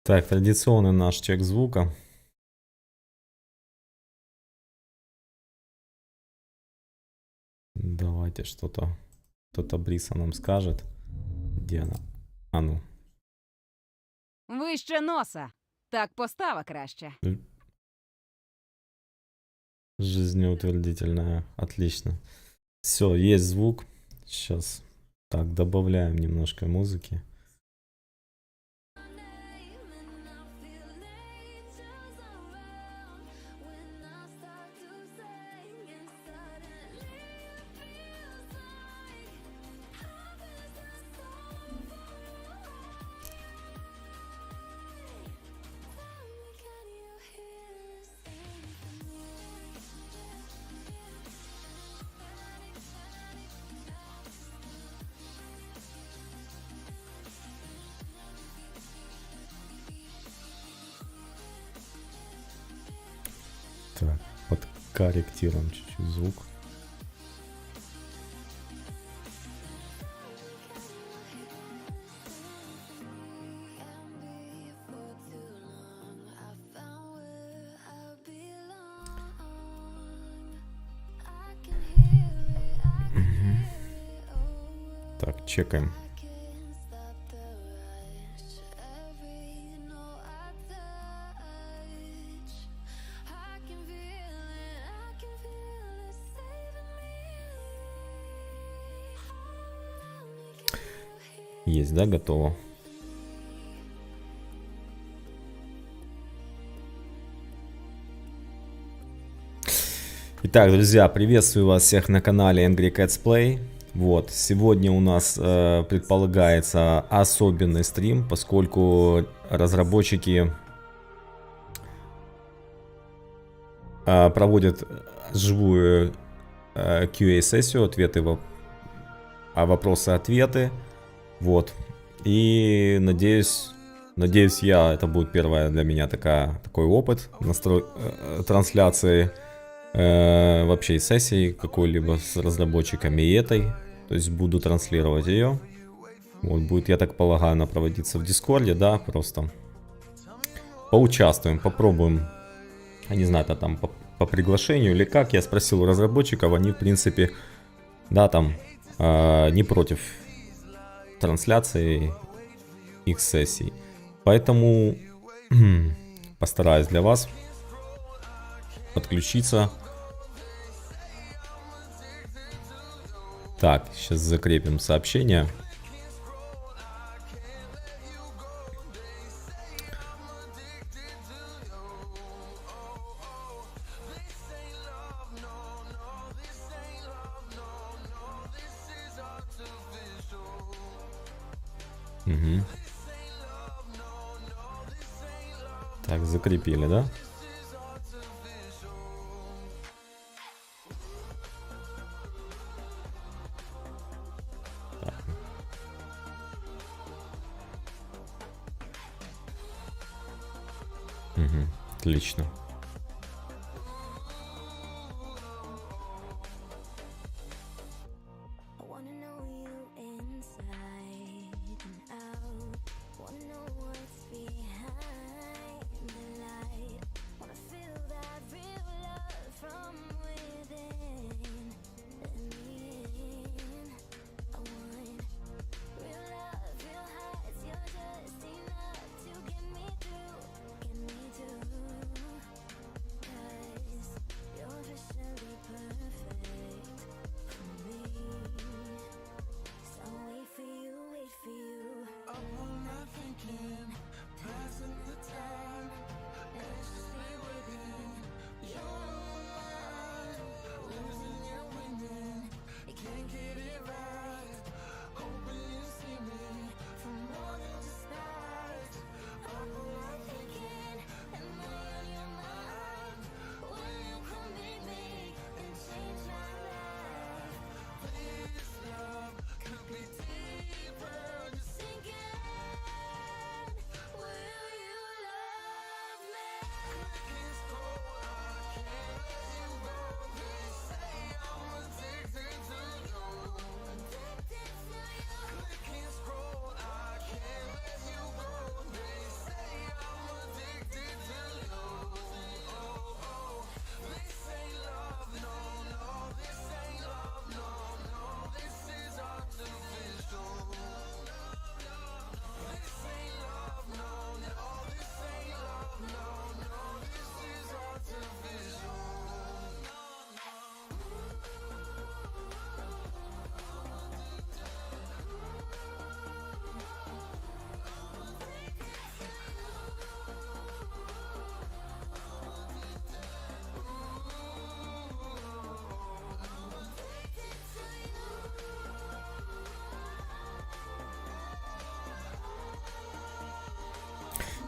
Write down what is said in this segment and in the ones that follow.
Так, традиционный наш чек звука. Давайте что-то Бриса нам скажет. Где она? А ну. Вище носа. Так постава краще. Жизнеутвердительная. Отлично. Все, есть звук. Сейчас. Так, добавляем немножко музыки. Так, подкорректируем чуть-чуть звук. Так, чекаем. Есть, да, готово? Итак, друзья, приветствую вас всех на канале Angry Cats Play. Вот, сегодня у нас предполагается особенный стрим, поскольку разработчики проводят живую QA-сессию, вопросы-ответы. Вот, и надеюсь это будет первая для меня такой опыт трансляции вообще сессии какой-либо с разработчиками и этой. То есть буду транслировать ее. Вот, будет, я так полагаю, она проводиться в Дискорде, да, просто поучаствуем, попробуем. Я не знаю, это там по приглашению или как. Я спросил у разработчиков, они в принципе, да, там не против трансляции их сессий. Поэтому постараюсь для вас подключиться. Так, сейчас закрепим сообщение. Угу. Так, закрепили, да? Так. Угу. Отлично.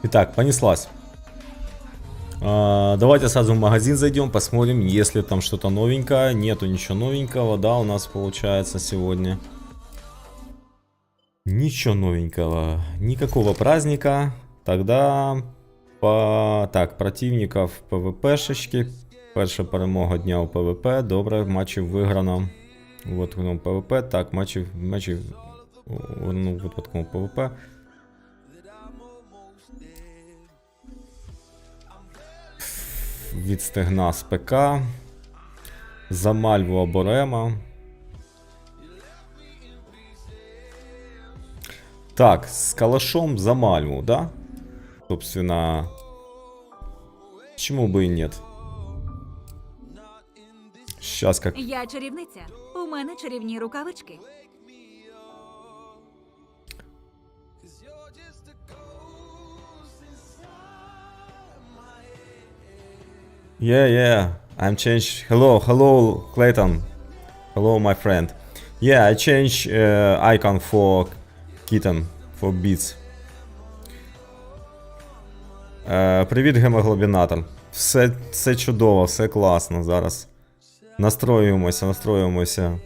Итак, понеслась. Давайте сразу в магазин зайдем, посмотрим, есть ли там что-то новенькое. Нету ничего новенького, да, у нас получается сегодня. Ничего новенького, никакого праздника. Тогда так, противников ПВПшечки. Перша перемога дня у ПВП. Добре, матчів виграно. Вот воно ПВП. Так, матчів ну, випадково ПВП. Від стегна з ПК. За Мальву Аборема. Так, с калашом за Мальву, да? Собственно, почему бы и нет? Сейчас как... Я чарівниця. У мене чарівні рукавички. Yeah, I'm changed. Hello, Clayton. Hello, my friend. Yeah, I changed icon for kitten, for beats. Привіт, гемоглобінатор. Все чудово, все класно зараз. Настроюємося.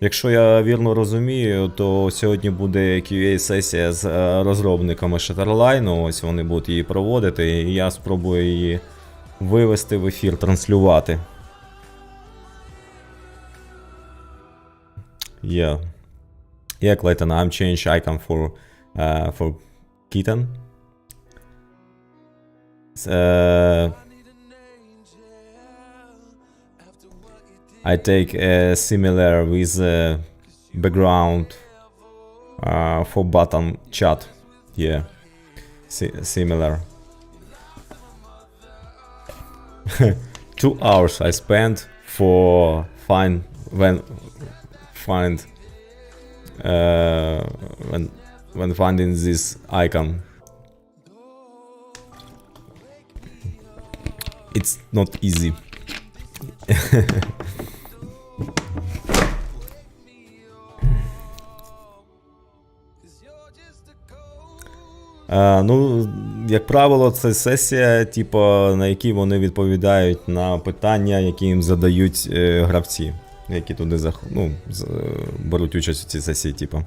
Якщо я вірно розумію, то сьогодні буде QA-сесія з розробниками Shatterline. Ось вони будуть її проводити, і я спробую її вивести в ефір, транслювати. Yeah, Clayton, I'm change icon for kitten. I take a similar with background for button chat. Yeah, similar. 2 hours I spent for when finding this icon. It's not easy. Ну, як правило, це сесія, типу, на якій вони відповідають на питання, які їм задають гравці, які туди беруть участь у цій сесії. Типу.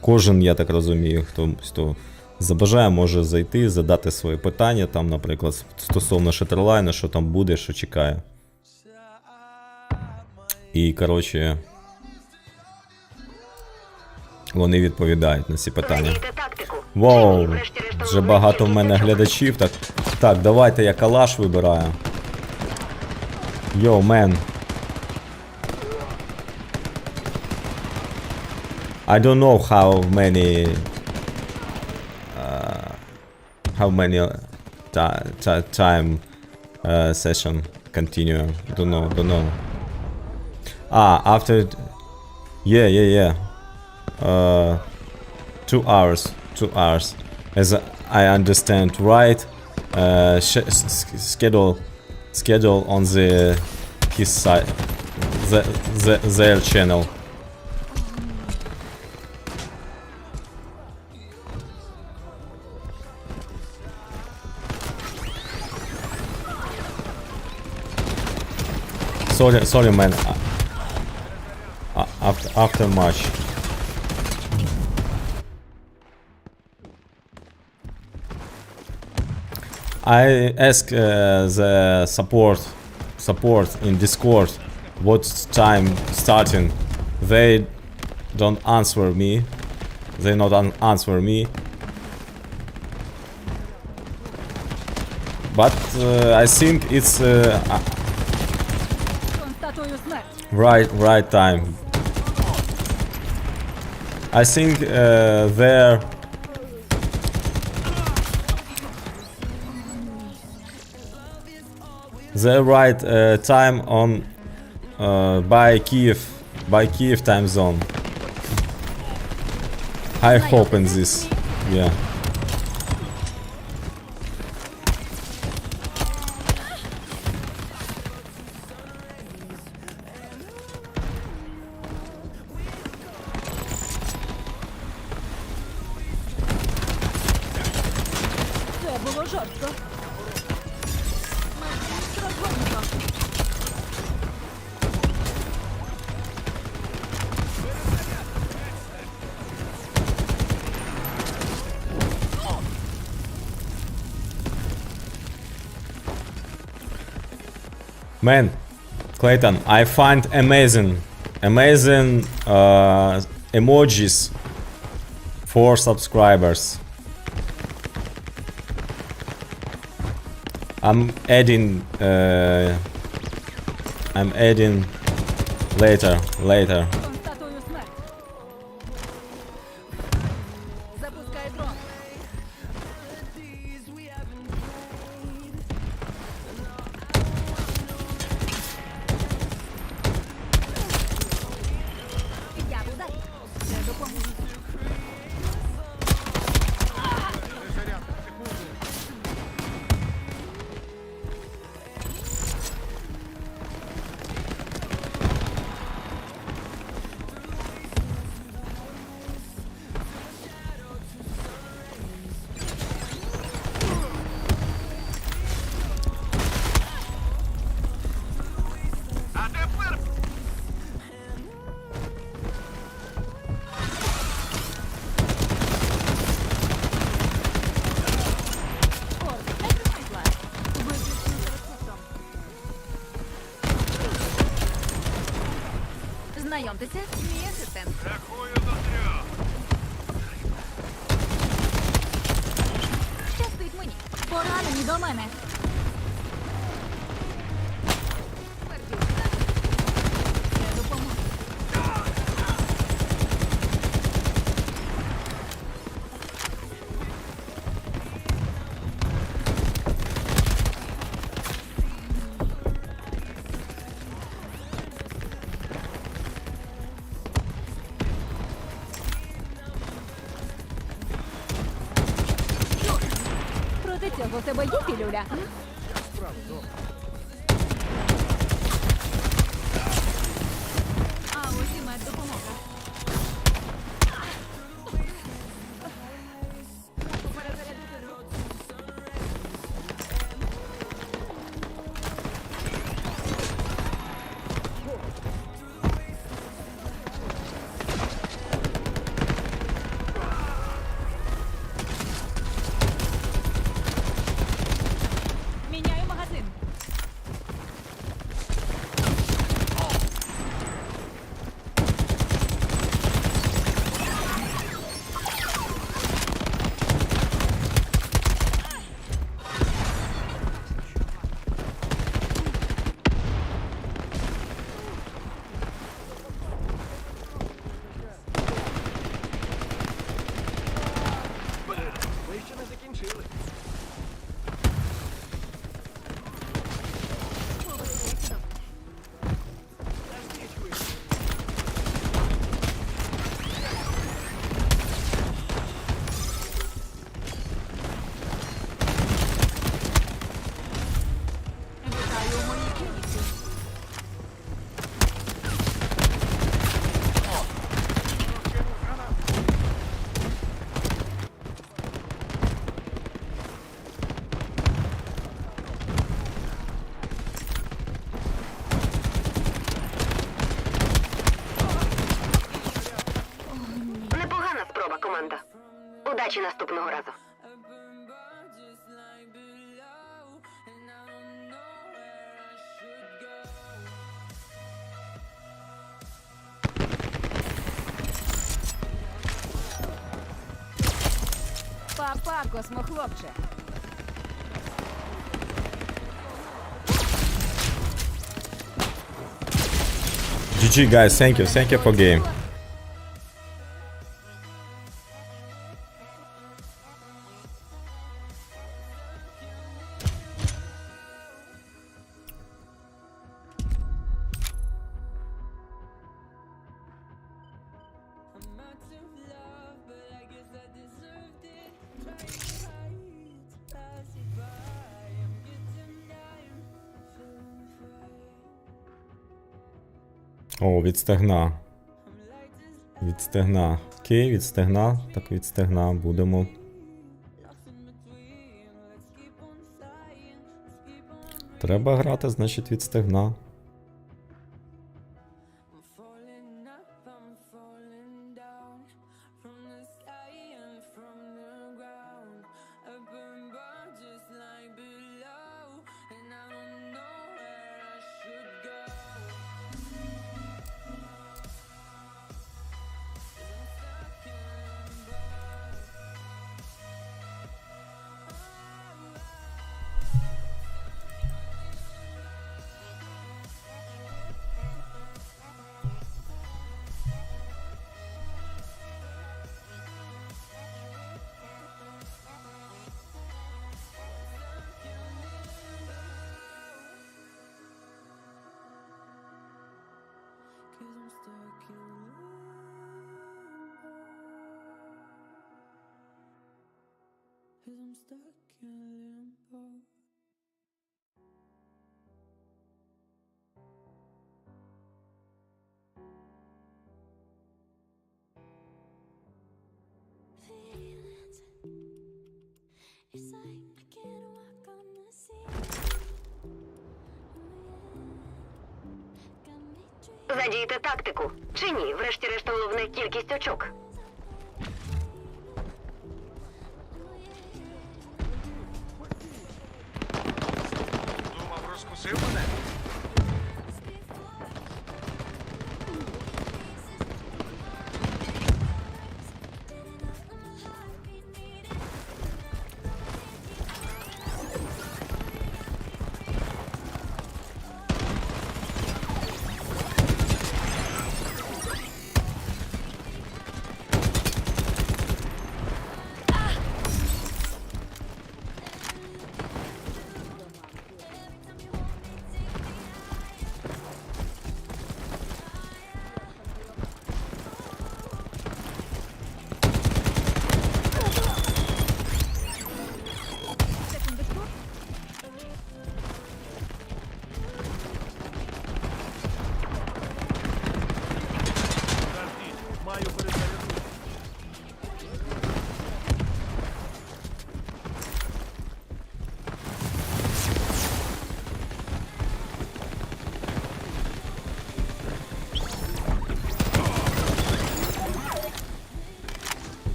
Кожен, я так розумію, хто забажає, може зайти, задати свої питання, там, наприклад, стосовно Shatterline, що там буде, що чекає. І, коротше, вони відповідають на ці питання. Воу, вже багато в мене глядачів. Так, давайте я калаш вибираю. Йоу, мен. I don't know how many time session continue. Don't know. After, yeah. 2 hours. As I understand right, schedule on his side, their channel. Sorry, man. After match. I ask the support in Discord what time starting. They don't answer me. They not answer me. But I think it's right time. I think their right time on by Kiev time zone. I hope in this, yeah. Man, Clayton, I find amazing emojis for subscribers. I'm adding later. Констатую смерть. Запускай дрон. Я в ударі. Це допоможе. Знайомтеся, мій асистент. Рахую до 3. Щастить мені. Поранені до мене. Смертю. Це допоможе. Проти цього в тебе є пілюля? А ось і меддопомога. Міняю магазин. Ви ще не закінчили. Вітаю у моїй клініці. Непогана спроба, команда. Удачі наступного разу. Па-па, космохлопче. GG guys, thank you for game. О, від стегна. Від стегна. Окей, від стегна. Так, від стегна будемо. Треба грати, значить, від стегна. It's like I can't walk on the sea. Got me dreaming. Задійте тактику. Чи ні, врешті-решт головне кількість очок. Думав, розкусив мене? Секундочку. Заждіть, маю перезарядку.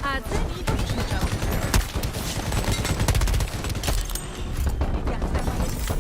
А це мій помічничок. Я це моє місце.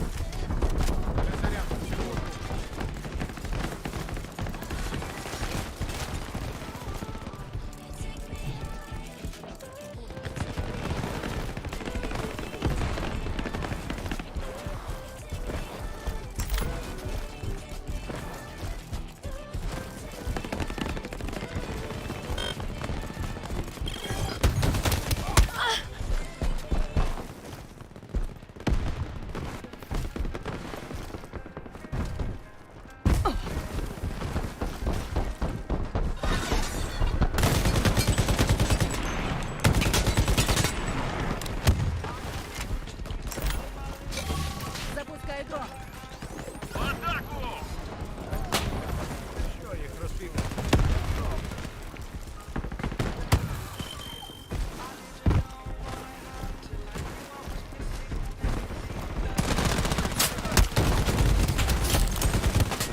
Запускаю дрон. В атаку! Що їх розбігли?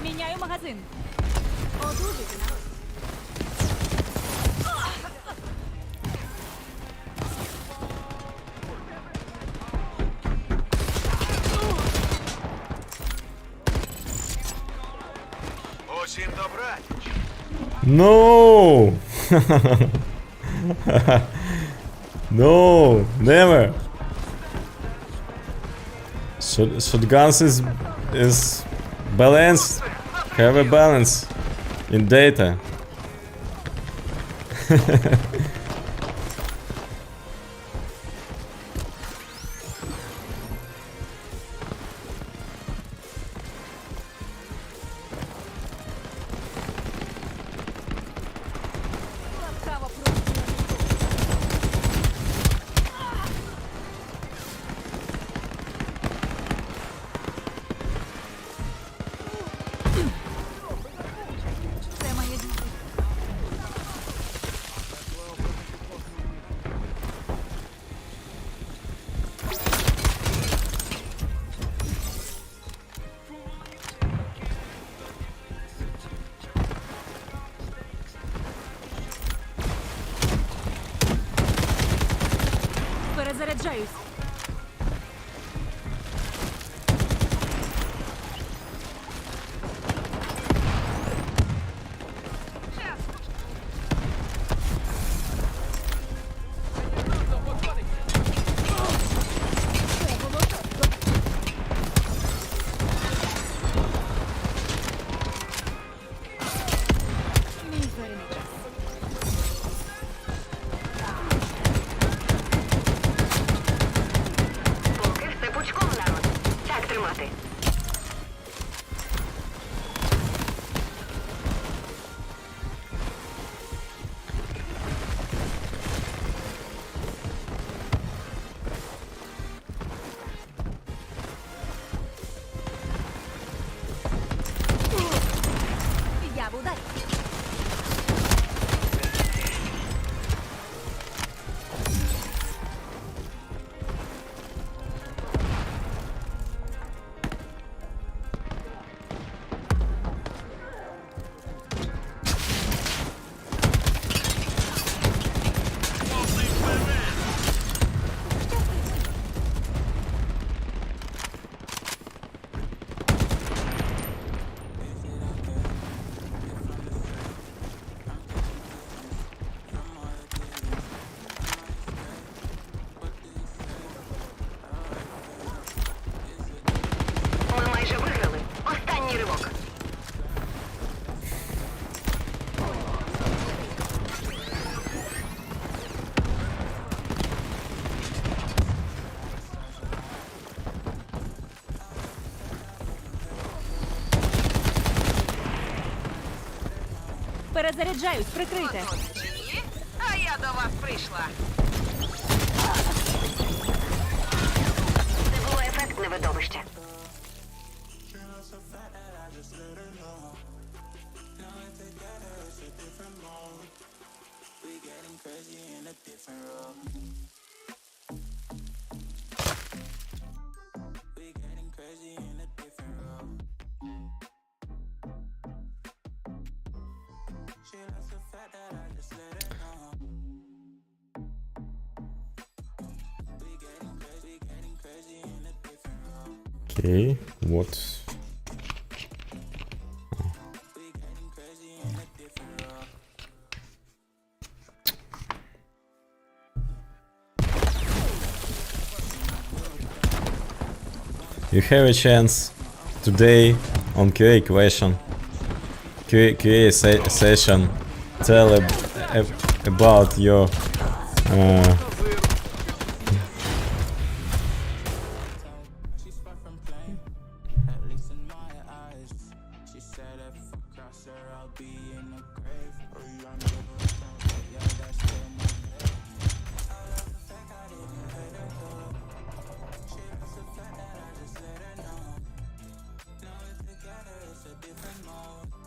Міняю магазин. Одужуйте народ. Усім добраніч. No! No, never. Shotguns is balance. Have a balance in data. Ласкаво прошу. Це моє дітей. Перезаряджаюсь. Перезаряджаюсь, прикрийте. Чи ні? А я до вас прийшла. Це було ефектне видовище. Окей, вот. You have a chance today on QA question. QA session. Tell about your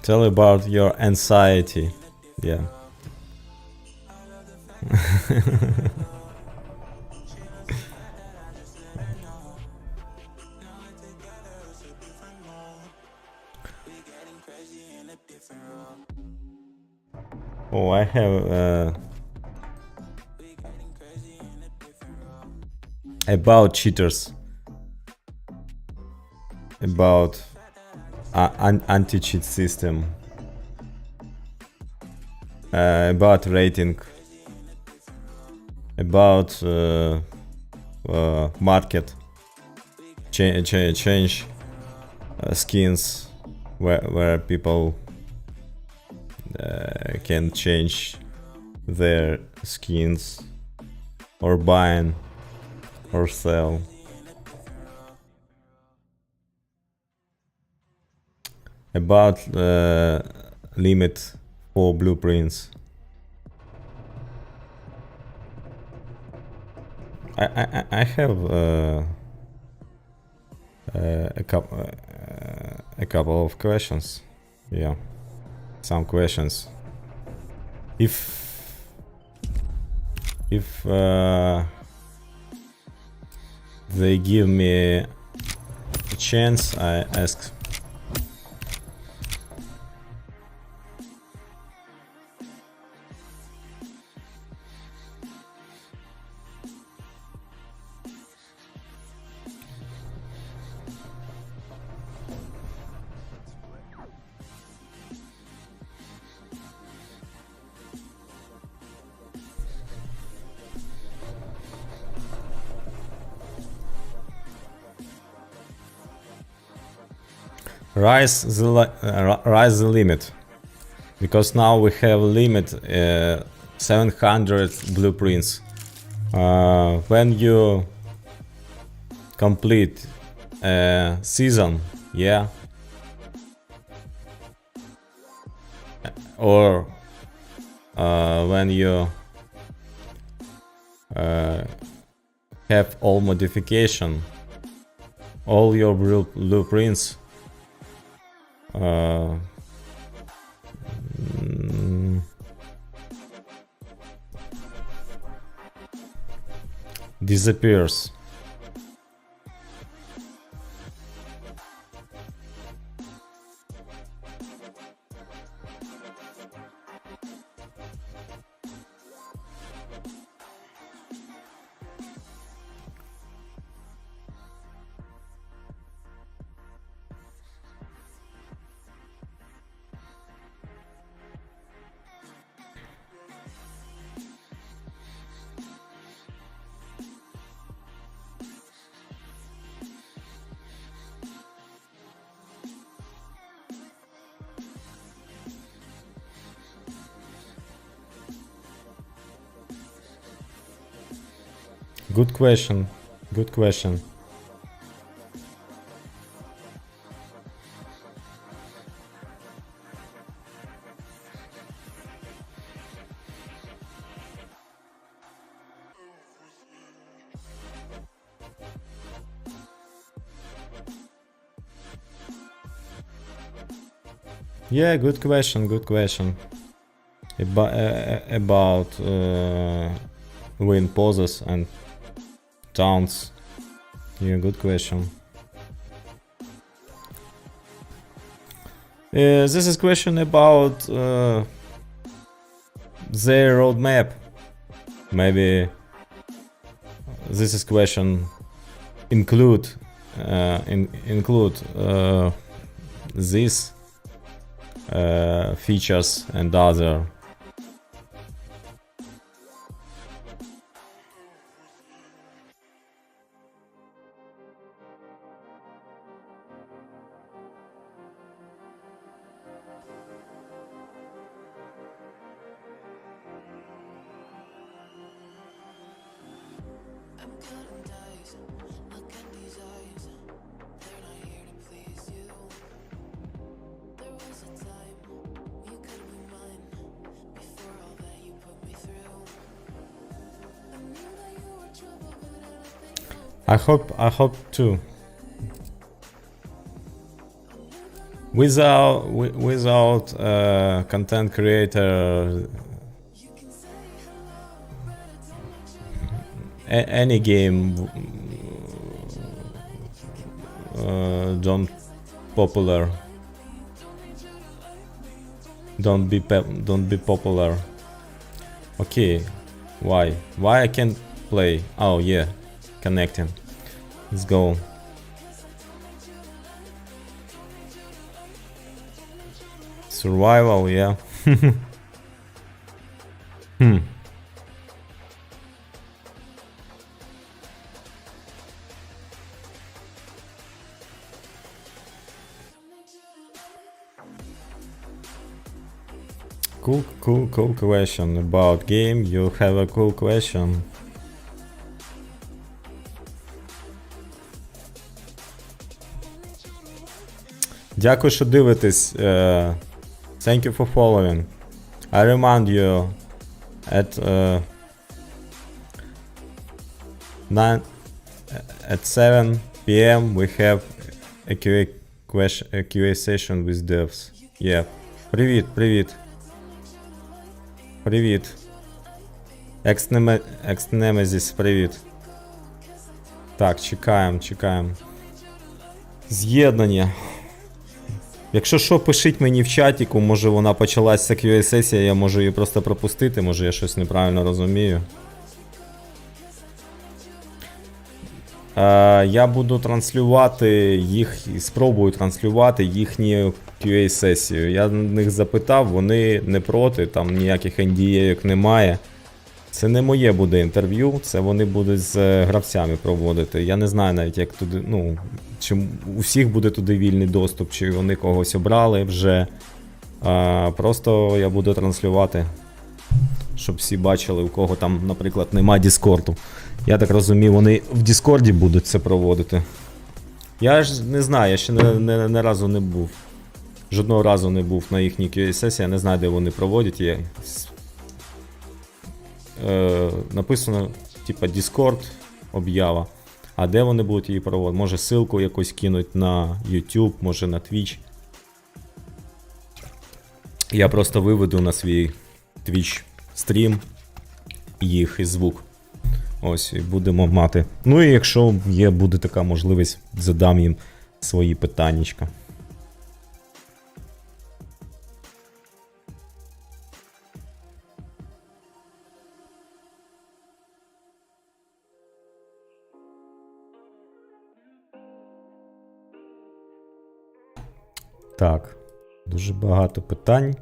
tell about your anxiety. Yeah. Oh, I have about cheaters, about anti-cheat system, about rating, about market, change skins where people can change their skins or buying or sell. About limit for blueprints. I have a couple of questions. Yeah, some questions. If they give me a chance, I ask. Rise the limit, because now we have limit 700 blueprints. When you complete a season, yeah, or when you have all modification, all your blueprints. Disappears. Good question. Good question. Yeah, good question, good question. About win poses and taunts. Yeah, good question. This is question about their roadmap. Maybe this is question include these features and other. I hope too. Without content creator, any game don't popular. Don't be popular. Okay, why I can't play? Oh yeah, connecting. Let's go. Survival, yeah. Cool question about game. You have a cool question. Дякую, що дивитесь. Thank you for following. I remind you at 7 p.m. we have a QA session with devs. Yeah. Привіт. Екснемезіс, привіт. Так, чекаємо. З'єднання. Якщо що, пишіть мені в чатіку, може вона почалася QA-сесія, я можу її просто пропустити, може я щось неправильно розумію. Я буду транслювати їх, спробую транслювати їхню QA-сесію. Я них запитав, вони не проти, там ніяких NDA немає. Це не моє буде інтерв'ю, це вони будуть з гравцями проводити. Я не знаю навіть, як туди, чи у всіх буде туди вільний доступ, чи вони когось обрали вже. Просто я буду транслювати, щоб всі бачили, у кого там, наприклад, нема Діскорду. Я так розумію, вони в Діскорді будуть це проводити. Я ж не знаю, я ще не разу не був. Жодного разу не був на їхній QA-сесії, я не знаю, де вони проводять. Написано, типа, Discord об'ява. А де вони будуть її проводити? Може ссылку якусь кинуть на YouTube, може на Twitch. Я просто виведу на свій Twitch стрім їх і звук. Ось, і будемо мати. Ну і якщо буде така можливість, задам їм свої питаннячка. Так, дуже багато питань.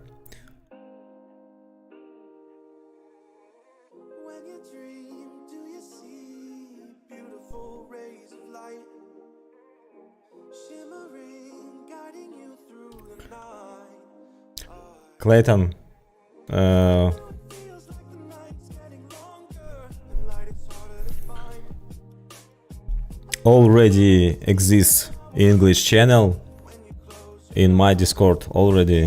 Clayton, already exists English channel in my Discord. Already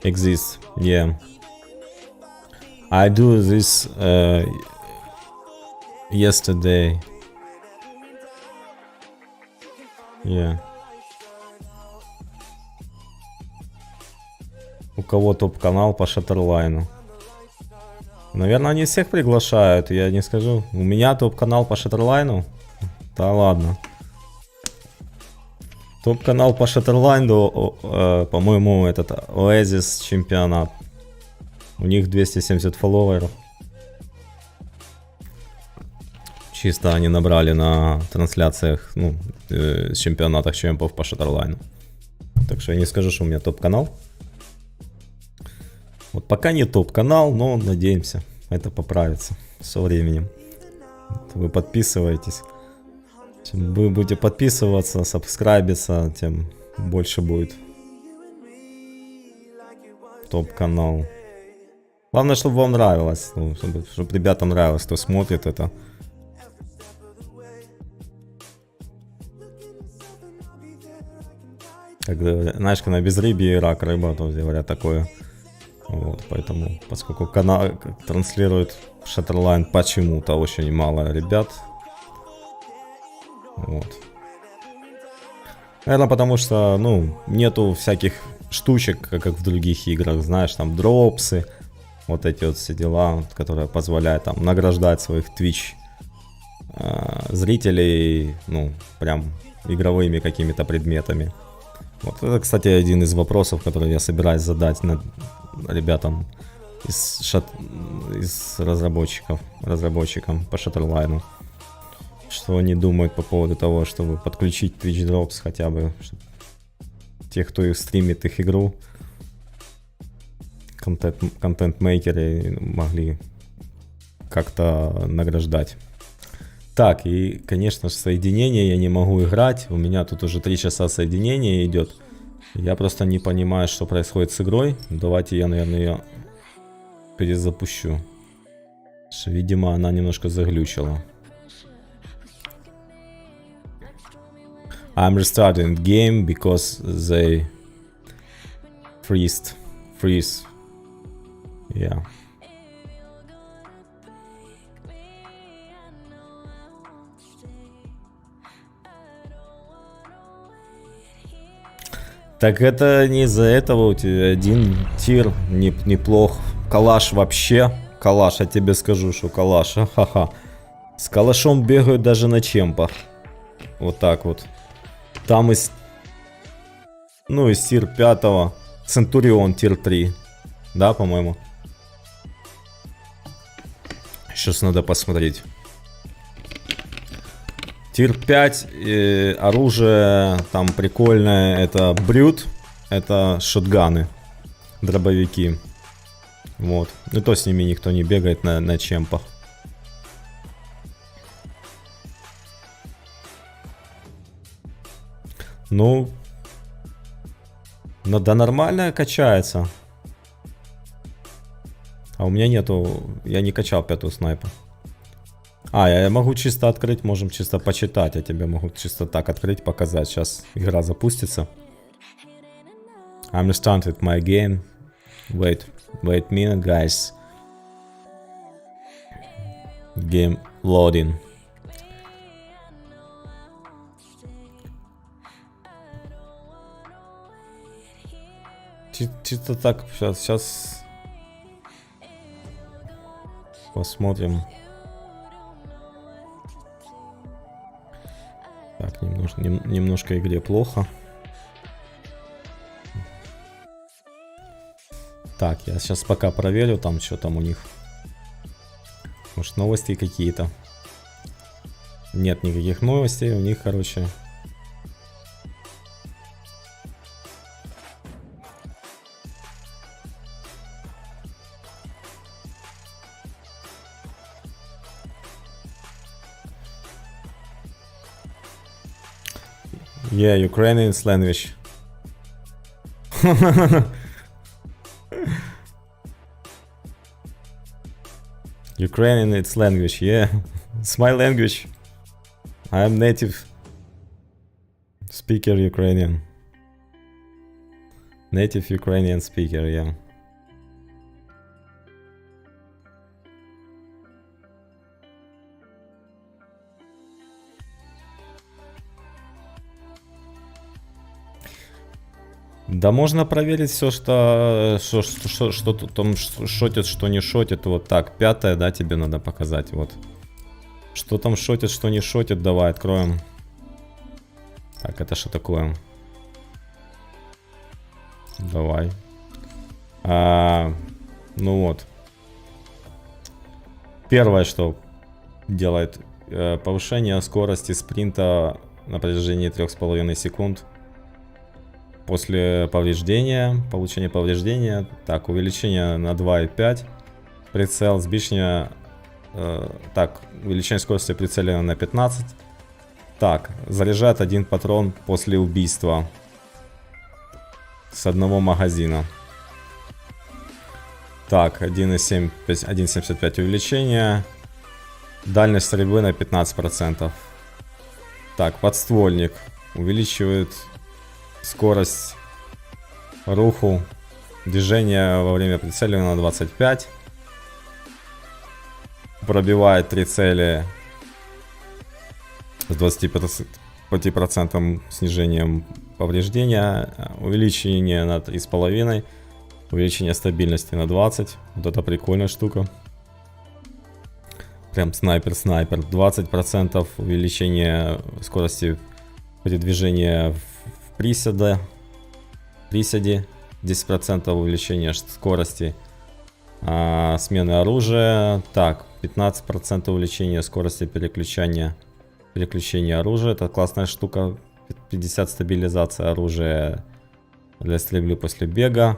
exists. Yeah, I do this yesterday. Yeah. У кого топ-канал по Шаттерлайну? Наверное, они всех приглашают, я не скажу. У меня топ-канал по Шаттерлайну? Да ладно. Топ-канал по Шаттерлайну, по-моему, этот Oasis чемпионат. У них 270 фолловеров. Чисто они набрали на трансляциях, ну, чемпионатах чемпов по Шаттерлайну. Так что я не скажу, что у меня топ-канал. Вот пока не топ-канал, но надеемся, это поправится со временем. Вы подписываетесь. Чем вы будете подписываться, сабскрайбиться, тем больше будет топ-канал. Главное, чтобы вам нравилось, ну, чтобы ребятам нравилось, кто смотрит это. Как, знаешь, когда безрыбье и рак рыба, то говорят такое. Вот, поэтому, поскольку канал транслирует Shatterline почему-то очень мало ребят. Вот. Наверное, потому что, ну, нету всяких штучек, как в других играх, знаешь, там дропсы, вот эти вот все дела, которые позволяют там награждать своих Twitch зрителей, ну, прям игровыми какими-то предметами. Вот это, кстати, один из вопросов, который я собираюсь задать ребятам из разработчикам по Shatterline. Что они думают по поводу того, чтобы подключить Twitch Drops хотя бы, тех, кто стримит их игру, контент-мейкеры могли как-то награждать. Так, и, конечно же, соединение я не могу играть. У меня тут уже 3 часа соединения идет. Я просто не понимаю, что происходит с игрой. Давайте я, наверное, ее перезапущу. Видимо, она немножко заглючила. I'm restarting the game because they freeze. Yeah. Так это не из-за этого у тебя один тир неплох. Калаш вообще. Калаш, я тебе скажу, что калаш. Ха-ха. С калашом бегают даже на чемпах. Вот так вот. Там из... Ну, из тир 5. Центурион тир 3. Да, по-моему. Сейчас надо посмотреть. Тир 5, оружие там прикольное, это брют, это шотганы, дробовики. Вот. Ну то с ними никто не бегает на чемпах. Ну, да нормально качается. А у меня нету, я не качал 5-ю снайпу. А, я могу чисто открыть, можем чисто почитать. Я тебе могу чисто так открыть, показать. Сейчас игра запустится. I'm restarting my game. Wait a minute, guys. Game loading. Чисто так, сейчас посмотрим. Так, немножко игре плохо. Так, я сейчас пока проверю там, что там у них. Может, новости какие-то. Нет никаких новостей у них, короче. Yeah, Ukrainian language. Ukrainian it's language, yeah. It's my language. I am native speaker Ukrainian. Native Ukrainian speaker, yeah. Да можно проверить все, что тут там шотит, что не шотит. Вот так, 5-е, да, тебе надо показать. Вот. Что там шотит, что не шотит. Давай, откроем. Так, это что такое? Давай. Ну вот. Первое, что делает повышение скорости спринта на протяжении 3,5 секунд. После повреждения, получения повреждения. Так, увеличение на 2,5. Прицел, збільшення. Так, увеличение скорости прицеливания на 15. Так, заряжает один патрон после убийства. С одного магазина. Так, 1,75 увеличение. Дальность стрельбы на 15%. Так, подствольник. Увеличивает скорость руху. Движение во время прицеливания на 25. Пробивает 3 цели с 25% снижением повреждения. Увеличение на 3,5. Увеличение стабильности на 20. Вот это прикольная штука. Прям снайпер. 20% увеличение скорости передвижения в приседе. 10% увеличение скорости смены оружия. Так, 15% увеличение скорости переключения оружия. Это классная штука. 50 стабилизация оружия для стрельбы после бега.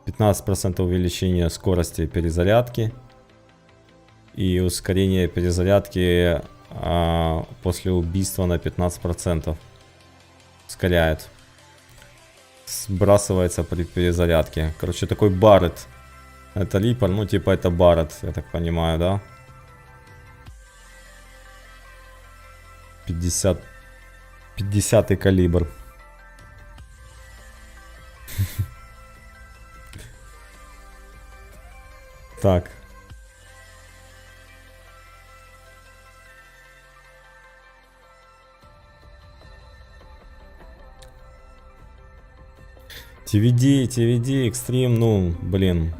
15% увеличение скорости перезарядки. И ускорение перезарядки после убийства на 15%. Ускоряет. Сбрасывается при перезарядке. Короче, такой Барретт. Это Риппер, ну типа это Барретт, я так понимаю, да? 50-й калибр. Так. TVD, Extreme, ну, блин.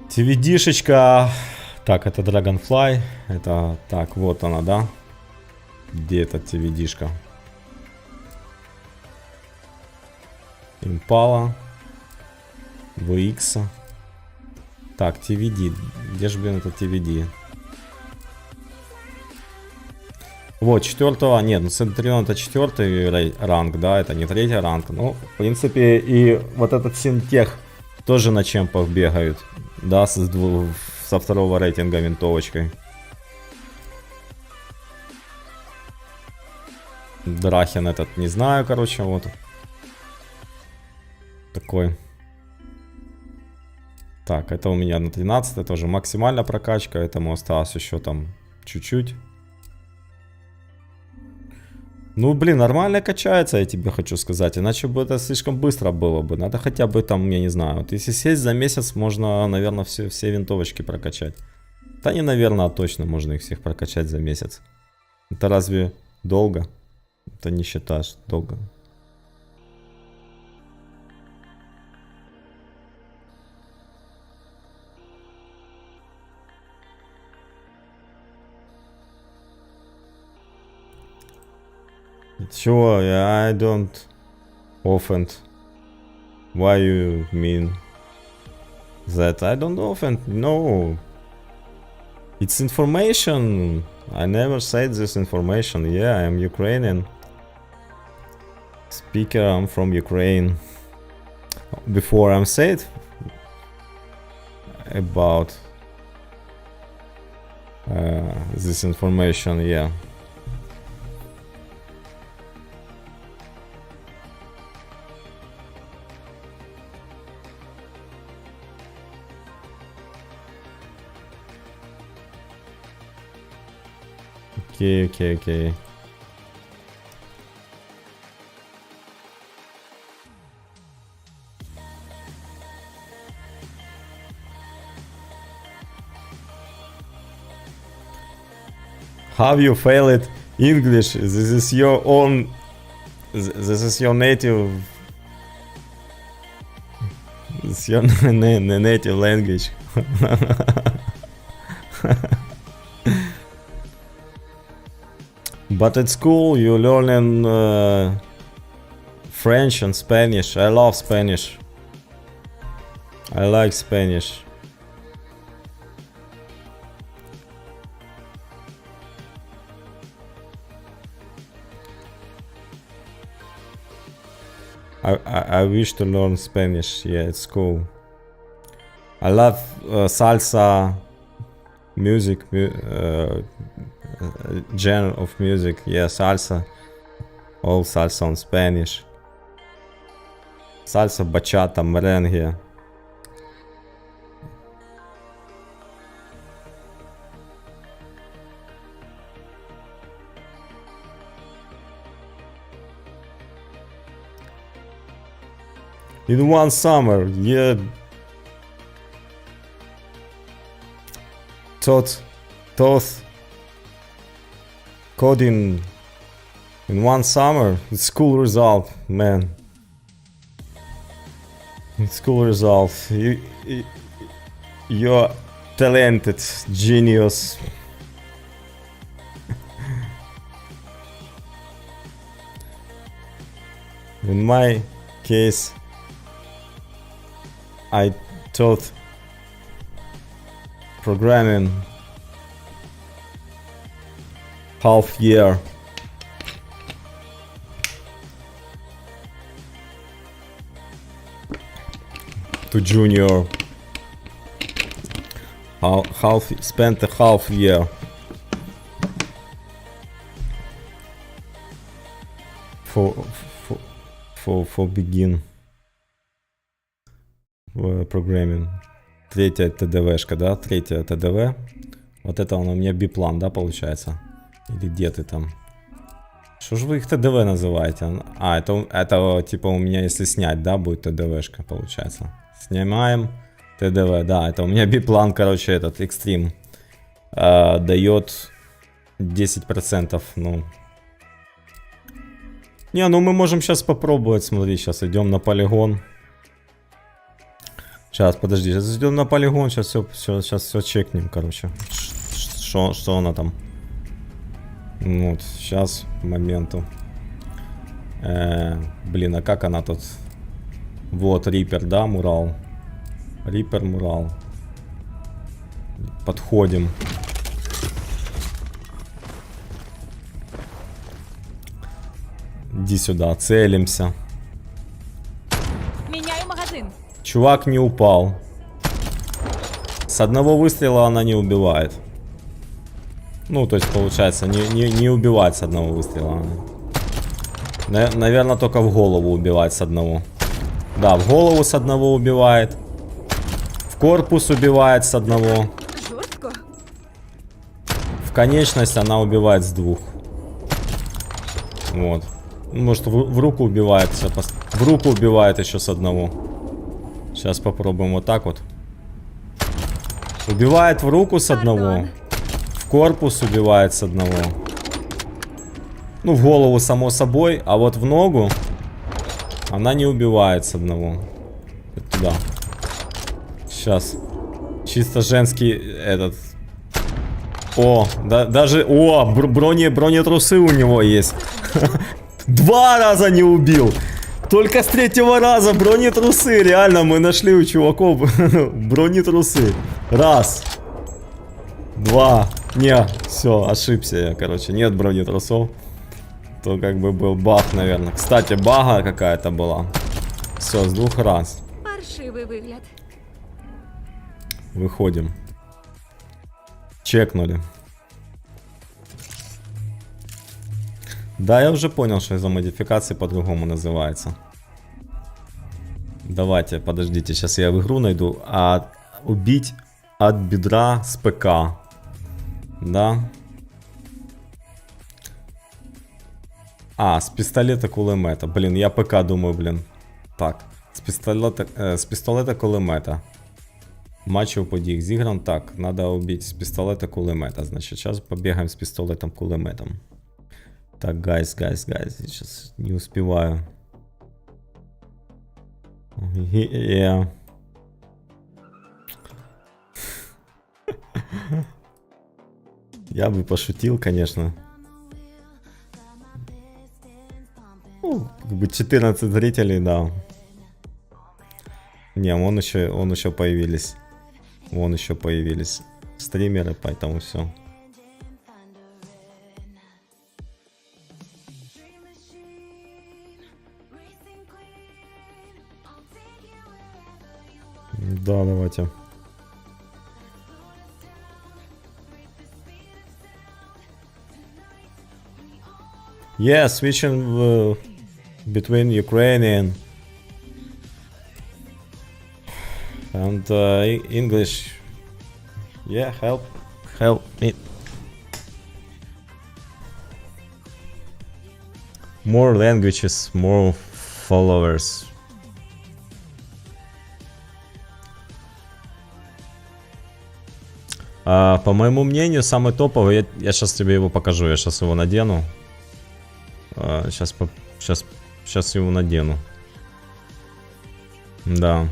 TVD-шечка. Так, это Dragonfly. Это, так, вот она, да? Где эта TVD-шка? Impala. VX. Так, TVD. Где же, блин, это TVD? Вот, 4-го, нет, ну Центурион это 4-й ранг, да, это не 3-й ранг. Ну, в принципе, и вот этот Синтех тоже на чемпах бегают, да, со 2-го рейтинга винтовочкой. Драхин этот, не знаю, короче, вот. Такой. Так, это у меня на 13-й тоже максимальная прокачка, этому осталось еще там чуть-чуть. Ну, блин, нормально качается, я тебе хочу сказать. Иначе бы это слишком быстро было бы. Надо хотя бы там, я не знаю. Вот если сесть за месяц, можно, наверное, все винтовочки прокачать. Да не, наверное, а точно можно их всех прокачать за месяц. Это разве долго? Это не считаешь долго. Sure, I don't offend. Why you mean that? I don't offend. No. It's information. I never said this information. Yeah, I am Ukrainian. Speaker, I'm from Ukraine. Before I'm said about this information, yeah. Okay. How you failed English? This is your own This is your native... This is your native language. But it's cool, you're learning French and Spanish. I love Spanish. I like Spanish. I wish to learn Spanish. Yeah, it's cool. I love salsa music, genre of music. Yeah, salsa. All salsa on Spanish. Salsa, bachata, merengue. In one summer, yeah. Taught coding in one summer. It's cool result, man. It's cool result. You're talented, genius. In my case, I taught programming half year. To junior. Spent a half year for begin programming. Третья ТДВшка, да? Третья ТДВ. Вот это он у меня биплан, да, получается? Или где ты там? Что же вы их ТДВ называете? А, это типа у меня, если снять, да, будет ТДВшка, получается. Снимаем ТДВ, да, это у меня биплан, короче, этот экстрим. Дает 10%, ну. Не, ну мы можем сейчас попробовать, смотри, сейчас идем на полигон. Сейчас, подожди, сейчас идем на полигон, сейчас все чекнем, короче. Что она там? Вот, сейчас, моменту. Блин, а как она тут? Вот, Риппер, да, Мурал. Риппер, Мурал. Подходим. Иди сюда, целимся. Меняю магазин. Чувак не упал. С одного выстрела она не убивает. Ну, то есть, получается, не убивать с одного выстрела. Наверное, только в голову убивать с одного. Да, в голову с одного убивает. В корпус убивает с одного. Жестко. В конечность она убивает с двух. Вот. Может, в руку убивает. В руку убивает еще с одного. Сейчас попробуем вот так вот. Убивает в руку с одного. В корпус убивает с одного. Ну, в голову, само собой. А вот в ногу она не убивает с одного. Это туда. Сейчас. Чисто женский этот. О, да, даже... О, бронетрусы у него есть. 2 раза не убил. Только с 3-го раза бронетрусы. Реально, мы нашли у чуваков бронетрусы. 1, 2. Не, все, ошибся я, короче. Нет бронетрусов. То как бы был баг, наверное. Кстати, бага какая-то была. Все, с 2 раз. Паршивый выгляд. Выходим. Чекнули. Да, я уже понял, что из-за модификации по-другому называется. Давайте, подождите, сейчас я в игру найду. Убить от бедра с ПК. Да. С пистолета кулемета. Блин, я ПК думаю, блин. Так, с пистолета кулемета. Матчів подій зігран. Так, надо убить с пистолета кулемета. Значит, сейчас побегаем с пистолетом кулеметом. Так, гайс, сейчас не успеваю. Yeah. Я бы пошутил, конечно. Ну, как бы 14 зрителей, да. Не, он еще появились. Вон еще появились стримеры, поэтому все. Да, давайте. Yeah, switching between Ukrainian and English. Yeah, help me. More languages, more followers. По моему мнению, самый топовый, я сейчас тебе его покажу, я сейчас его надену. Сейчас его надену. Да.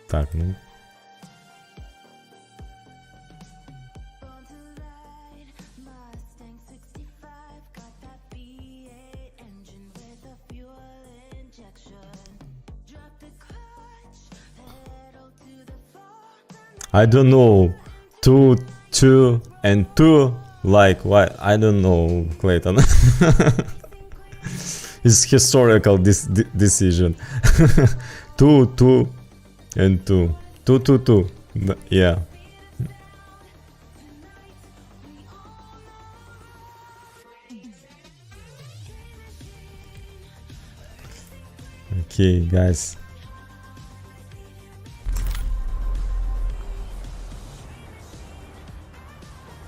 Так, ну. I don't know. 2, 2, and 2. Like, why? I don't know, Clayton. It's historical decision. 2, 2, and 2. 2, 2, 2. Yeah. Okay, guys.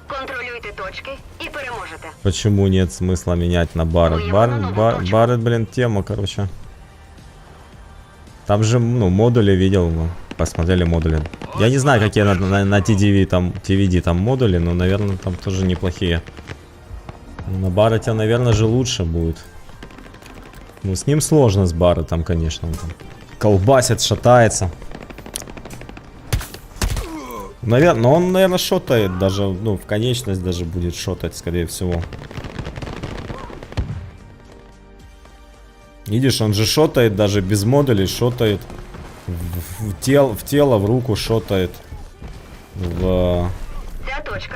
Контролюйте точки і переможете. Почему нет смысла менять на Барретт? Барретт, блин, тема, короче. Там же, ну, модули видел, мы посмотрели модули. Я не знаю, какие на TVD там модули, но, наверное, там тоже неплохие. На Барретте, наверное, же лучше будет. Ну, с ним сложно, с Барреттом, конечно. Он там колбасит, шатается. Наверное, но он, наверное, шотает даже, ну, в конечность даже будет шотать, скорее всего. Видишь, он же шотает даже без модулей, шотает в тело, в руку шотает. Ну,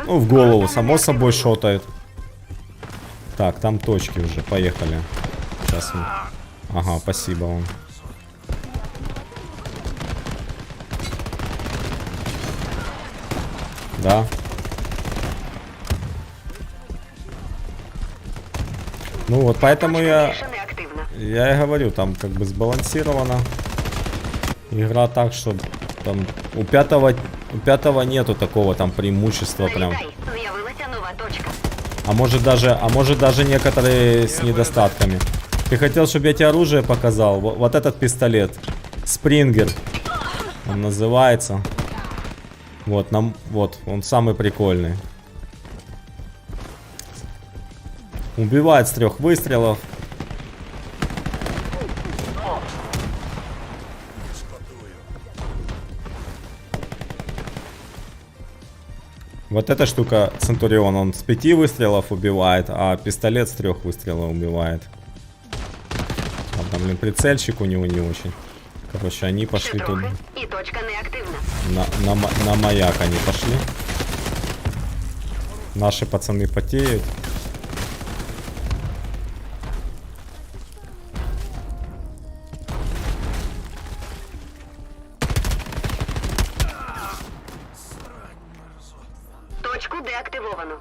в голову, само собой шотает. Так, там точки уже, поехали. Сейчас мы... Ага, спасибо вам. Да. Ну вот, поэтому я и говорю, там как бы сбалансирована игра так, что там у пятого нету такого там преимущества прям. А может даже некоторые с недостатками. Ты хотел, чтобы я тебе оружие показал? Вот этот пистолет. Спрингер. Он называется. Вот, вот, он самый прикольный. Убивает с 3 выстрелов. Вот эта штука, Центурион, он с 5 выстрелов убивает, а пистолет с 3 выстрелов убивает. Ладно, блин, прицельчик у него не очень. Короче, они пошли тут. И точка неактивна. На маяк они пошли. Наши пацаны потеют. Точку деактивовано.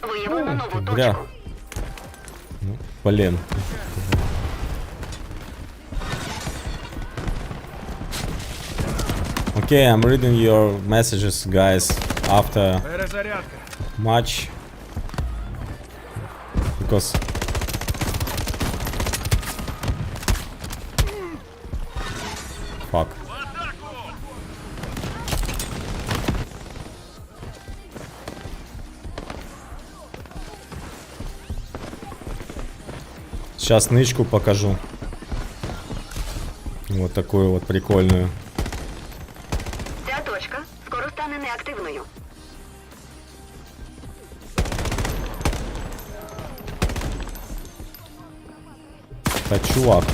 Виявлено нову Бля. точку. Ну, блин. Okay, I'm reading your messages, guys, after Перезарядка. match. Because Сейчас нычку покажу. Вот такую вот прикольную. Ця точка скоро стане неактивною. Та чувак.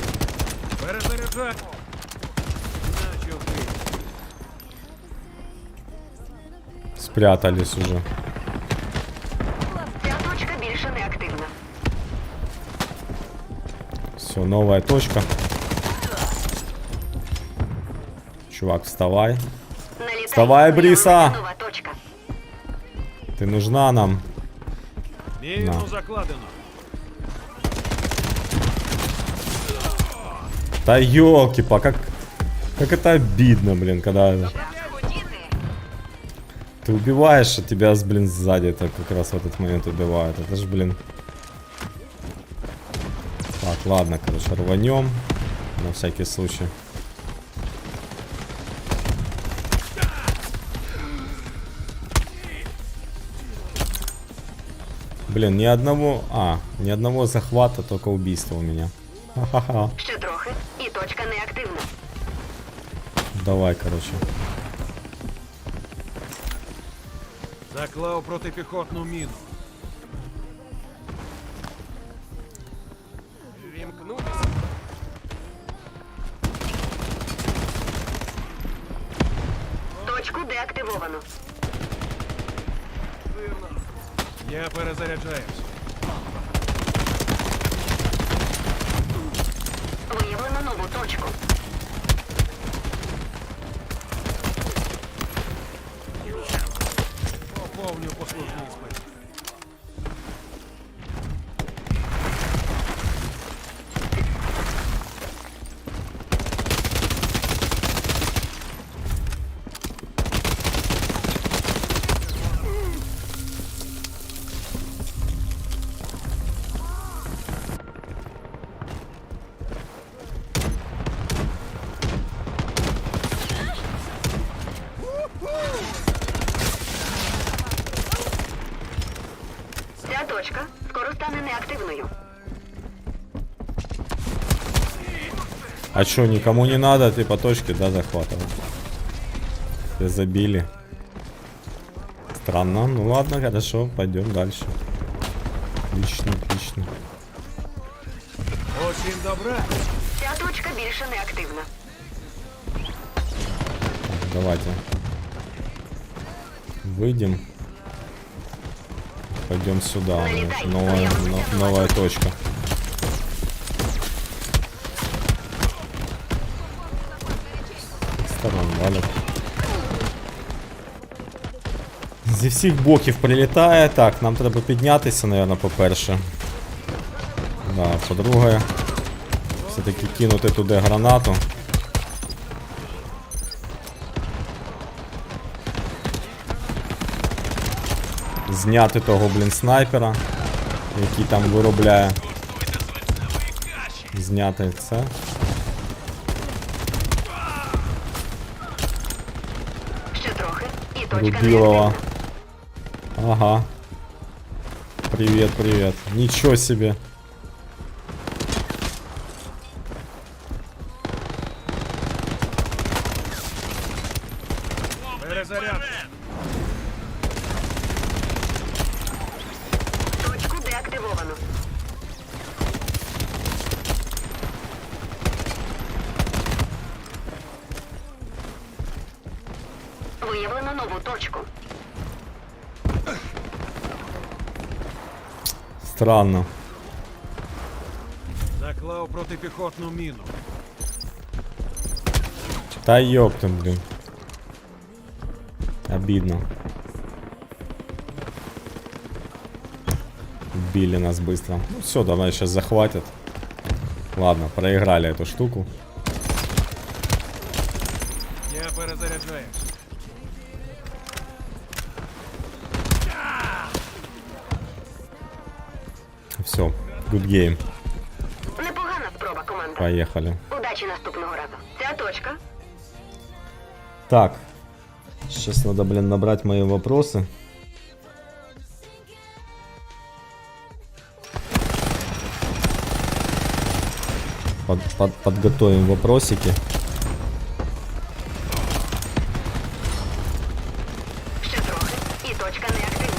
Перезаряджай. Начал ти. Спрятались уже. Ця точка більше не активна. Все, новая точка. Чувак, вставай. Налітай. Вставай, Бриса! З'явилася нова точка. Ты нужна нам. Міну На. закладено. Да ёлки-па, как это обидно, блин, когда ты убиваешь, а тебя, блин, сзади это как раз в этот момент убивают. Это ж, блин. Так, ладно, короче, рванем. На всякий случай. Блин, ни одного захвата, только убийство у меня. Ха-ха-ха. Ще трохи, і точка неактивна. Давай, короче. Заклав протипіхотну міну. Вімкнутися. Точку деактивовано. Я перезаряджаюсь. Виявлено нову точку. Поповню послужний спис. Ця точка скоро стане неактивною. А чё, никому не надо, ты по точке, да, захватывать? Все забили. Странно. Ну ладно, хорошо, пойдем дальше. Отлично, отлично. Осінь добра. Ця точка більше неактивна. Давайте. Выйдем. Пойдем сюда. Налетай. Новая точка. Сторон валят. Зі всіх боків прилітає. Так, нам треба піднятися, наверное, по-перше. Да, по-друге, все-таки кинути туди гранату. Зняти того, блін, снайпера, який там виробляє. Зняти це. Ще трохи, і точка Рубилова. неактивна. Ага. Привет, привет. Ничего себе. Перезаряд. Точку деактивовано. Виявлено нову точку. Странно. Заклав протипіхотну міну. Да ёптым, блин. Обидно. Били нас быстро. Ну все, давай сейчас захватят. Ладно, проиграли эту штуку. Я перезаряджаюсь. Все, good game. Непогана спроба, команда. Поехали. Удачі наступного разу. Ця точка Так. Сейчас надо, блин, набрать мои вопросы. Подготовим вопросики. Ще трохи, і точка не активна.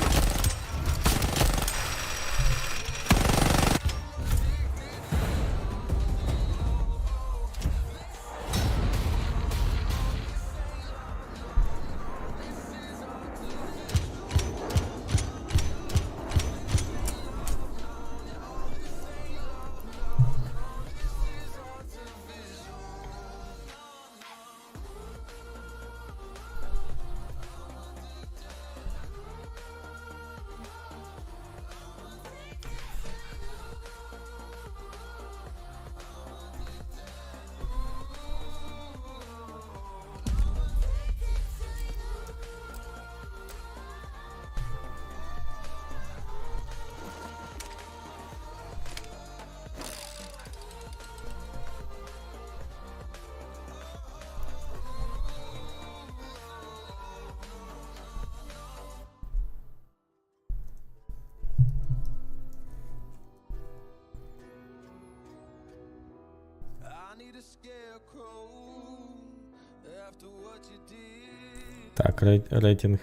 Так, рейтинг.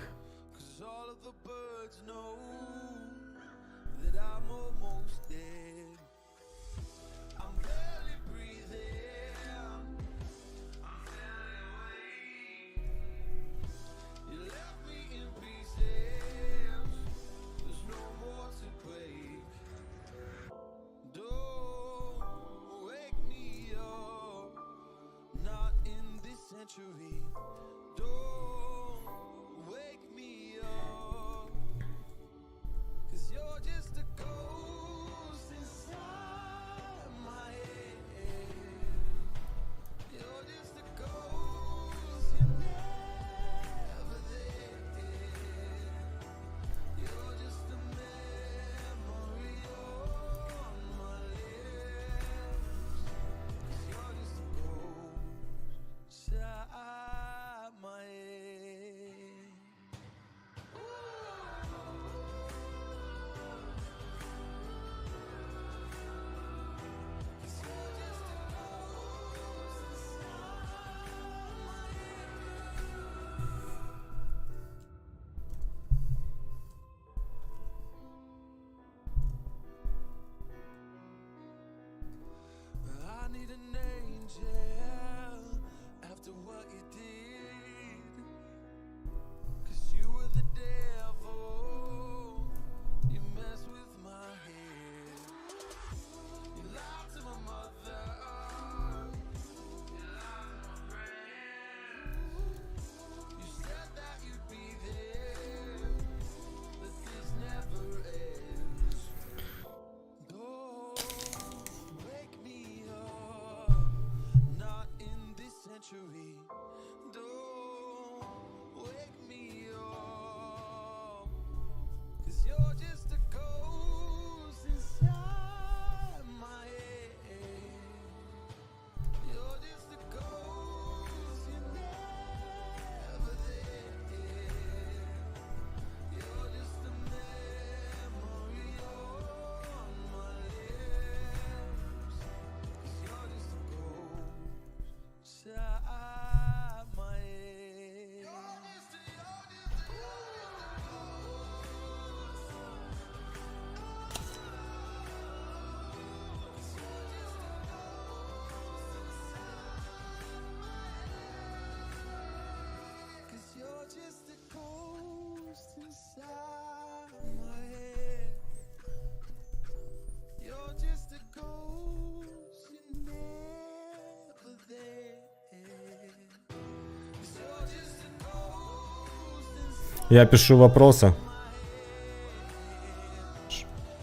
Я пишу вопросы.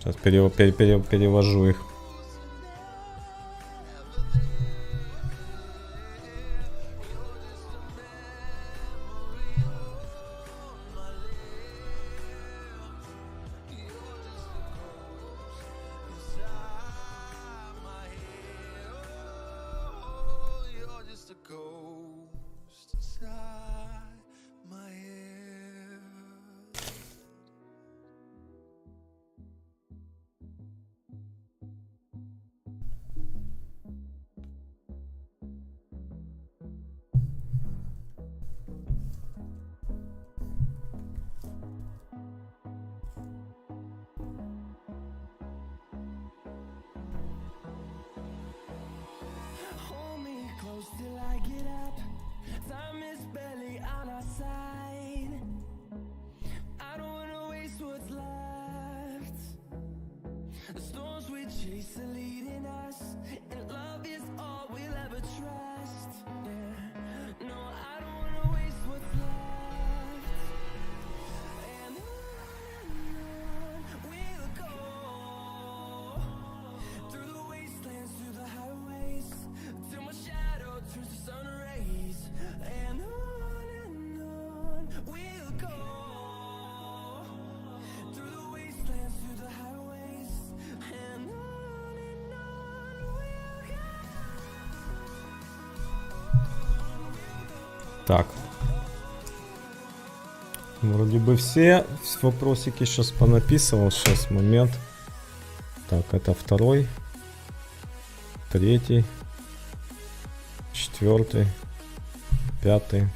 Сейчас перевожу их. time is barely on our side. I don't wanna waste what's left. The storms we chase are leading us, and love is all we'll ever trust. Yeah. No, I don't wanna waste what's left. And on we'll go, through the wastelands, through the highways, till my shadow turns to sun rays. And on we'll go, through the wastelands, through the highways, and on we'll go. Так. Вроде бы все вопросики сейчас понаписывал. Сейчас момент. Так, это второй, третий, четвертый, пятый,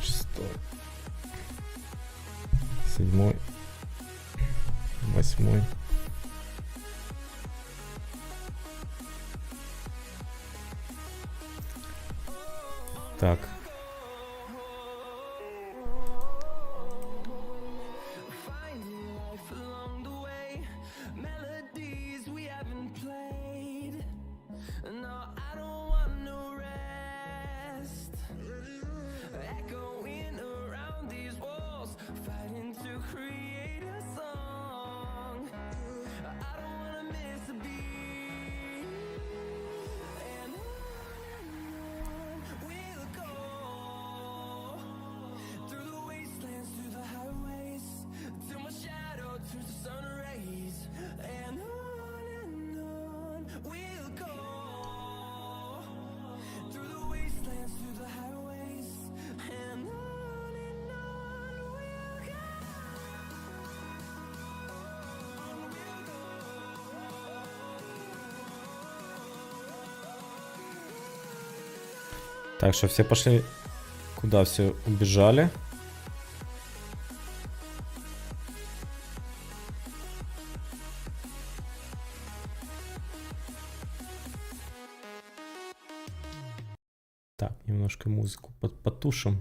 шестой, седьмой, восьмой. Так. Finding life along the way, melodies we haven't played. No, I don't want no rest. Echoing around these walls, fighting to create a song. I don't wanna miss a beat. And on we'll go, through the wastelands, through the highways, till my shadow turns to sun rays. And on we'll go, through the wastelands, through the highways, and on we'll go. Так что все пошли. Куда все убежали? Так, немножко музыку потушим.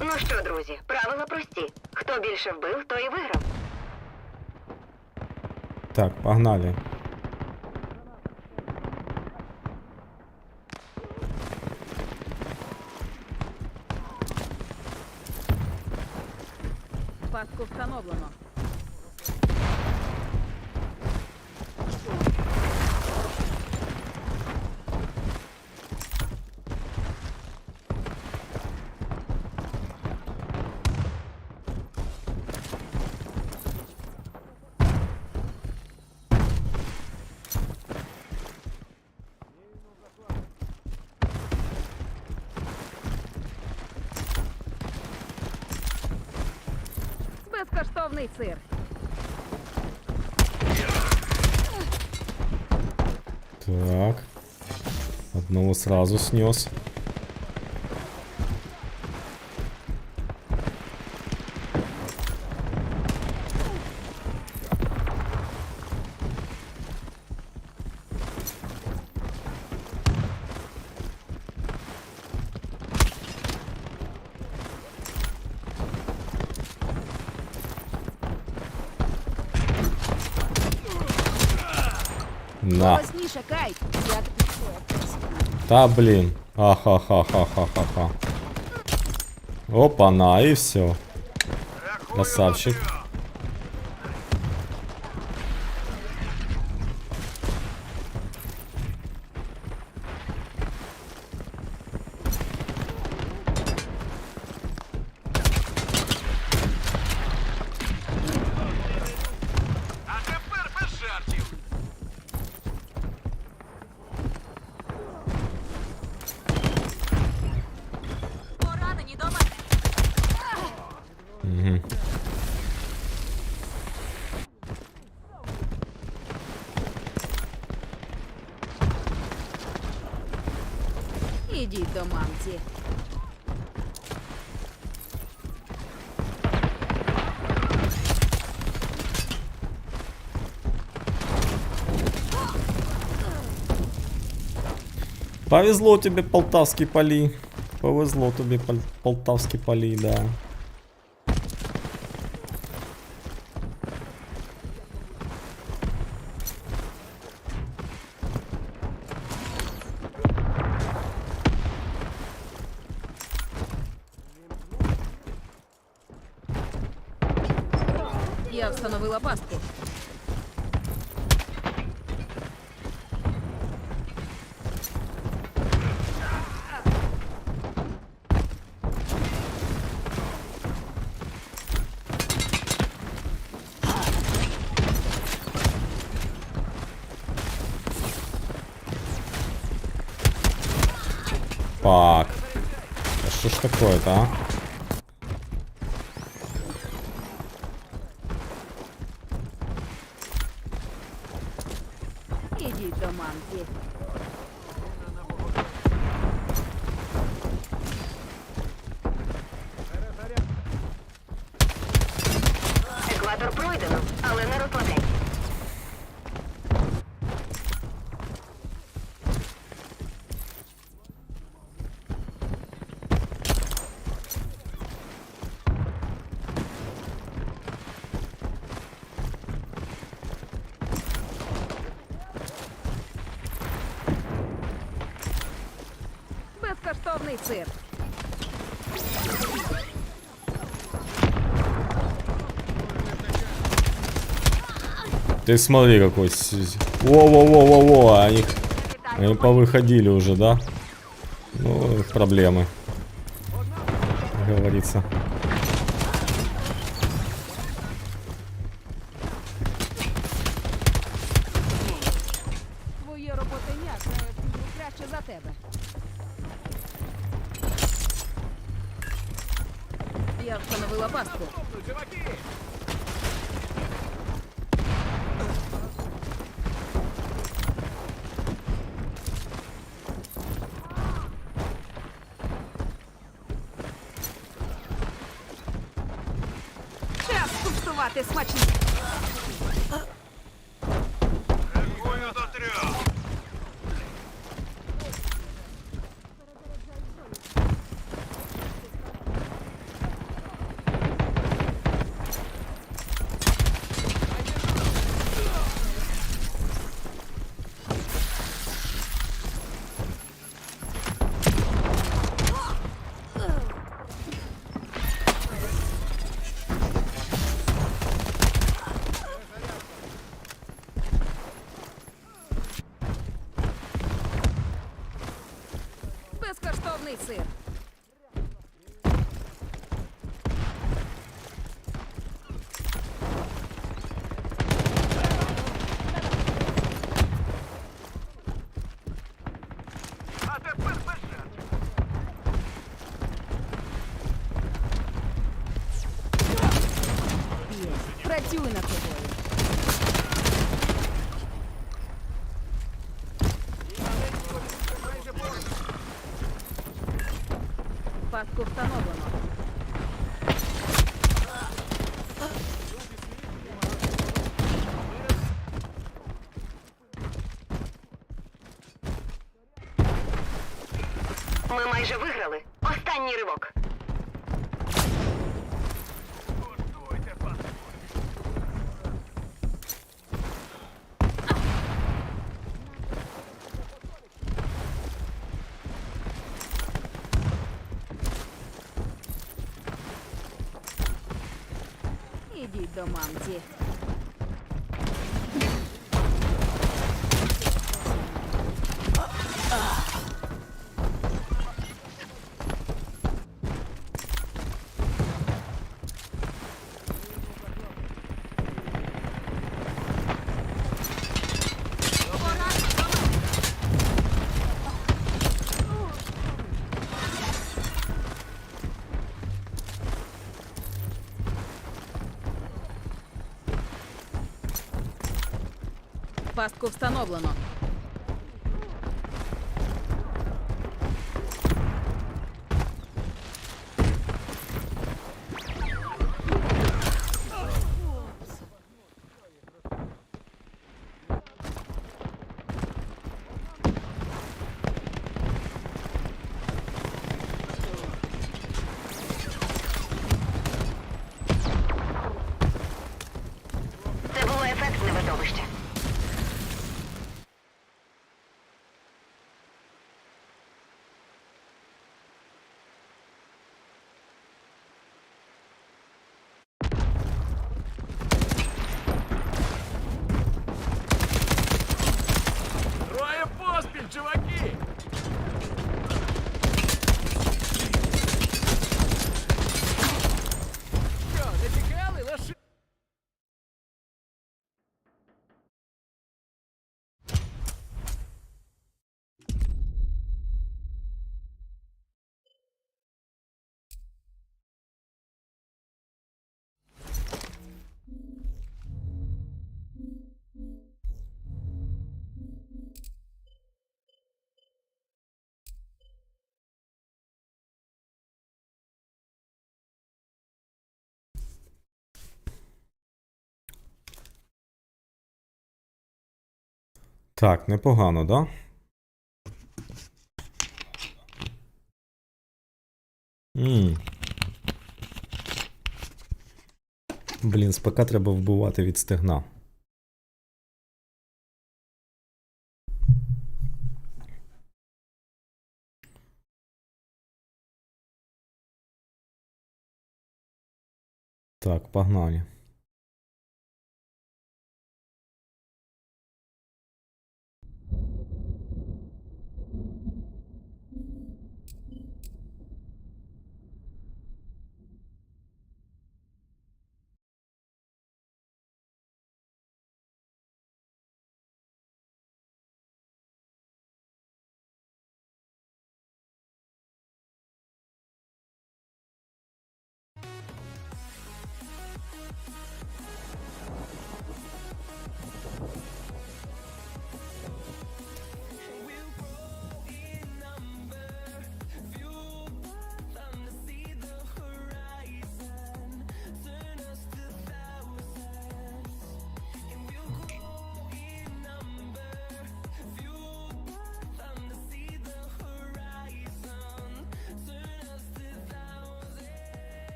Ну що, друзі, правила прості. Хто більше вбив, той і виграв. Так, погнали. Пастку встановлено. Безкоштовний сир. Так. Одного сразу снес. На. Голосніше, Кайт. Я Та блин. Ахахахахахаха. Опа-на, и все. Красавчик. Ідіть до мамці. Повезло тебе, полтавский поли. Повезло тебе, полтавский поли, да. Я встановила пастку. Фак. А что ж такое-то, а? Ідіть до мамці. Екватор пройдено, але не розкладай. Безкоштовний сир. Ты смотри какой. Во-во-во-во-во. Они повыходили уже, да? Ну, их проблемы. Как говорится. Твоє роботиня краще за тебе. Я встановила пастку. Час куштувати смачні. Рахую до 3. Безкоштовний сир. А тепер пише. Є. Працюй над тобою. Пастку встановлено. Ми майже виграли. Останній ривок. Коштуйте, пан. Ідіть до мамці. Пастку встановлено. Так, непогано, да? Блін, з ПК треба вбивати від стегна. Так, погнали.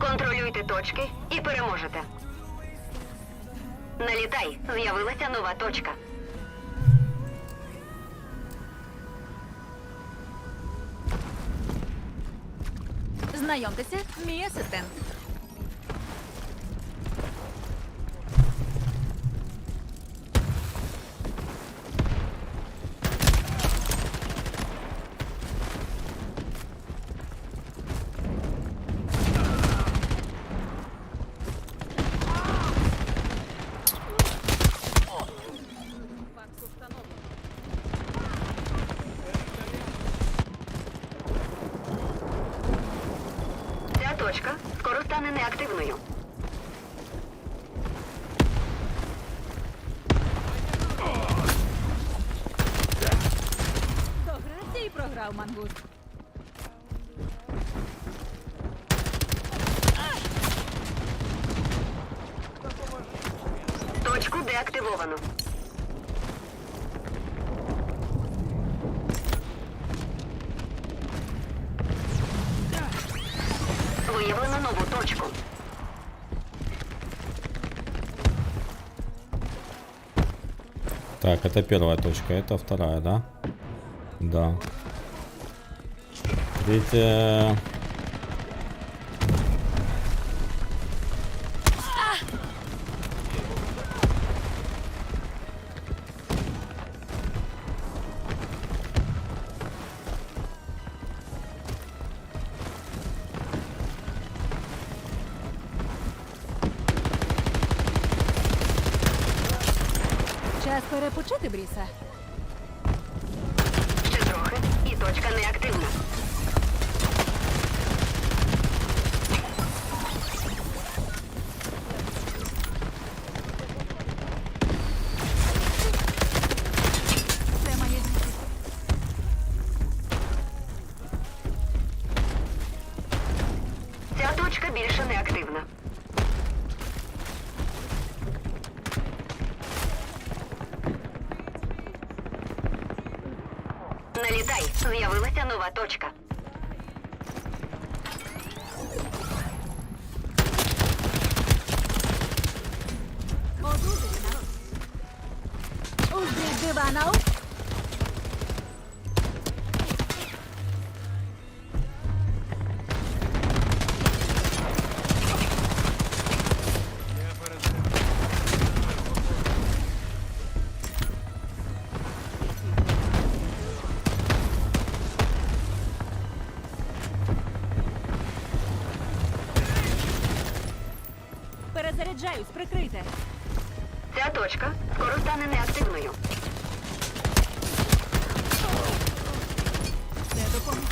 Контролюйте точки і переможете. Налітай, з'явилася нова точка. Знайомтеся, мій асистент. Паску встановлено. Ця точка скоро стане неактивною. Догрався і програв, мангус. Точку деактивовано. Виявлено нову точку. Так, это первая точка, это вторая, да? Да. Третья... Час перепочити, Бріса. Ще трохи, і точка неактивна. Це має бути. Ця точка більше не активна. Налітай, з'явилася нова точка. Одужуйте, народ. Узбій дивана. Перезаряджаюсь, прикрийте. Ця точка скоро стане неактивною. Це допоможе.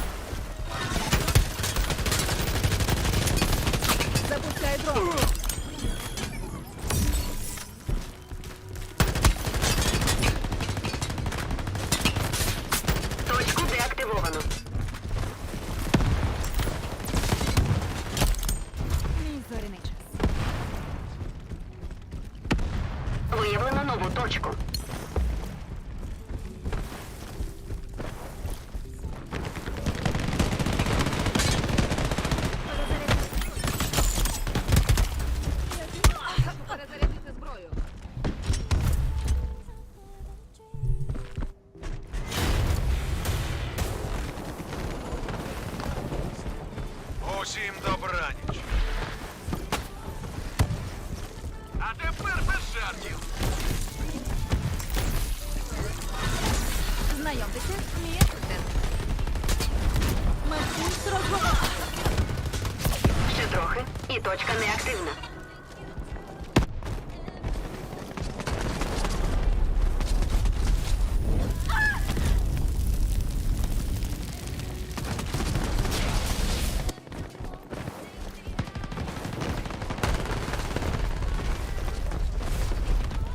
Запускай дрон. точку. Перезарядити зброю. Усім добраніч. А тепер без жартів. Знайомтеся, мій асистент. Медпункт розгорнуто. Ще трохи, і точка неактивна.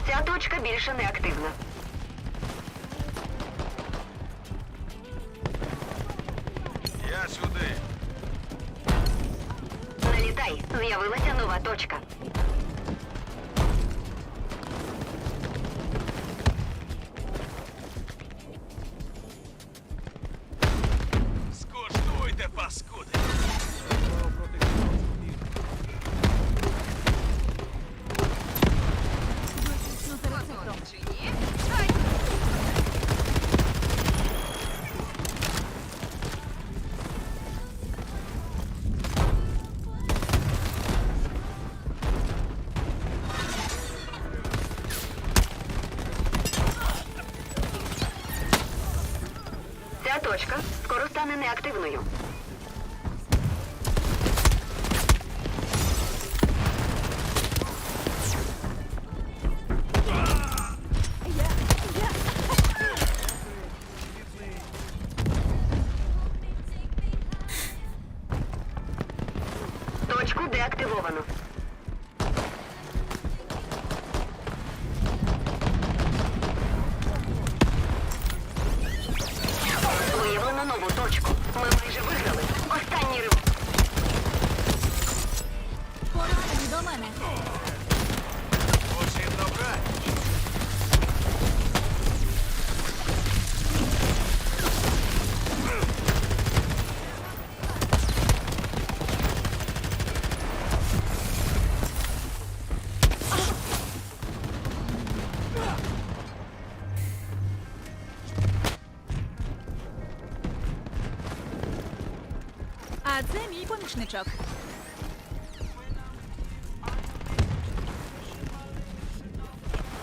Ця точка більше не активна. Я сюди. Налітай, з'явилася нова точка. Скуштуйте, паскуди. Виключно за рецептом. Ця точка скоро стане неактивною. Точку деактивовано. Виявлено нову точку. Ми майже виграли. Останній ривок. Поранені до мене. Усім добраніч. А це мій помічничок.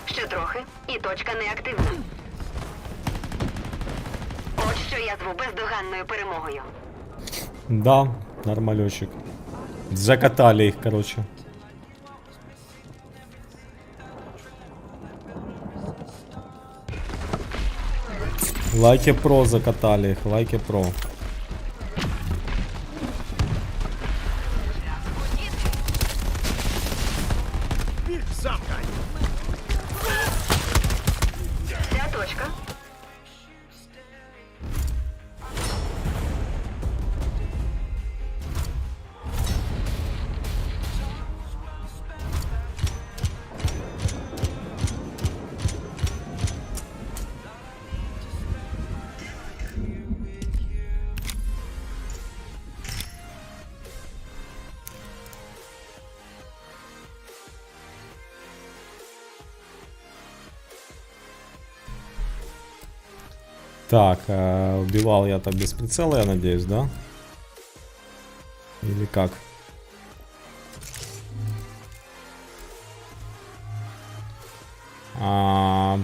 Ще трохи, і точка неактивна. От що я зву бездоганною перемогою. Да, нормалёчек. Закатали их, короче. Лайки про закатали их, лайки про. Сам дай. Ця точка Так, убивал я-то без прицела, я надеюсь, да? Или как?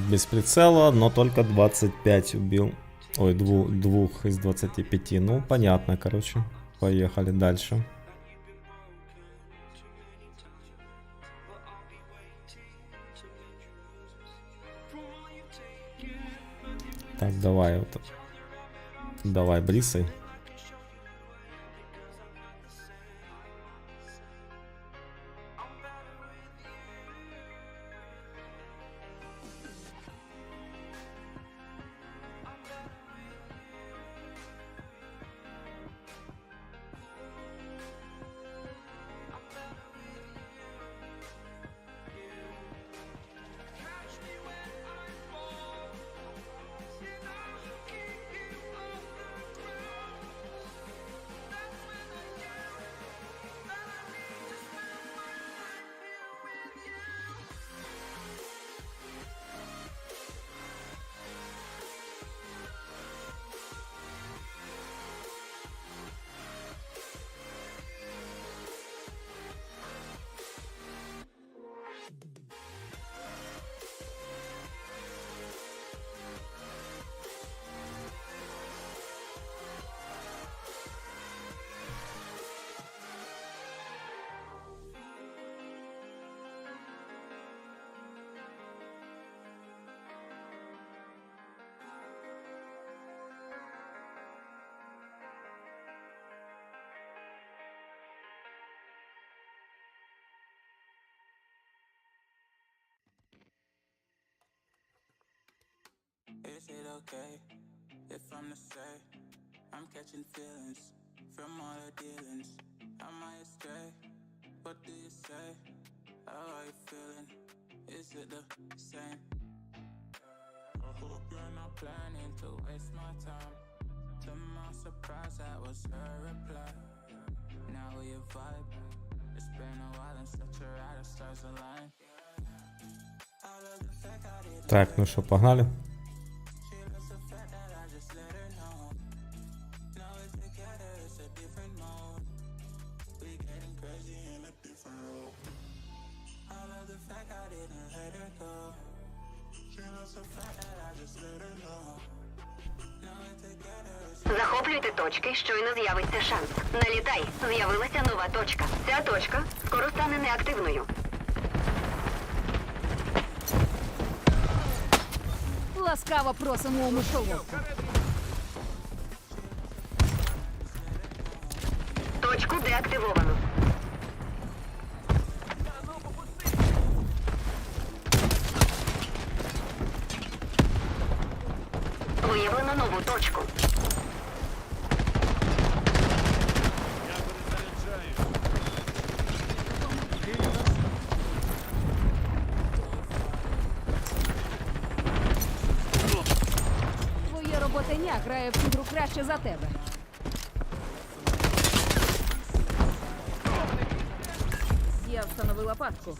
Без прицела, но только 25 убил. Ой, двух из 25. Ну, понятно, короче. Поехали дальше. Так, давай вот. Давай, брисай. is it okay if I'm to say I'm catching feelings from all the dealings? I might stray. What do you say? How are you feeling? Is it the same? I hope you're not planning to waste my time. To my surprise, that was her reply. Now we vibe. It's been a while and such a ride, the stars align. I love the fact I didn't. Так, ну що, погнали? She loves the fact that I just let her know. Now it's together, it's a different mode. We getting crazy in a different role. I love the fact I didn't let her go. She loves the fact that I just let her know. Now it's together, it's Захоплюйте точки, щойно з'явиться шанс. Налітай, з'явилася нова точка. Ця точка скоро стане неактивною. Ласкаво просимо у мишоловку. Точку деактивовано. Виявлено нову точку. Я перезаряджаю. Твоє роботеня грає в цю гру краще за тебе. Я встановила пастку.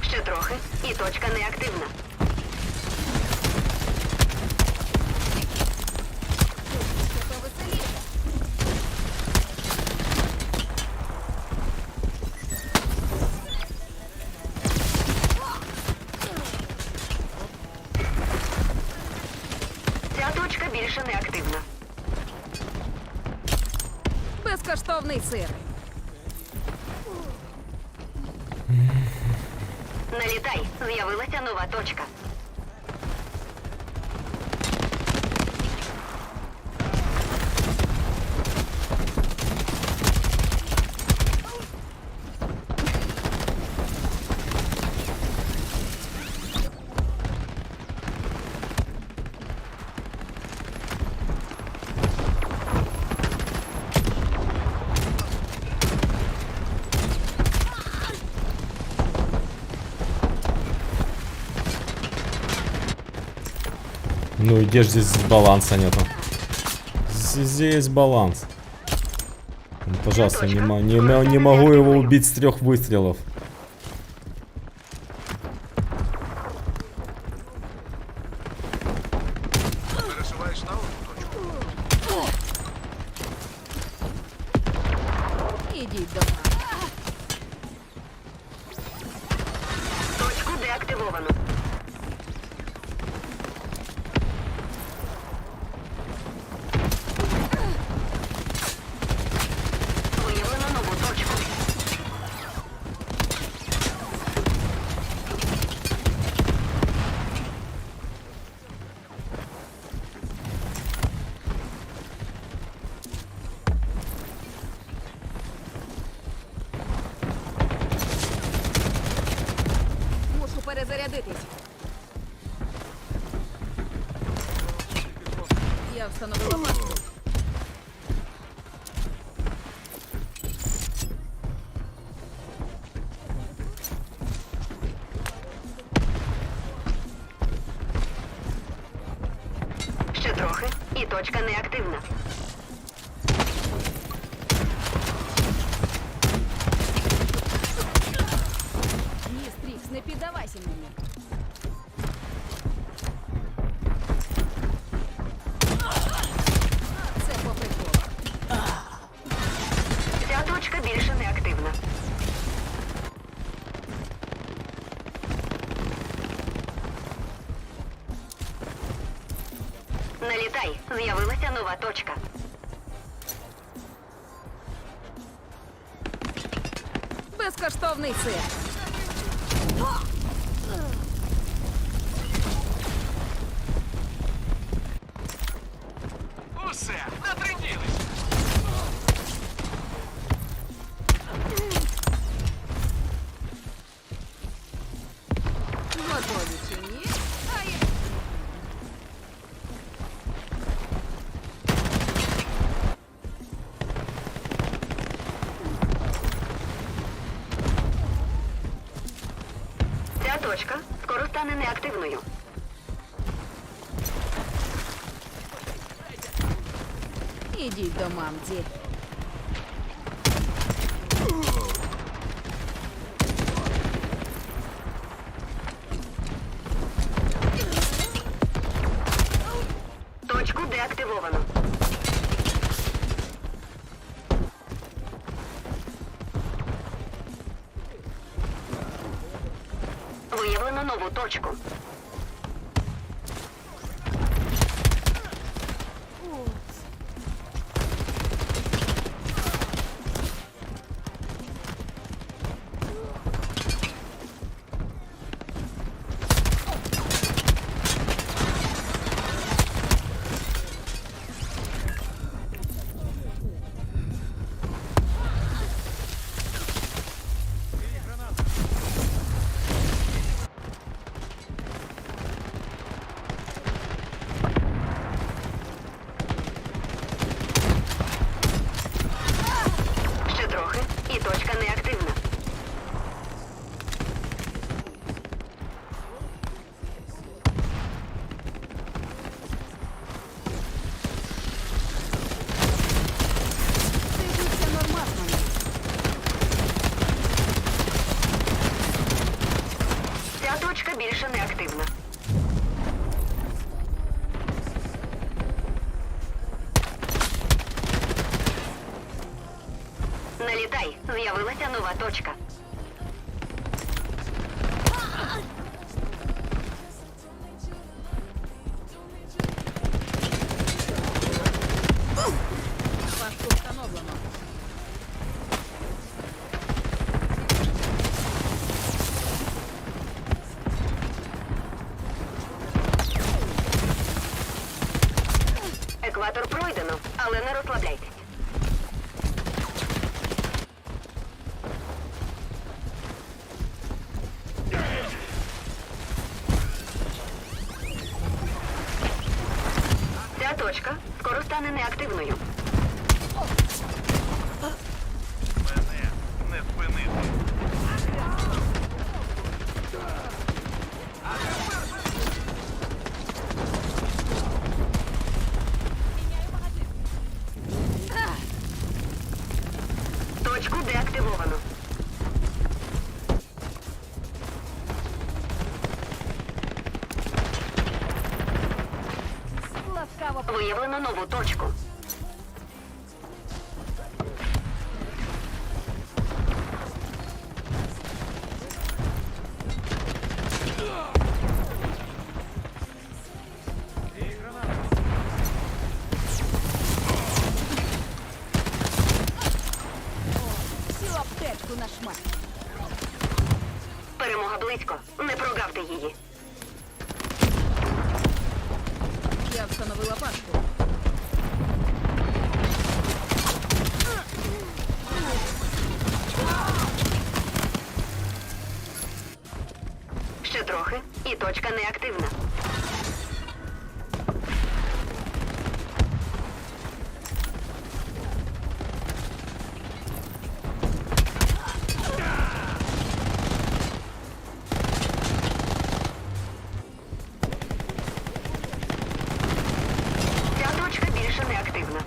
Ще трохи, і точка неактивна. Що веселіше. Ця точка більше не активна. Безкоштовний сир. Налітай, з'явилася нова точка. Ну и где же здесь баланса нету? Здесь баланс. Ну, пожалуйста, не могу его убить с 3 выстрелов. Пересуваєш на одну точку. Ідіть до нас. Точку деактивовано. Виявлено нову точку. Мушу перезарядитись. Я встановила пастку. Ще трохи, і точка неактивна. Ні, Стрікс, не піддавайся мені. Це по приколу. Ця точка більше не активна. Налітай, з'явилася нова точка. Безкоштовний сир. усе, натриділись. Готові чи ні? А я... Ця точка скоро стане неактивною. Ідіть до мамці. Точку деактивовано. Виявлено нову точку. Ще трохи, і точка неактивна. Дивіться нормально. Ця точка більше не активна. Налітай, з'явилася нова точка. Пашку встановлено. Екватор пройдено, але не розслабляйтесь. Ця точка скоро стане неактивною. Мене не спинити. Точку деактивовано. Ласкаво. Виявлено нову точку. Всю аптечку на шмат. Перемога близько. Не прогавте її. Я встановила пашку. Ще трохи, і точка неактивна. Ця точка більше неактивна.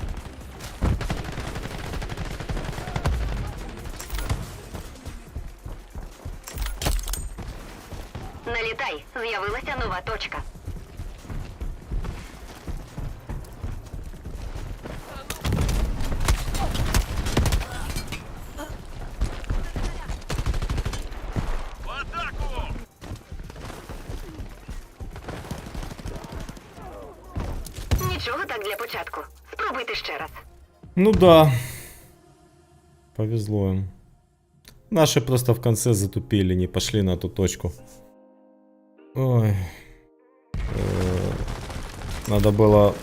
Налітай, з'явилася нова точка. В атаку! Нічого так для початку. Спробуйте ще раз. Ну да. Повезло им. Наши просто в конце затупили, не пошли на ту точку. Ой. Надо было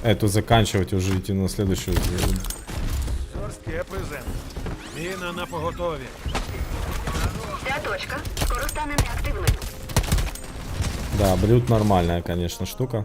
эту заканчивать, уже идти на следующую. Жорстке презент. Міна на поготові. Ця точка скоро стане неактивною. Да, брют нормальная, конечно, штука.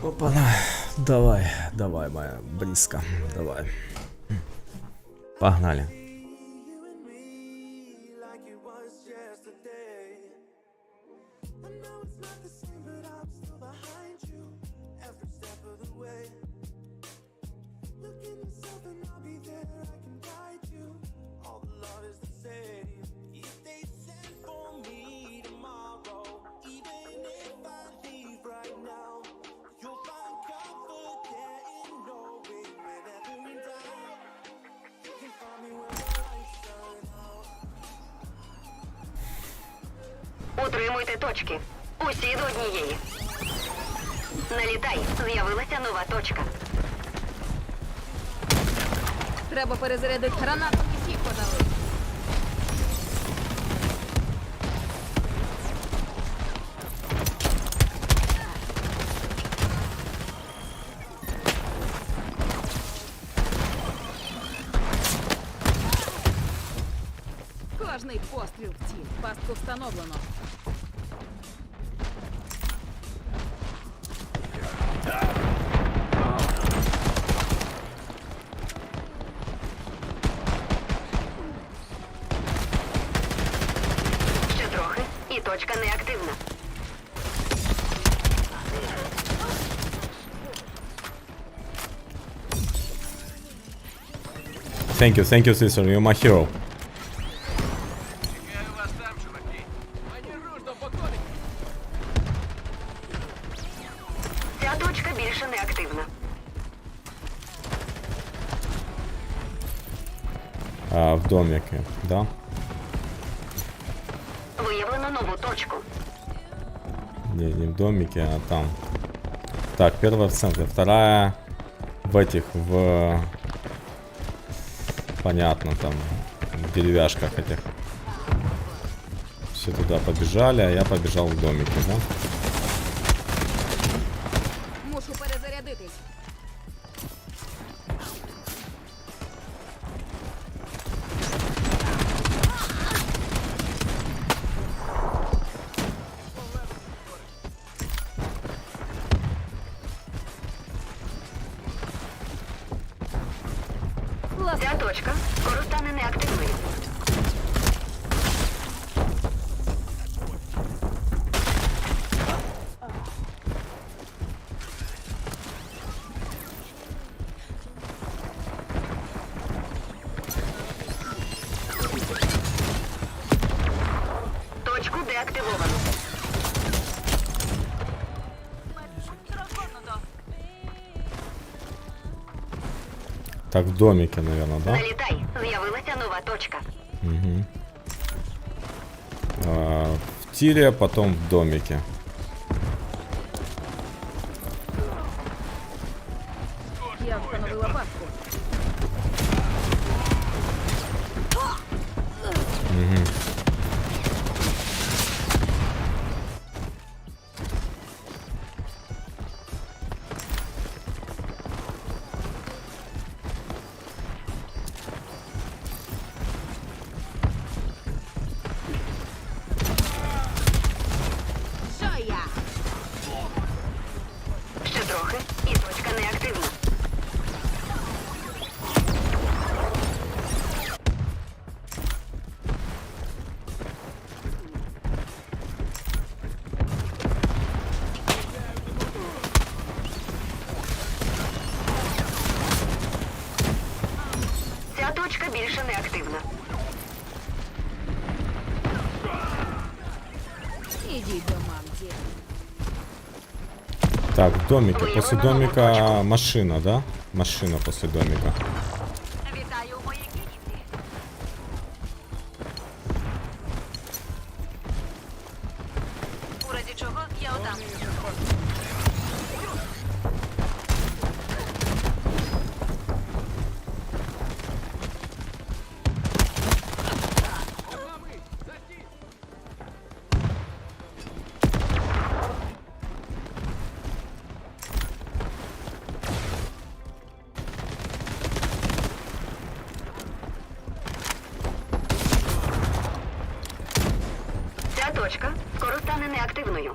Опа-на. Давай, давай, моя близко. Давай. Погнали. Утримуйте точки. Усі до однієї. Налітай. З'явилася нова точка. Треба перезарядити гранату і всіх подали. Кожний постріл в ціль. Пастку встановлено. Ще трохи, і точка неактивна. Thank you, sister, you're my hero. Чекаю вас там, чуваки. Мені руш до покони. Ця точка більше неактивна. А, в домике, да? Виявлено нову точку. Не в домике, а там. Так, первая в центре, вторая в этих, в... Понятно, там, в деревяшках этих. Все туда побежали, а я побежал в домике, да? Мушу перезарядитись. Ця точка скоро стане неактивною. Точку деактивовано. Так, в домике, наверное, да? Налітай. З'явилася нова точка. Угу. В тире, потом в домике. Я встановила пастку. неактивна. Ідіть до мамки. Так, в домике. После домика машина, да? Машина после домика. Вітаю у моїй клініці. У разі чого я отам. Ця точка скоро стане неактивною.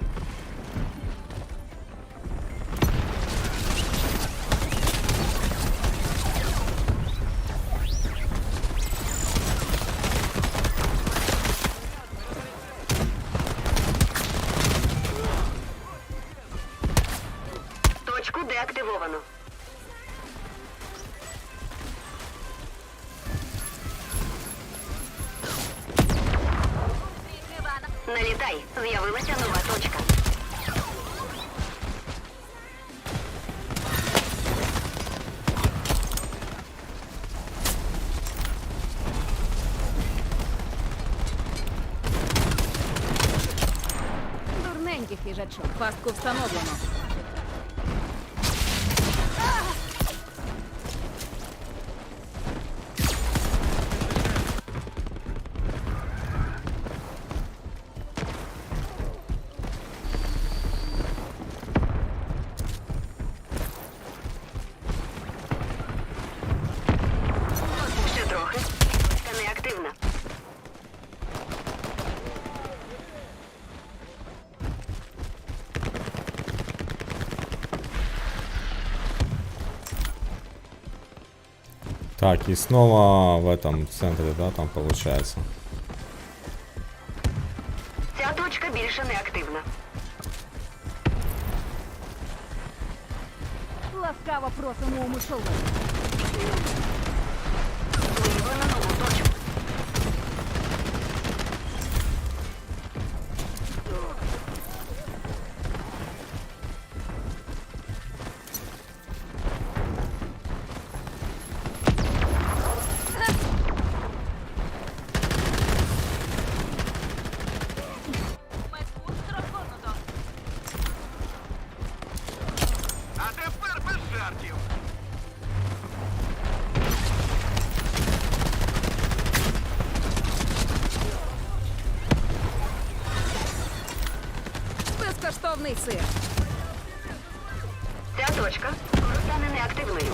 Точку деактивовано. Налітай, з'явилася нова точка. Дурненький хижачок. Пастку встановлено. Ще трохи. Точка неактивна. Так, и снова в этом центре, да, там получается. Ця точка більше не активна. Ласкаво просимо у мишоловку. Виявлено нову точку. А тепер без жартів. Безкоштовний сир. Ця точка скоро стане неактивною.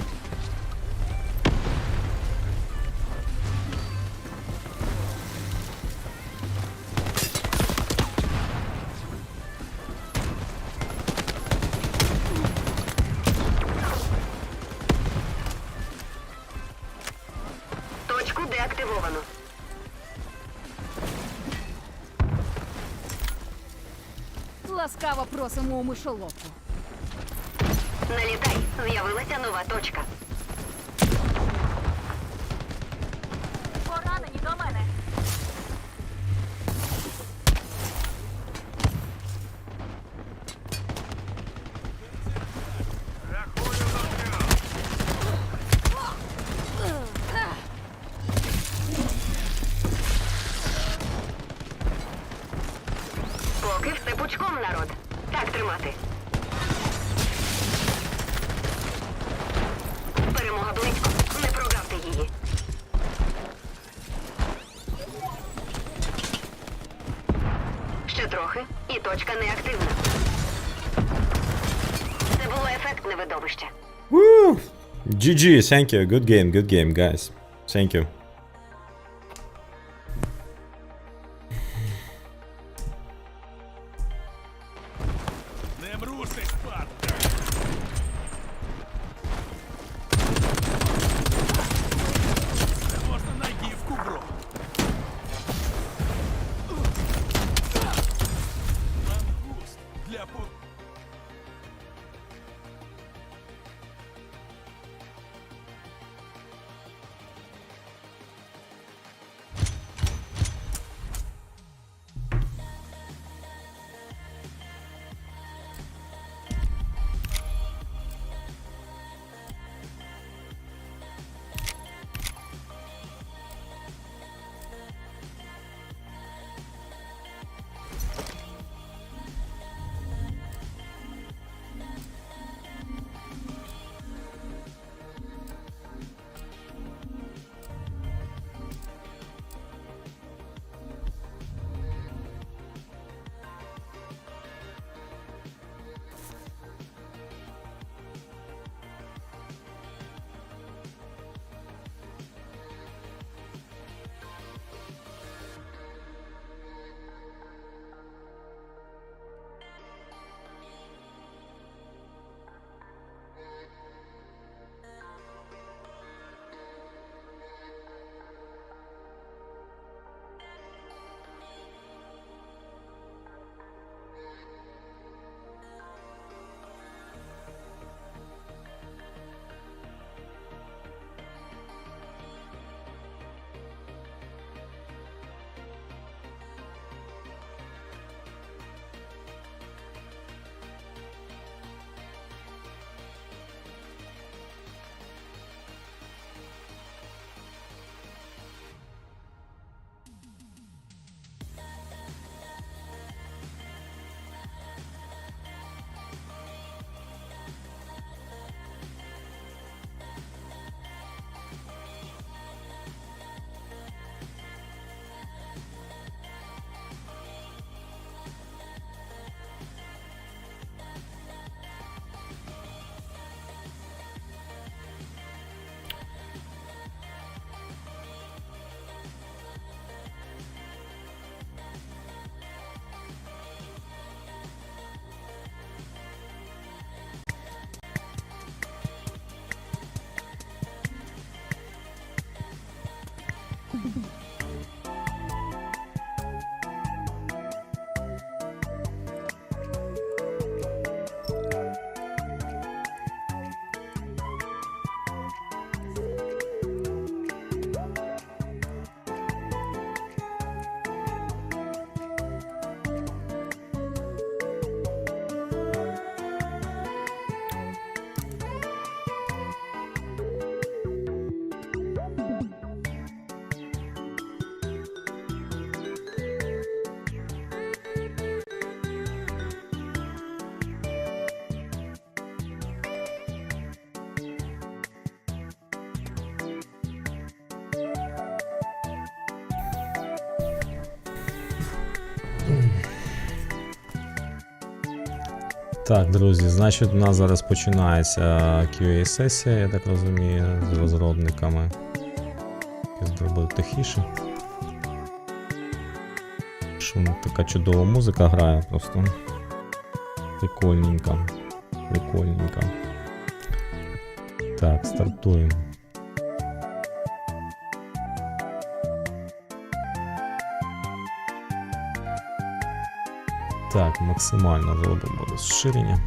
Точку деактивовано. Ласкаво просимо у мишоловку. Налітай, з'явилася нова точка. Поранені до мене. Рахую за трьох. Поки все пучком, народ. Так тримати. Перемога близько. Не прогавте її. Ще трохи, і точка неактивна. Це було ефектне видовище. Woo! GG, thank you. Good game, guys. Thank you. Не мрусись, спад. Це можна знайти в кубру. Мангуст для пу... Так, друзі, значить, у нас зараз починається QA-сесія, я так розумію, з розробниками. Зробив тихіше. Шум, така чудова музика грає просто. Прикольненько. Прикольненько. Так, стартуємо. Так, максимально зробимо розширення.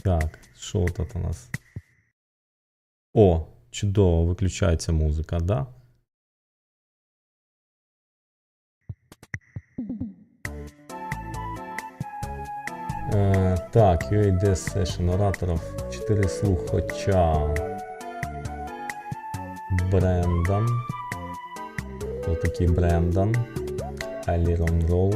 Так, що тут у нас? О, чудово, виключається музика, да? Так, UAD Session ораторов 4 слухача. Брендан. Хто такий Брендан? Алірон Роу.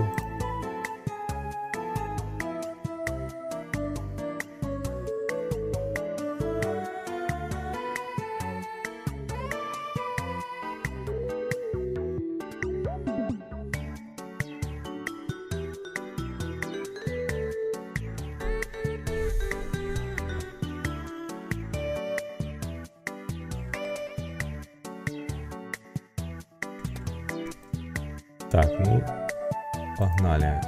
Так, ну, погнали.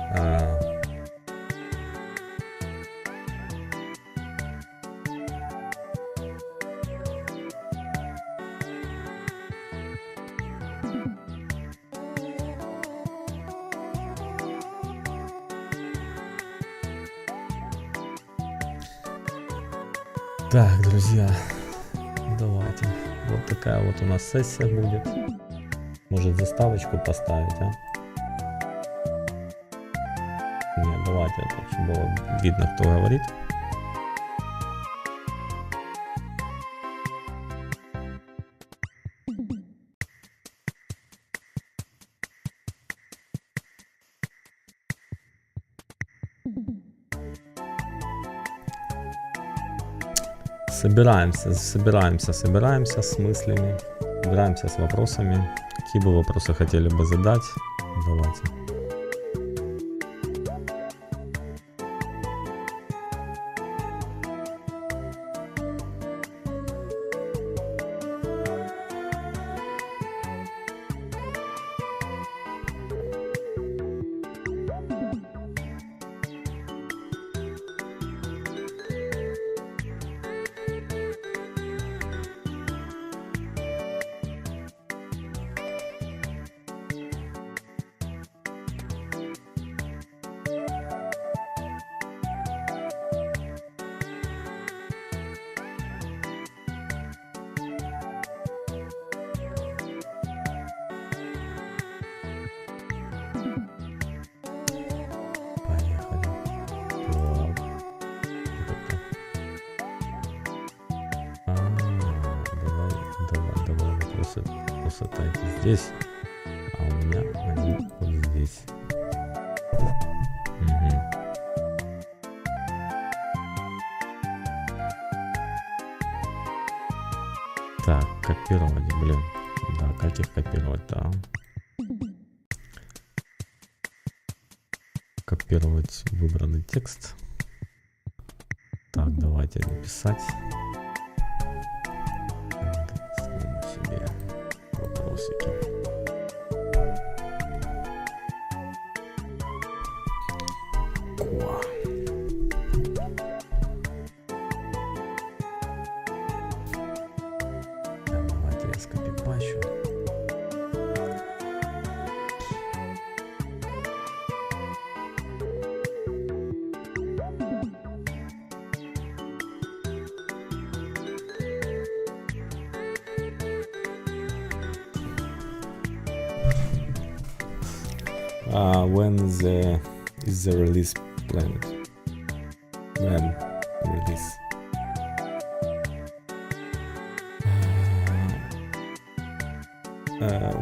Так, друзья, давайте. Вот такая вот у нас сессия будет. Может, заставочку поставить, а? Нет, давайте, чтобы было видно, кто говорит. Собираемся с мыслями, собираемся с вопросами. Какие бы вопросы хотели бы задать? Давайте. Высота здесь, а у меня они вот здесь. Угу. Так, копировать, блин. Да, как их копировать, да. Копировать выбранный текст. Так, давайте написать. Себе вопросики. Куа. Давайте я скопипащу. When is the release planned? When release?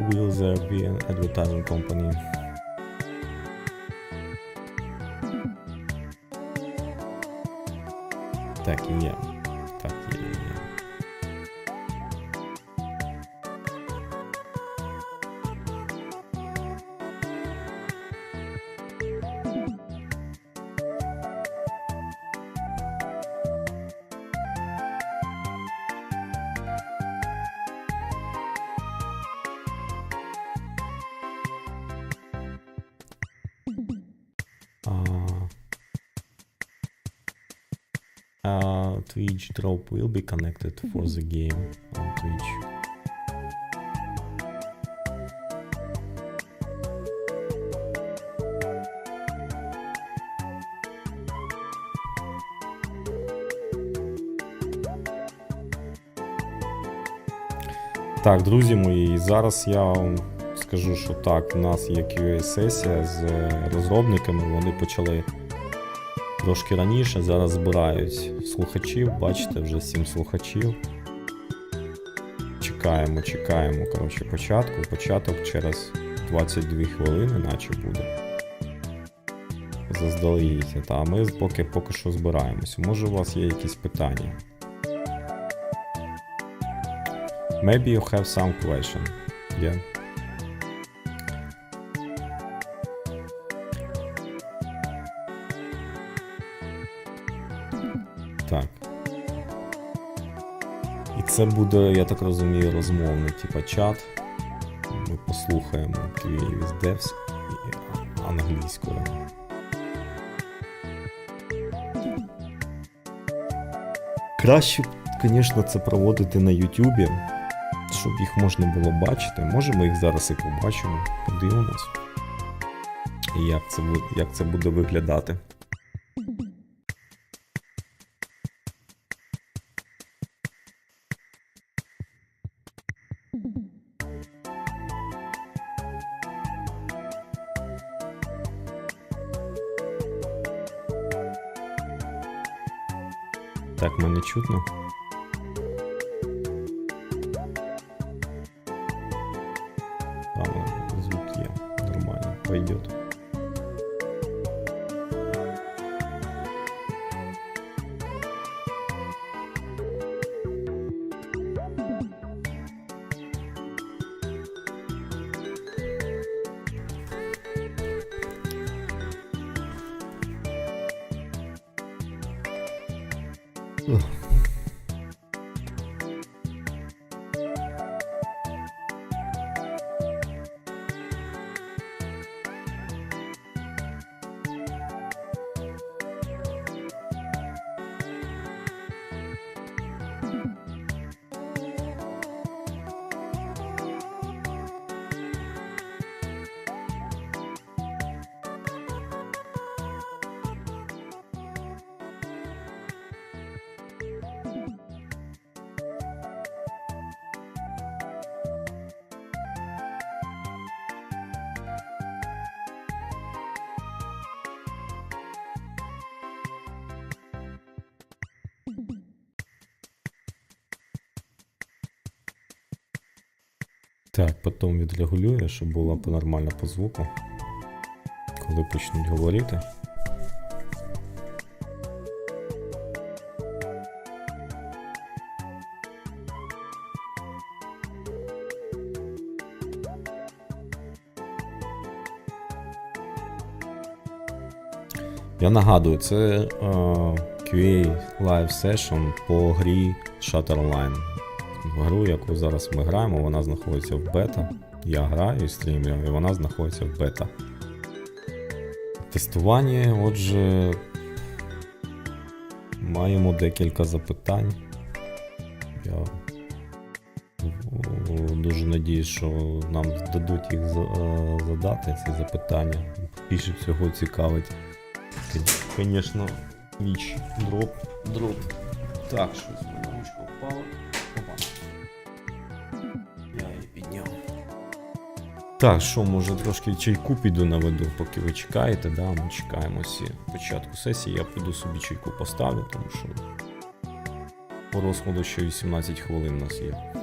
Will there be an advertising company? Так и є. Так і є. Twitch drop will be connected for the game on Twitch. Так, друзі мої, зараз я вам скажу, що так, у нас є QA-сесія з розробниками, вони почали трошки раніше, зараз збирають слухачів, бачите, вже 7 слухачів. Чекаємо, коротше, початок через 22 хвилини, наче буде. Заздалегідь, а ми поки що збираємося. Може у вас є якісь питання? Maybe you have some question. Yeah. Так. І це буде, я так розумію, розмовний, типа чат. Ми послухаємо QA with Devs англійською. Краще, звісно, це проводити на Ютубі, щоб їх можна було бачити. Може ми їх зараз і побачимо, подивимось. І як це буде виглядати. Так, мене чутно. Звук є, нормально, пойдет. Так, потім відрегулюю, щоб було нормально по звуку, коли почнуть говорити. Я нагадую, це QA Live Session по грі Shatterline. Гру, яку зараз ми граємо, вона знаходиться в бета. Я граю і стрімлю, і вона знаходиться в бета. Тестування, отже, маємо декілька запитань. Я дуже надіюсь, що нам дадуть їх задати, ці запитання. Більше всього цікавить, звісно, Twitch дроп. Так, щось в мене ручка впала. Я її підняв. Так, що, може трошки чайку піду наведу, поки ви чекаєте, да, ми чекаємо всі початку сесії, я піду собі чайку поставлю, тому що по розкладу ще 18 хвилин у нас є.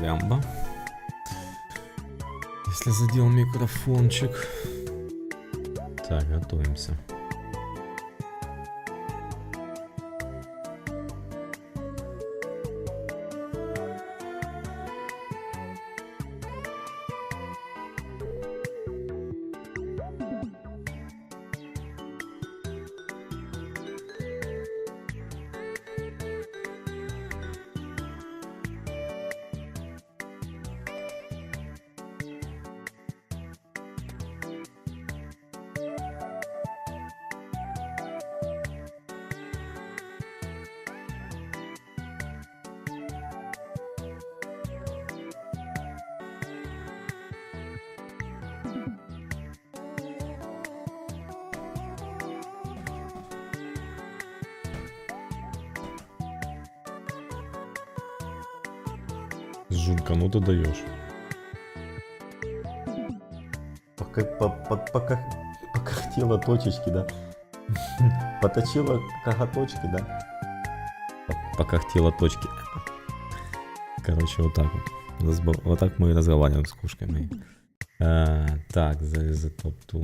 прям, если задел микрофончик. Так, готовимся. Жулька, ну ты даешь. Покахтела точечки, да? Поточила коготочки, да? Покахтела точки. Короче, вот так вот. Вот так мы и разговариваем с кошками. Так, за топ-ту.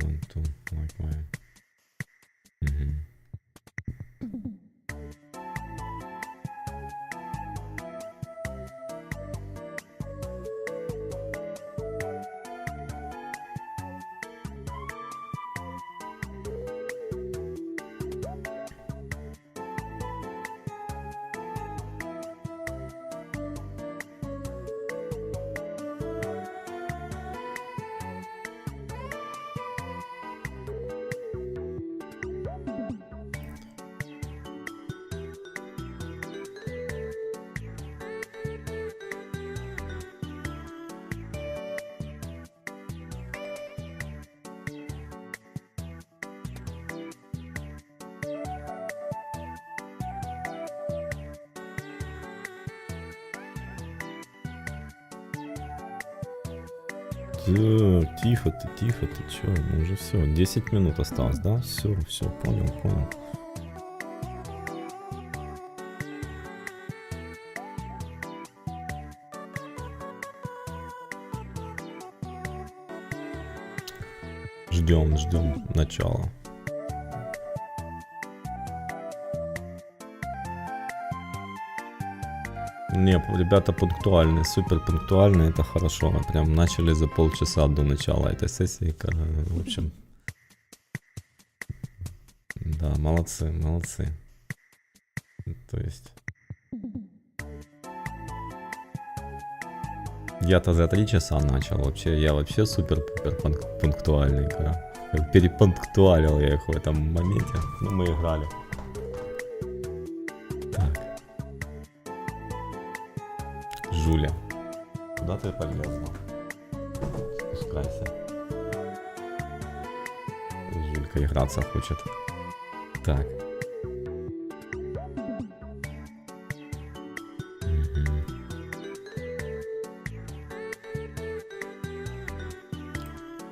Тихо ты, чё? Ну уже все, 10 минут осталось, да? Все, понял. Ждем начала. Не, ребята пунктуальные, супер пунктуальные, это хорошо. Мы прям начали за полчаса до начала этой сессии. В общем, да, молодцы. То есть... Я-то за 3 часа начал, я вообще супер-пупер пунктуальный. Перепунктуалил я их в этом моменте. Ну, мы играли. Жуля, куда ты полезла? Спускайся. Жулька играться хочет. Так.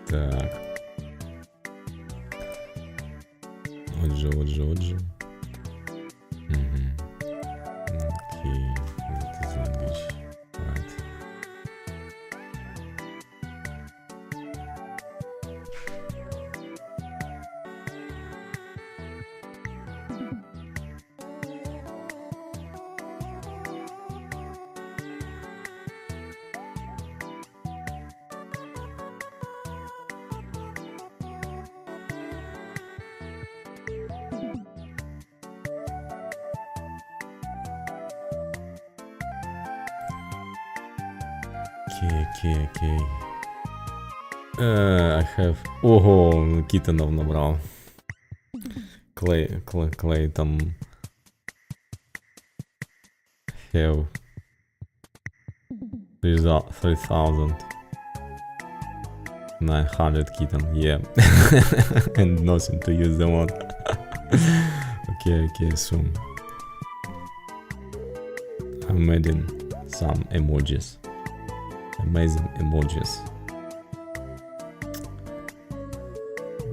Так. Отже. Окей. Это из English. Right. Окей. I have... Ого, Китонов набрал. Клей там... Have... 3,900 Kitten, yeah. And nothing to use the one. Okay, soon. I'm adding some emojis. Amazing emojis.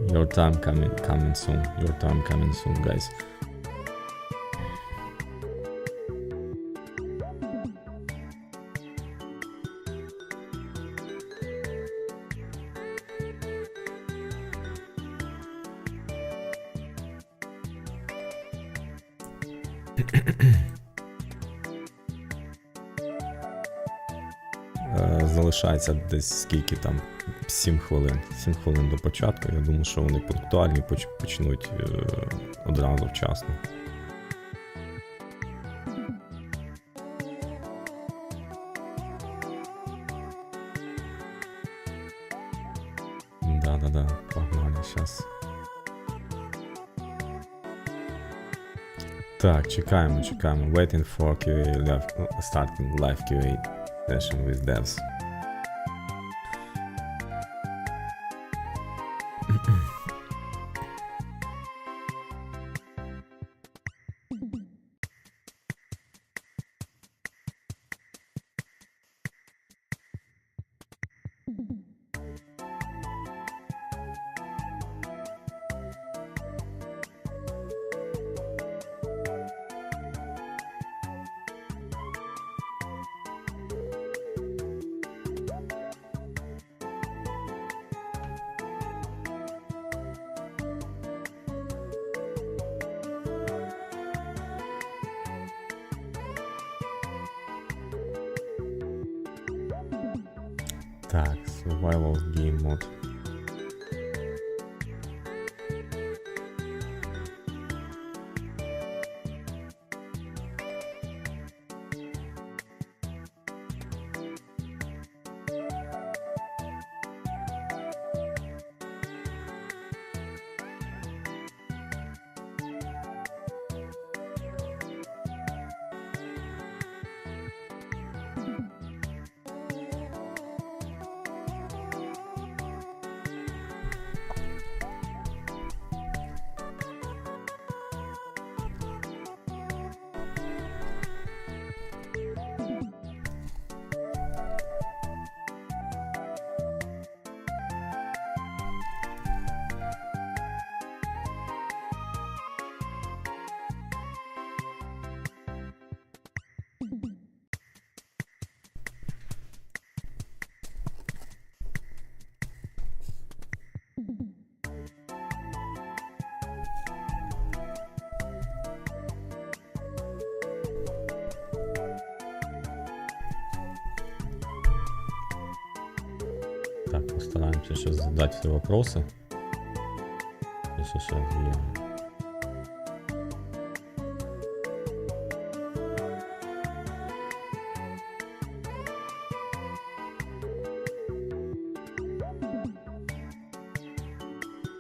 Your time coming soon. Your time coming soon, guys. Залишається десь скільки там 7 хвилин. 7 хвилин до початку. Я думаю, що вони пунктуальні почнуть одразу вчасно. Да, погнали зараз. Так, чекаємо. Waiting for QA starting live QA session with devs. Так, survival game mode. Так, постараемся сейчас задать все вопросы. Сейчас я...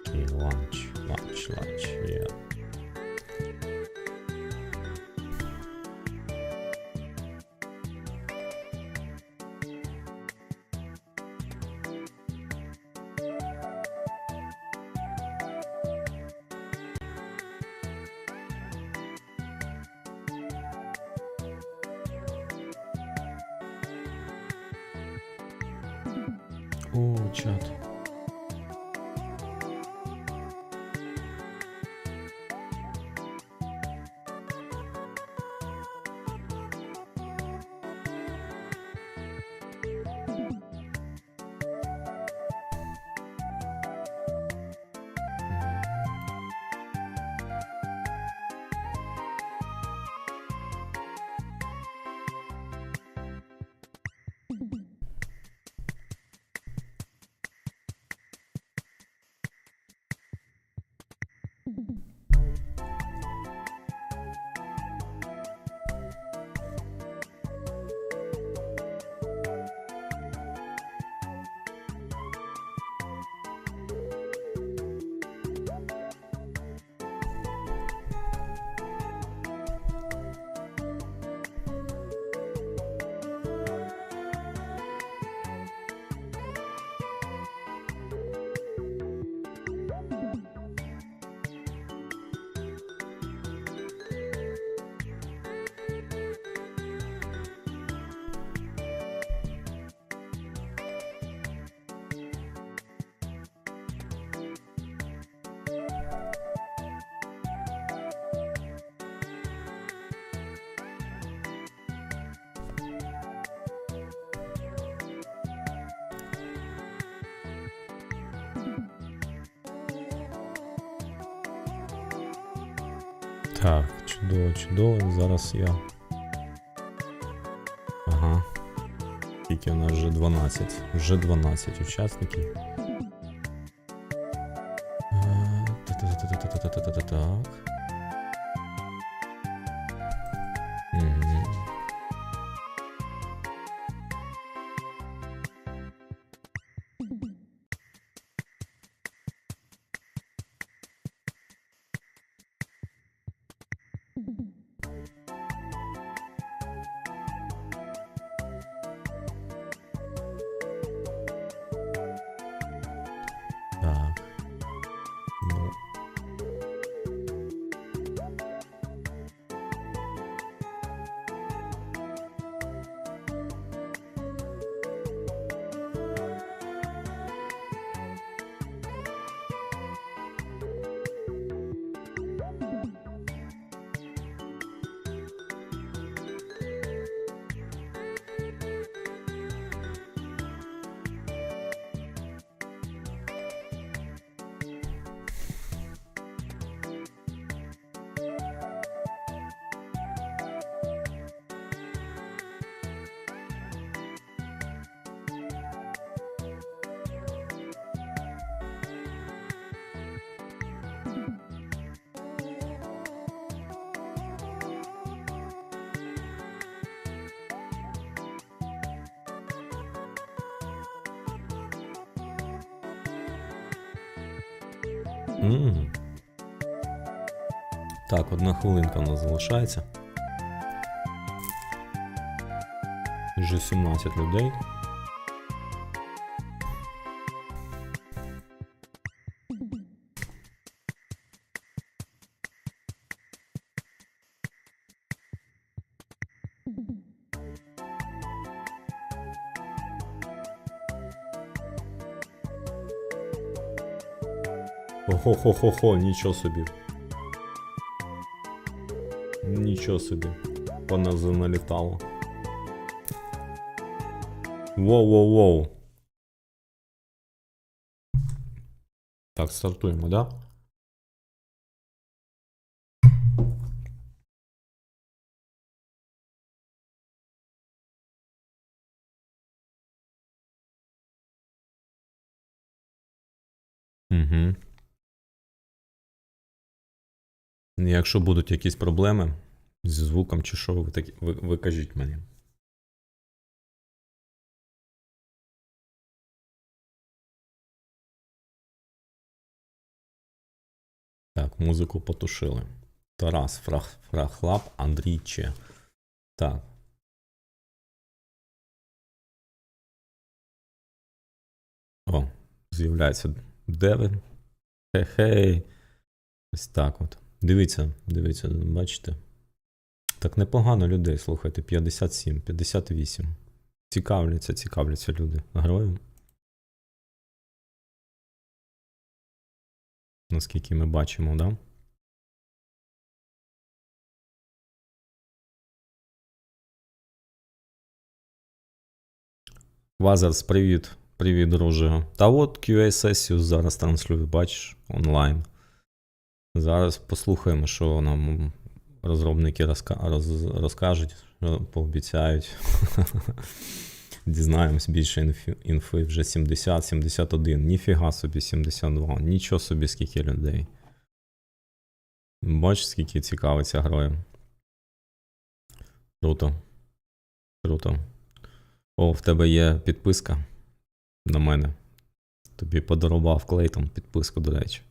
Окей, lunch, yeah. О, чат. Так, чудово, чудово. Зараз я. Ага. Скільки у нас вже 12. Вже 12 учасників. Так. Мгм. Так. Ну. Мгм. Так, 1 хвилинка у нас залишається. Вже 17 людей. Охо-хо-хо-хо, нічого собі. Нічого собі. Вона заналітала. Воу-воу-воу. Так, стартуємо, да? Угу. Якщо будуть якісь проблеми зі звуком чи що, ви кажіть мені. Так, музику потушили. Тарас, Фрахлаб, Андрій Че. Так. О, з'являється Девин. Хе-хей. Ось так от. Дивіться, бачите? Так непогано людей, слухайте. 57, 58. Цікавляться люди героєм. Наскільки ми бачимо, да? Вазерс, привіт. Привіт, друже. Та от QA-сесію зараз транслюю, бачиш, онлайн. Зараз послухаємо, що нам розробники розкажуть, пообіцяють. Дізнаємось більше інфи. Вже 70, 71. Ніфіга собі 72. Нічого собі скільки людей. Бачиш, скільки цікавиться героєм. Круто. Круто. О, в тебе є підписка на мене. Тобі подарував Клейтон підписку, до речі.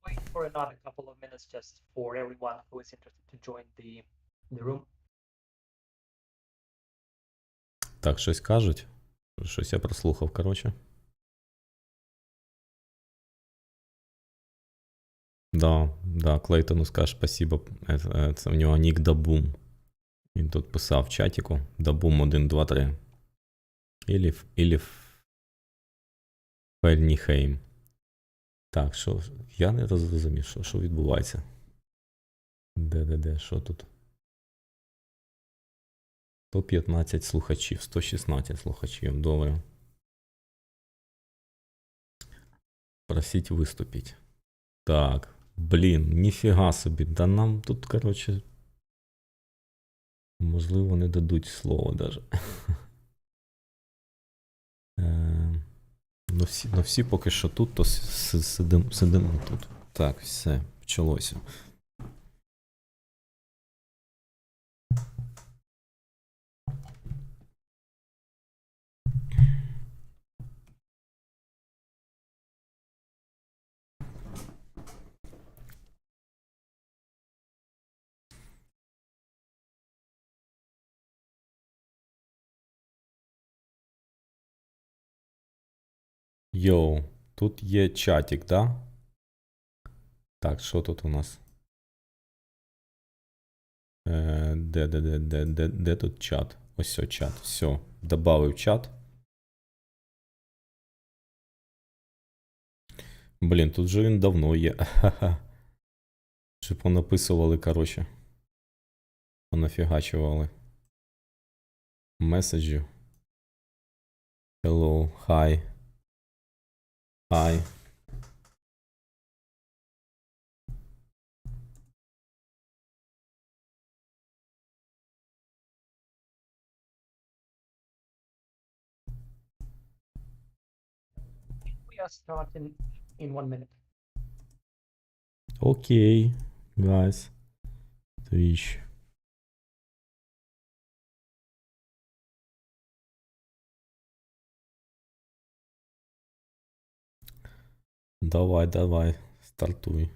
Wait for another couple of minutes just for everyone who is interested to join the room. Так, щось кажуть. Щось я прослухав, коротше. Да, Клейтону скажеш спасибо. Це в нього нік Дабум. Він тут писав в чатіку. Дабум 1, 2, 3. Ілі Ферніхейм. Так, що? Я не розумів, що відбувається. Де, що тут? 115 слухачів, 116 слухачів, добре. Просіть виступіть. Так, Блін, ніфіга собі. Да нам тут, коротше. Можливо, не дадуть слово даже. Ну всі поки що тут, то сидимо тут. Так, все, почалося. Йоу, тут є чатик, да? Так, що тут у нас? Де тут чат? Ось о, чат. Все, добавив чат. Блін, тут же він давно є. Чи понаписували, коротше. Понафігачували. Меседжі. Hello, hi. Hi. We are starting in 1 minute. Окей, guys. Twitch. Давай, стартуй.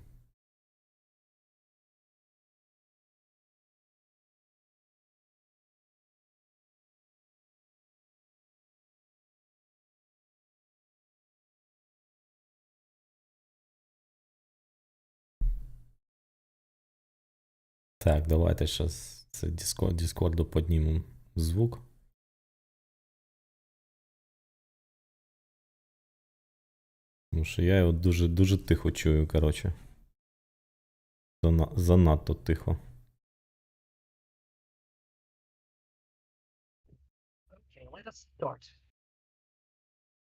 Так, давайте зараз це Discord піднімемо звук. Тому що я його дуже тихо чую, коротше. Занадто тихо. Okay, let us start.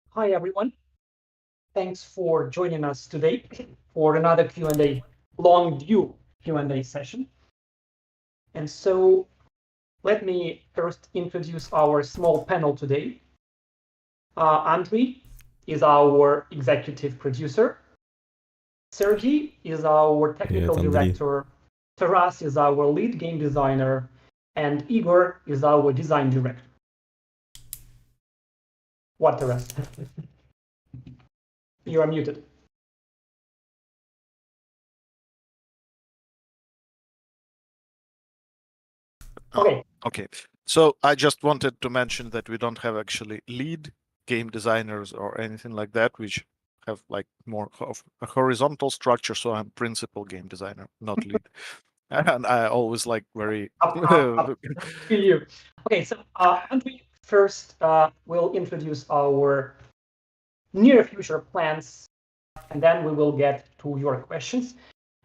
Hi, everyone. Thanks for joining us today for another Q&A, long due Q&A session. And so let me first introduce our small panel today. Andriy is our executive producer. Sergey is our technical Привет, Андрей. director. Taras is our lead game designer. And Igor is our design director. What, Taras? You are muted. Okay. Okay, so I just wanted to mention that we don't have actually lead game designers or anything like that, which have like more of a horizontal structure. So I'm principal game designer, not lead. And I always like very. Up to you. Okay, so Andrew, first we'll introduce our near future plans, and then we will get to your questions.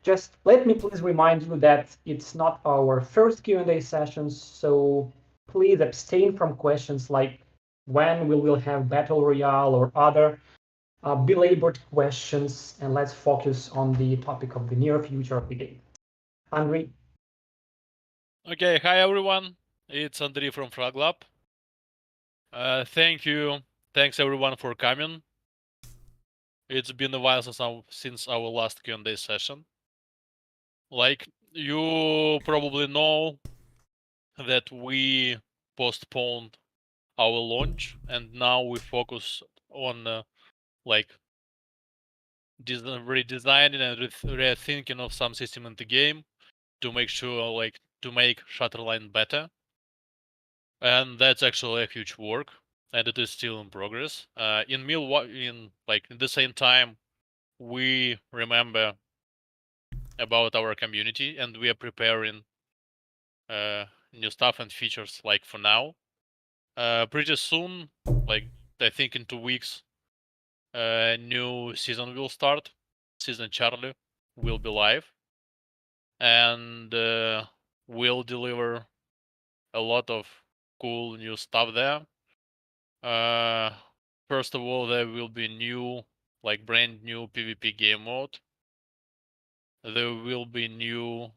Just let me please remind you that it's not our first Q&A session, so please abstain from questions like when we will have Battle Royale or other belabored questions, and let's focus on the topic of the near future of the game. Andrew? Okay, hi everyone. It's Andrei from Frog Lab. Thanks everyone for coming. It's been a while since our last Q&A session. Like you probably know that we postponed our launch and now we focus on redesigning and rethinking of some system in the game to make sure to make Shatterline better. And that's actually a huge work, and it is still in progress. In the same time, we remember about our community, and we are preparing new stuff and features. Like for now, pretty soon, like I think in 2 weeks, new season will start. Season Charlie will be live, and we'll deliver a lot of cool new stuff there. First of all, there will be brand new PvP game mode. there will be new,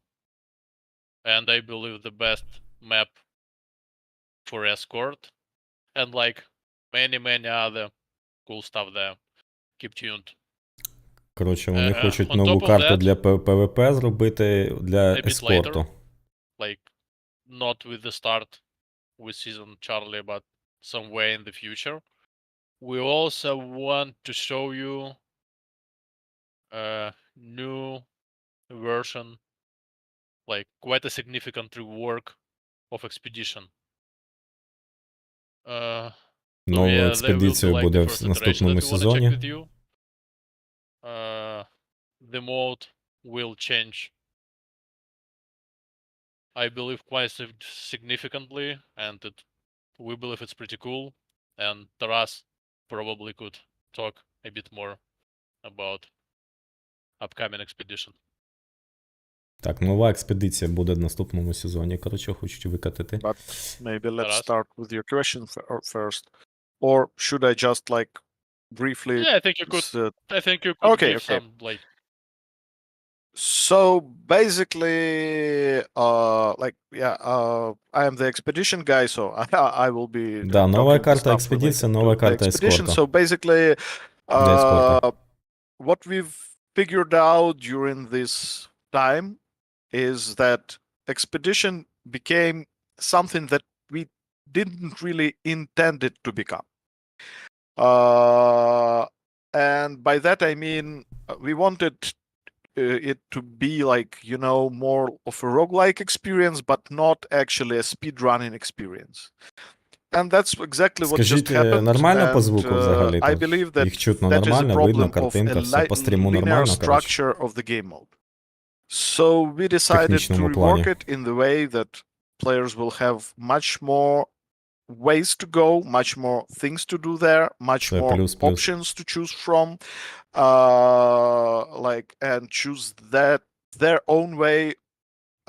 and I believe the best map for escort, and like many other cool stuff there. Keep tuned. Коротше, вони хочуть On нову top of карту that, для ПВП зробити для a bit ескорту. later, like not with the start with season Charlie, but somewhere in the future, we also want to show you a new version, like quite a significant rework of Expedition. So Нову yeah, there will be експедицію like буде the в first iteration наступному that we wanna check сезоні. with you. The mode will change, I believe, quite significantly, and we believe it's pretty cool. And Taras probably could talk a bit more about upcoming expedition. Так, нова експедиція буде в наступному сезоні. Коротше, хочуть викатити. But maybe let's Taras? start with your question first. Or should I just like briefly? Yeah, I think you could. s- I think you could Okay, give okay. some like. So basically, I am the expedition guy, so I will be Да, нова talking the карта stuff експедиція, related нова to the карта expedition. ескорту. So basically, Для ескорту. what we've figured out during this time is that expedition became something that we didn't really intend it to become. And by that I mean we wanted it to be like, you know, more of a roguelike experience, but not actually a speedrunning experience. And that's exactly what Скажіть, just happened. нормально по And звуку взагалі? I believe that Їх чутно that is a нормально, видно, problem of a картинка, все по стріму linear нормально, коротше. structure of the game mode. So we decided to технічному rework плані. it in the way that players will have much more ways to go, much more things to do there, much Це more плюс. options to choose from, and choose that their own way.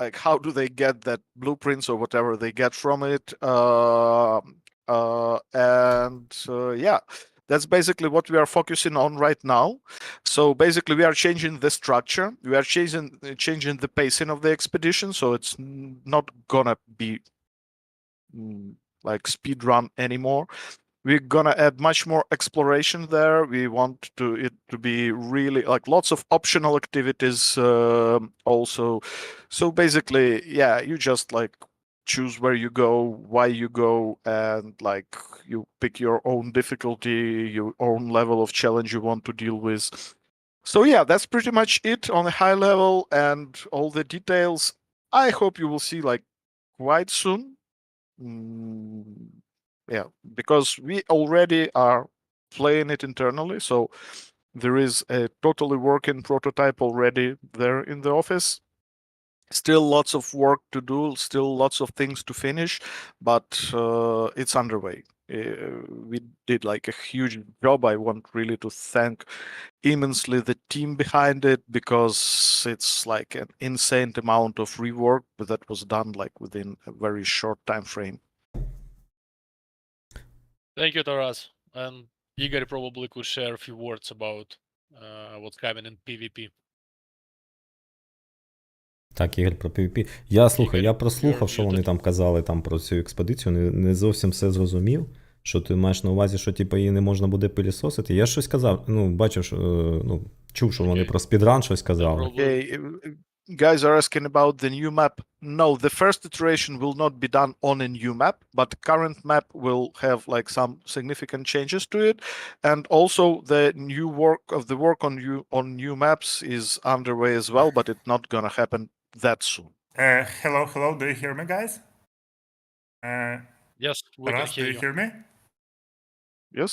Like, how do they get that blueprints or whatever they get from it? Yeah, that's basically what we are focusing on right now. So basically, we are changing the structure. We are changing the pacing of the expedition. So it's not gonna be like speed run anymore. We're gonna add much more exploration there. We want it to be really like lots of optional activities also. So basically, yeah, you just like choose where you go, why you go, and like you pick your own difficulty, your own level of challenge you want to deal with. So yeah, that's pretty much it on a high level, and all the details I hope you will see like quite soon. Yeah, because we already are playing it internally, so there is a totally working prototype already there in the office. Still lots of work to do, still lots of things to finish, but it's underway. We did like a huge job. I want really to thank immensely the team behind it, because it's like an insane amount of rework that was done like within a very short time frame. Thank you, Taras. And Igor probably could share a few words about what's coming in PvP. Так, Ігор, про PvP. Я слухай, Ігор, я прослухав, you're що вони muted. там казали там про цю експедицію. Не зовсім все зрозумів. Що ти маєш на увазі, що типу, її не можна буде пилісосити? Я щось казав, бачив, що, чув, що вони Окей. про спідран щось казали. Okay, guys are asking about the new map. No, the first iteration will not be done on a new map, but the current map will have like some significant changes to it, and also the work on new maps is underway as well, but it's not gonna happen that soon. Hello. Do you hear me, guys? Yes, we Taras, can do hear you you. hear me? Yes.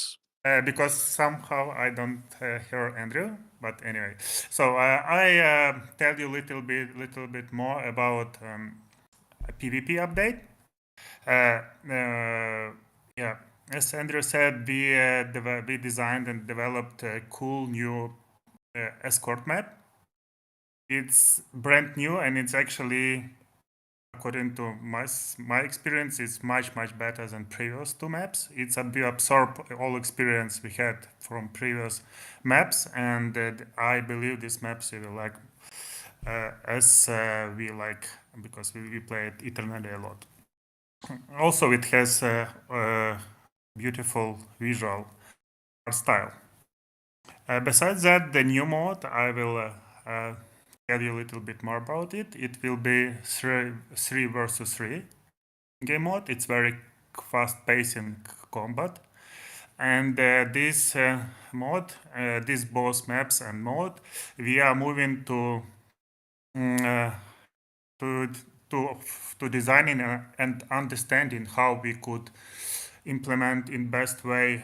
Because somehow I don't hear Andrew. But anyway, so I tell you little bit more about a PvP update. Yeah, as Andrew said, we designed and developed a cool new escort map. It's brand new, and it's actually, according to my experience, it's much better than previous two maps. We absorb all experience we had from previous maps, and I believe these maps will like as we like, because we play it eternally a lot. Also, it has a beautiful visual art style. Besides that, the new mode, I will tell you a little bit more about it. It will be three versus three game mode. It's very fast-pacing combat, and this mode, these both maps and mode, we are moving to to to designing and understanding how we could implement in best way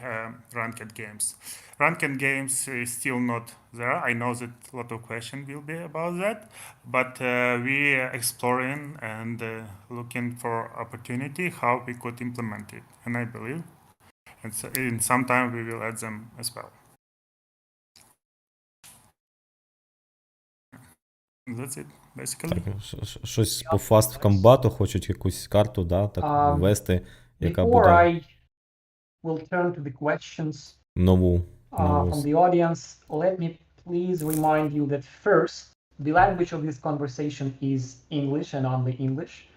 ranked games. Ranked games is still not there. I know that a lot of questions will be about that, but we are exploring and looking for opportunity how we could implement it. And I believe in some time we will add them as well. That's it, basically. Щось по фаст комбату хочуть якусь карту, да, так ввести, яка Before буде I will turn to the questions нову. from the audience, let me please remind you that first, the language of this conversation is English and only English.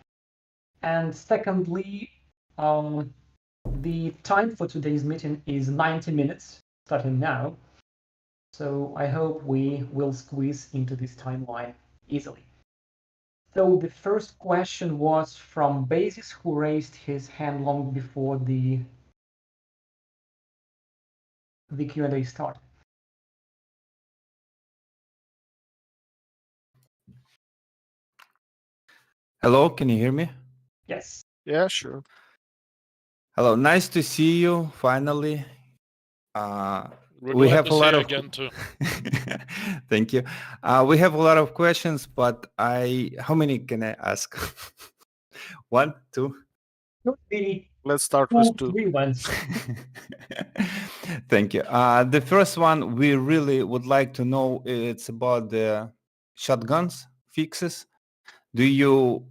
And secondly, the time for today's meeting is 90 minutes, starting now. So I hope we will squeeze into this timeline easily. So the first question was from Basis, who raised his hand long before the Q&A started. Hello, can you hear me? Yes. Yeah, sure. Hello, nice to see you finally. We're We glad have to a see lot you of again too. Thank you. We have a lot of questions, but how many can I ask? One, two? Let's start with two. Thank you. The first one we really would like to know, it's about the shotguns fixes. Do you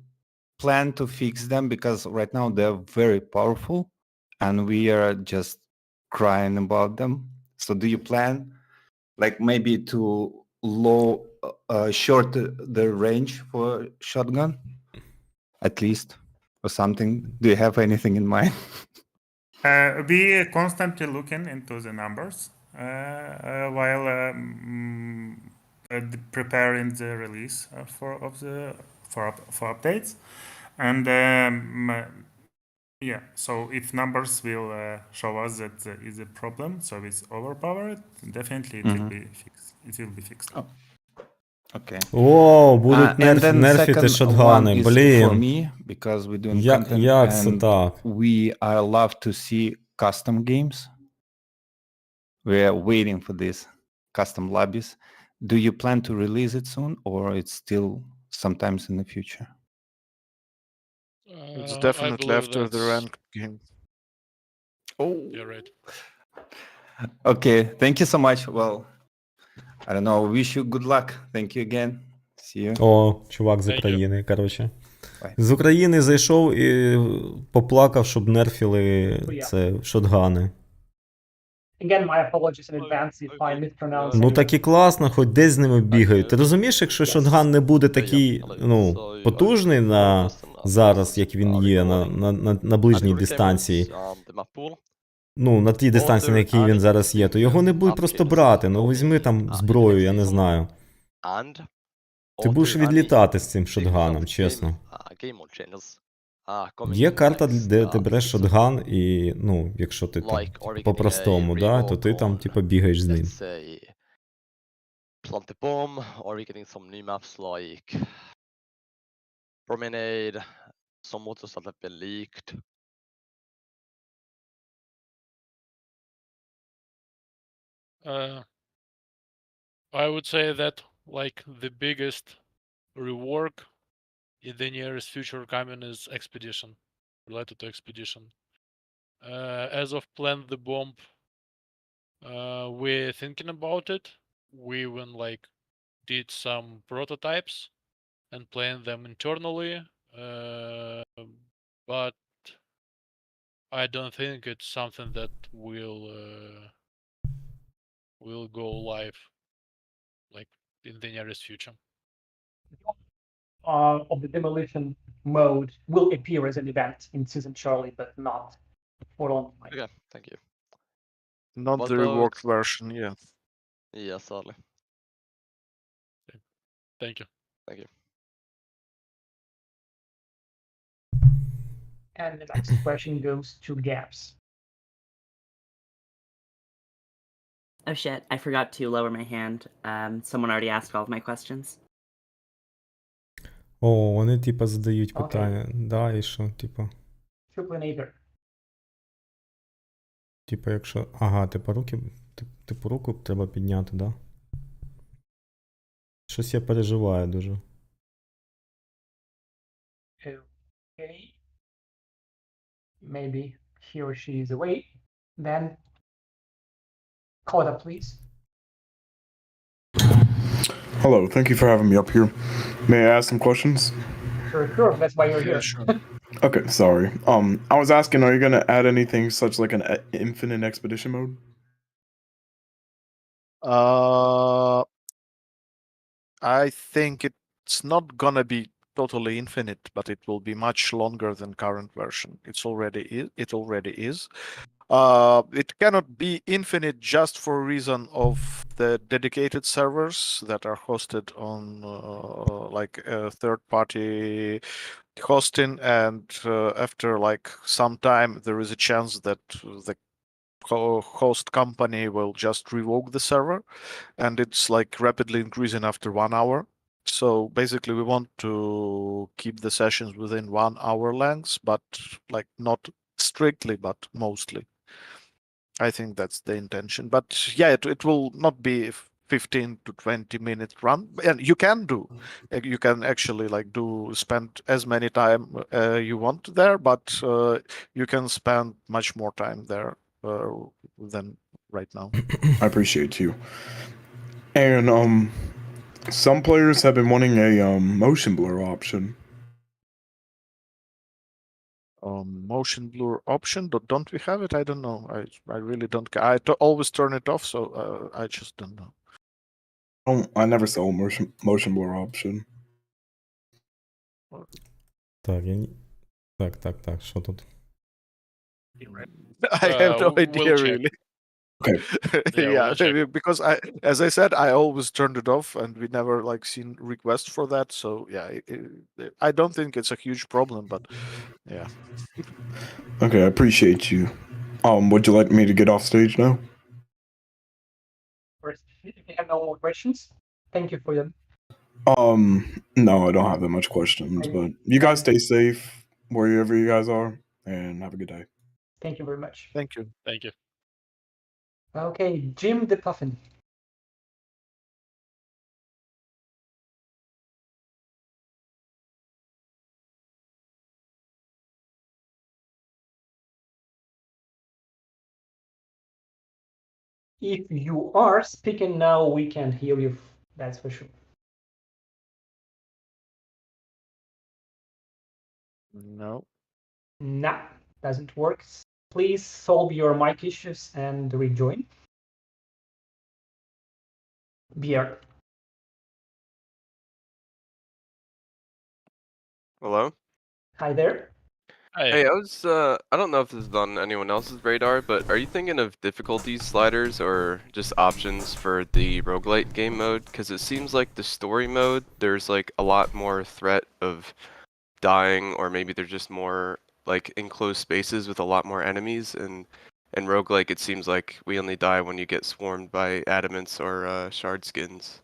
plan to fix them? Because right now they're very powerful and we are just crying about them. So do you plan like maybe to short the range for shotgun at least or something? Do you have anything in mind? We are constantly looking into the numbers while preparing the release for updates, and yeah. So if numbers will show us that there is a problem, so it's overpowered, definitely it will be fixed. It will be fixed. Oh. Okay. О, будуть And then нерфити second шотгани, one is for блін. me because we're doing content Як це and так? we are love to see custom games. We are waiting for this custom lobbies. Do you plan to release it soon or it's still sometimes in the future? It's I definitely believe after the that's... ranked game. Oh, You're right. Okay, thank you so much. Well, I don't know. Wish you good luck. Thank you again. See you. О, чувак з Thank you. України, коротше. Bye. З України зайшов і поплакав, щоб нерфіли це шотгани. Again, my apologies in advance if I mispronounce. Ну так і класно, хоч десь з ними бігають. Ти розумієш, якщо шотган не буде такий, ну, потужний на зараз, як він є на ближній дистанції, ну, на тій дистанції, на якій він зараз є, то його не будуть просто брати. Ну, візьми там зброю, я не знаю. Ти будеш відлітати з цим шотганом, чесно. Є карта, де ти береш шотган і, ну, якщо ти там по-простому, да, то ти там, типу, бігаєш з ним. Plant the bomb, or are we getting some new maps like Promenade, some models that have been leaked? I would say that like the biggest rework in the nearest future coming is Expedition, related to Expedition. As of Plant the Bomb, we're thinking about it. We even like did some prototypes and playing them internally, but I don't think it's something that will go live like in the nearest future. of the demolition mode will appear as an event in Season Charlie, but not for online. Okay, thank you. Not What the reworked about- version, yeah. Yeah, sadly. Thank you. Thank you. And the next question goes to Gabs. Oh shit, I forgot to lower my hand. Someone already asked all of my questions. О, вони типа задають Окей. питання. Да, і що, типа. Triplenator. Типа, якщо. Ага, типу руку треба підняти, да? Щось я переживаю дуже. Okay. Maybe he or she is away. Then Coda, please. Hello, thank you for having me up here. May I ask some questions? Sure. That's why you're Yeah, here. sure. Okay, sorry. I was asking, are you gonna add anything such like an infinite expedition mode? I think it's not gonna be totally infinite, but it will be much longer than current version. It already is. It cannot be infinite just for reason of the dedicated servers that are hosted on third-party hosting, and after like some time, there is a chance that the host company will just revoke the server, and it's like rapidly increasing after 1 hour. So basically, we want to keep the sessions within 1 hour lengths, but like not strictly, but mostly. I think that's the intention. But yeah, it will not be 15 to 20 minute run, and you can actually like spend as many time you want there, but you can spend much more time there than right now. I appreciate you. And some players have been wanting a motion blur option. Motion blur option, don't we have it? I don't know. I really don't care. I always turn it off, so I just don't know. I never saw a motion blur option. Так, Так, що тут? I have no We'll idea check. really. Okay. Yeah, we'll check. Because as I said, I always turned it off, and we never like seen requests for that. So yeah, I don't think it's a huge problem, but yeah. Okay, I appreciate you. Would you like me to get off stage now? First, if you have no more questions, thank you for them. No, I don't have that much questions, but you guys stay safe wherever you guys are, and have a good day. Thank you very much. Thank you. Thank you. Okay, Jim the Puffin. If you are speaking now, we can hear you. That's for sure. No. Nah, doesn't work. Please solve your mic issues and rejoin. Beer. Hello? Hi there. Hey, I don't know if this is on anyone else's radar, but are you thinking of difficulty sliders or just options for the roguelite game mode? Because it seems like the story mode, there's like a lot more threat of dying, or maybe there's just more like enclosed spaces with a lot more enemies, and roguelike it seems like we only die when you get swarmed by adamants or shard skins.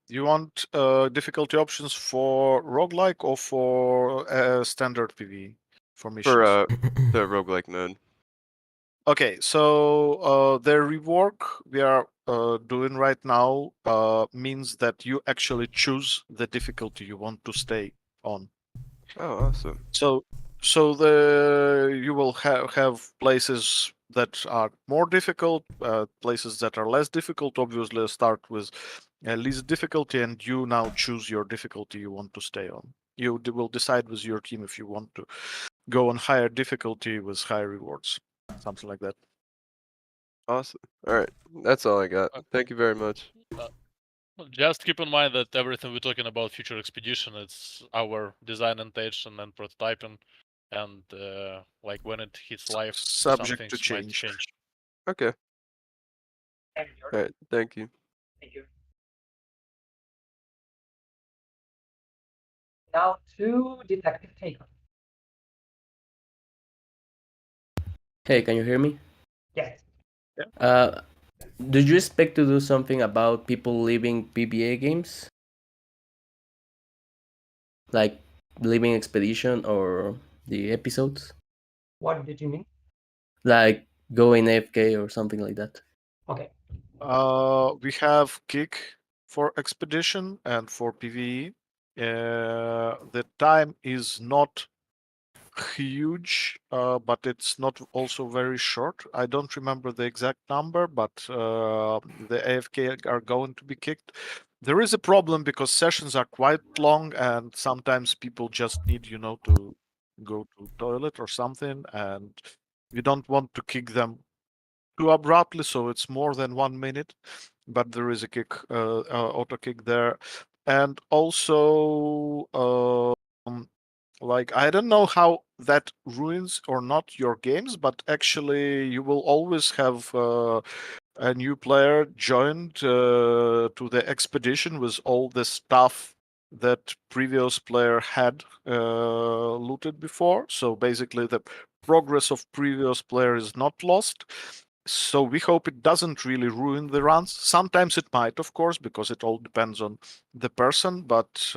You want difficulty options for roguelike or for standard PvE for missions? For the roguelike mode. Okay, so the rework we are doing right now means that you actually choose the difficulty you want to stay on. Oh, awesome. So you will have places that are more difficult, places that are less difficult. Obviously, start with least difficulty, and you now choose your difficulty you want to stay on. You will decide with your team if you want to go on higher difficulty with higher rewards, something like that. Awesome. All right, that's all I got. Thank you very much. Just keep in mind that everything we're talking about future expedition, it's our design intention and prototyping, and like when it hits life, some Subject to things might change. change. Okay. Thank you. All right. Thank you. Thank you. Now to Detective Taker. Hey, can you hear me? Yes. Did you expect to do something about people leaving PBA games? Like leaving Expedition or the episodes? What did you mean? Like going AFK or something like that? Okay. We have kick for expedition and for PvE. The time is not huge, but it's not also very short. I don't remember the exact number, but the AFK are going to be kicked. There is a problem because sessions are quite long, and sometimes people just need, to go to toilet or something, and we don't want to kick them too abruptly, so it's more than 1 minute. But there is a kick, auto kick there, and also like I don't know how that ruins or not your games, but actually you will always have a new player joined to the expedition with all the stuff that previous player had looted before. So basically the progress of previous player is not lost. So we hope it doesn't really ruin the runs. Sometimes it might, of course, because it all depends on the person, but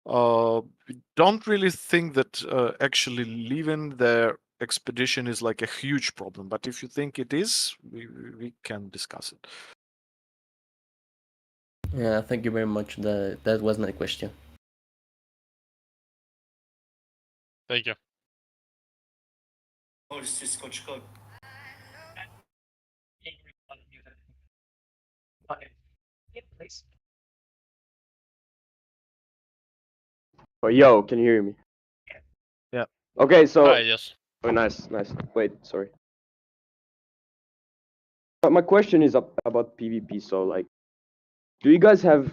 we don't really think that actually leaving the expedition is like a huge problem. But if you think it is, we can discuss it. Yeah, thank you very much. That was my question. Thank you. Okay. Yeah, please. Oh, yo, can you hear me? Yeah. Okay, so. Hi, yes. Oh, nice. Wait, sorry. My question is about PvP. So, like, do you guys have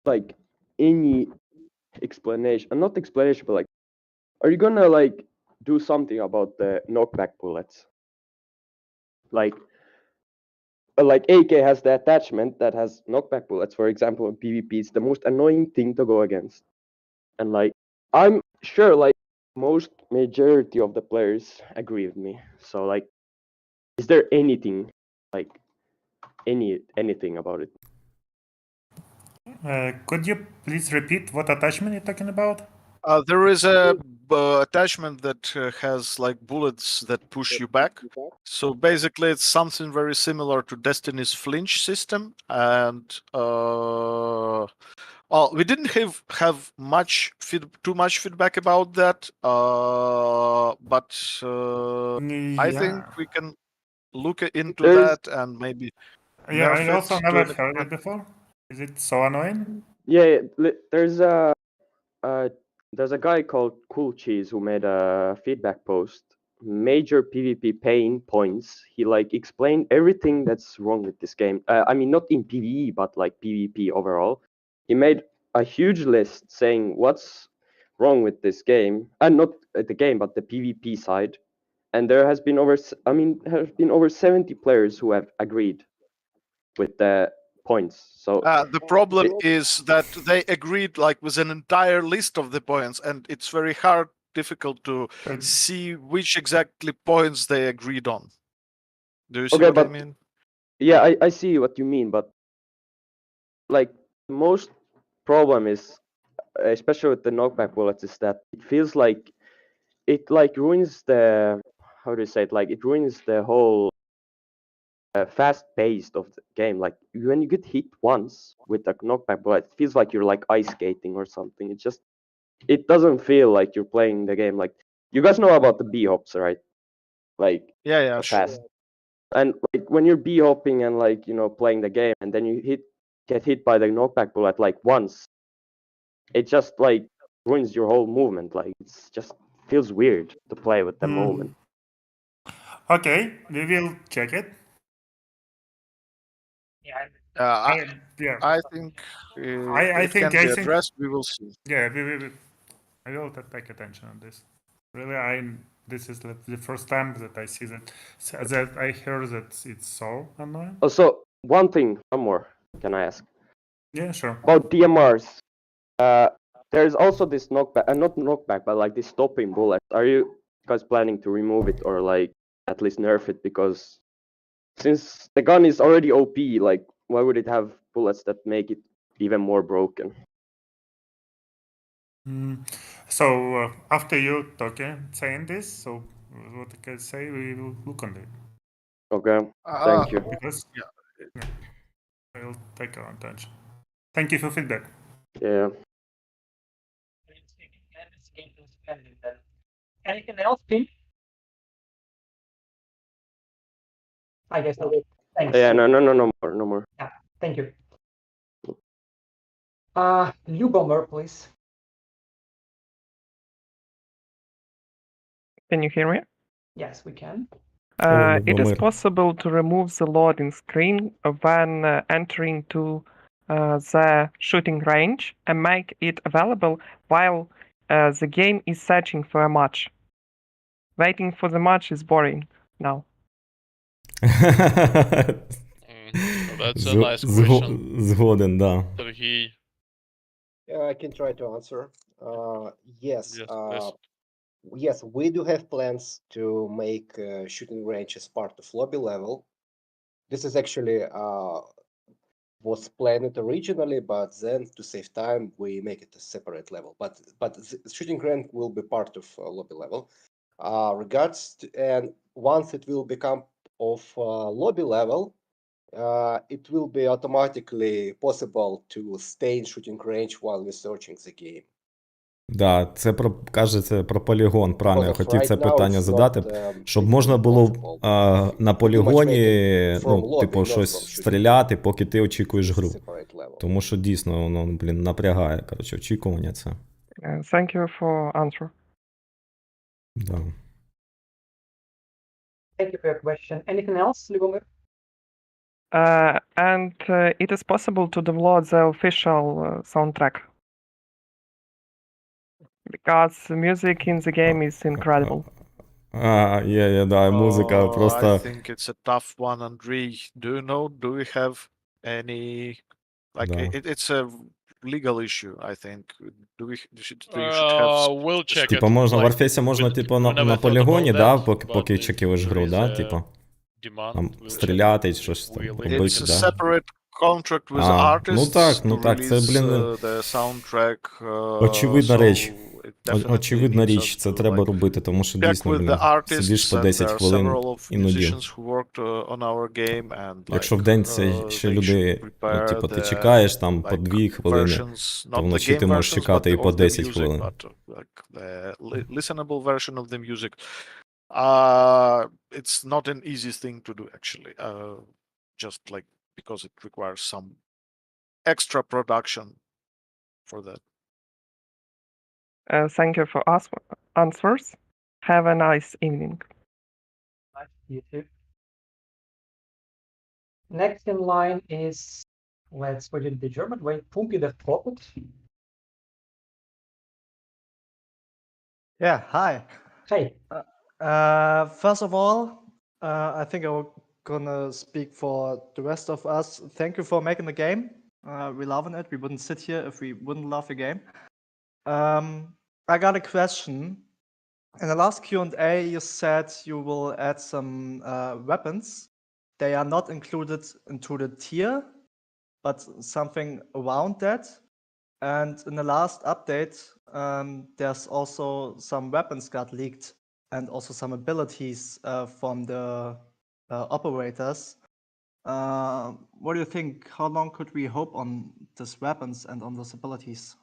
like any explanation? Not explanation, but like, are you gonna like do something about the knockback bullets? Like AK has the attachment that has knockback bullets. For example, in PvP, it's the most annoying thing to go against. And like, I'm sure like most majority of the players agree with me. So like, is there anything like anything about it? Could you please repeat what attachment you're talking about? There is a attachment that has like bullets that push you back. So basically, it's something very similar to Destiny's flinch system, and well, we didn't have too much feedback about that, but I think we can look into that and maybe Yeah, nerf I also it to never an heard it extent. before. Is it so annoying? Yeah, there's a guy called Cool Cheese who made a feedback post. Major PvP pain points. He like explained everything that's wrong with this game. I mean, not in PvE, but like PvP overall. He made a huge list saying what's wrong with this game, and not the game, but the PvP side. And there has been over 70 players who have agreed with the points. So The problem is that they agreed like with an entire list of the points, and it's very difficult to see which exactly points they agreed on. Do you see what I mean? Yeah, I see what you mean, but like most problem is, especially with the knockback bullets, is that it feels like it like ruins the, how do you say it, like it ruins the whole fast pace of the game. Like when you get hit once with a knockback bullet, it feels like you're like ice skating or something. It doesn't feel like you're playing the game. Like you guys know about the B hops, right? Like Yeah, fast. sure. And like when you're B hopping and like playing the game, and then you get hit by the knockback bullet like once, it just like ruins your whole movement. Like it's just feels weird to play with the moment. Okay, we will check it. Yeah, Yeah. I think it can be addressed. We will see. Yeah, I will take attention on this. Really, this is the first time that I see that I heard that it's so annoying. Also, one more. Can I ask? Yeah, sure. About DMRs. There's also this knockback, not knockback, but like this stopping bullet. Are you guys planning to remove it or like at least nerf it? Because since the gun is already OP, like why would it have bullets that make it even more broken? So after you saying this, so what I can say, we will look on it. Okay, thank you. Because yeah, I will take our attention. Thank you for feedback. Yeah. Anything else, Pim? I guess not. Thanks. Yeah, no more. Yeah, thank you. Lubomir, please. Can you hear me? Yes, we can. It is possible to remove the loading screen when entering to the shooting range and make it available while the game is searching for a match. Waiting for the match is boring now. That's a nice question. Згоден, да. Сергій. Yeah, I can try to answer. Yes. Yes, please. Yes, we do have plans to make shooting range as part of lobby level. This is actually was planned originally, but then to save time, we make it a separate level. But the shooting range will be part of lobby level. And once it will become of lobby level, it will be automatically possible to stay in shooting range while researching the game. Да, це кажеться про полігон. Правильно, я хотів це питання задати, щоб можна було на полігоні, ну, типу, щось стріляти, поки ти очікуєш гру. Тому що дійсно воно, блін, напрягає, коротше, очікування це. Thank you for answer. Да. Thank you for your question. Anything else, Lubomir? And it is possible to download the official soundtrack. Because the music in the game is incredible. Да, музика просто... I think it's a tough one, Andrei. Do we have any... Like, it's a legal issue, I think. You should have... We'll check it. Типа можна, в Warface можна, типу, на полігоні, да, поки чекаєш гру, да, типу? Там стріляти, щось там робити, да? It's a separate contract with artists ну так, це, блін, the soundtrack, очевидна річ, це треба робити, тому що дійсно, блін, сидиш по 10 хвилин іноді. Якщо в день це ще люди, ну, типу, ти чекаєш там по 2 хвилини, то вночі ти можеш чекати і по 10 хвилин. Listenable version of the music. It's not an easy thing to do, actually. Just like because it requires some extra production for that. Thank you for answers. Have a nice evening. You too. Next in line is, let's put it the German way, Pumpi the Prophet. Yeah, hi. Hey. First of all, I think I'm gonna speak for the rest of us. Thank you for making the game. We're loving it. We wouldn't sit here if we wouldn't love the game. I got a question. In the last Q&A, you said you will add some weapons. They are not included into the tier, but something around that. And in the last update, there's also some weapons got leaked and also some abilities from the operators. What do you think? How long could we hope on these weapons and on those abilities?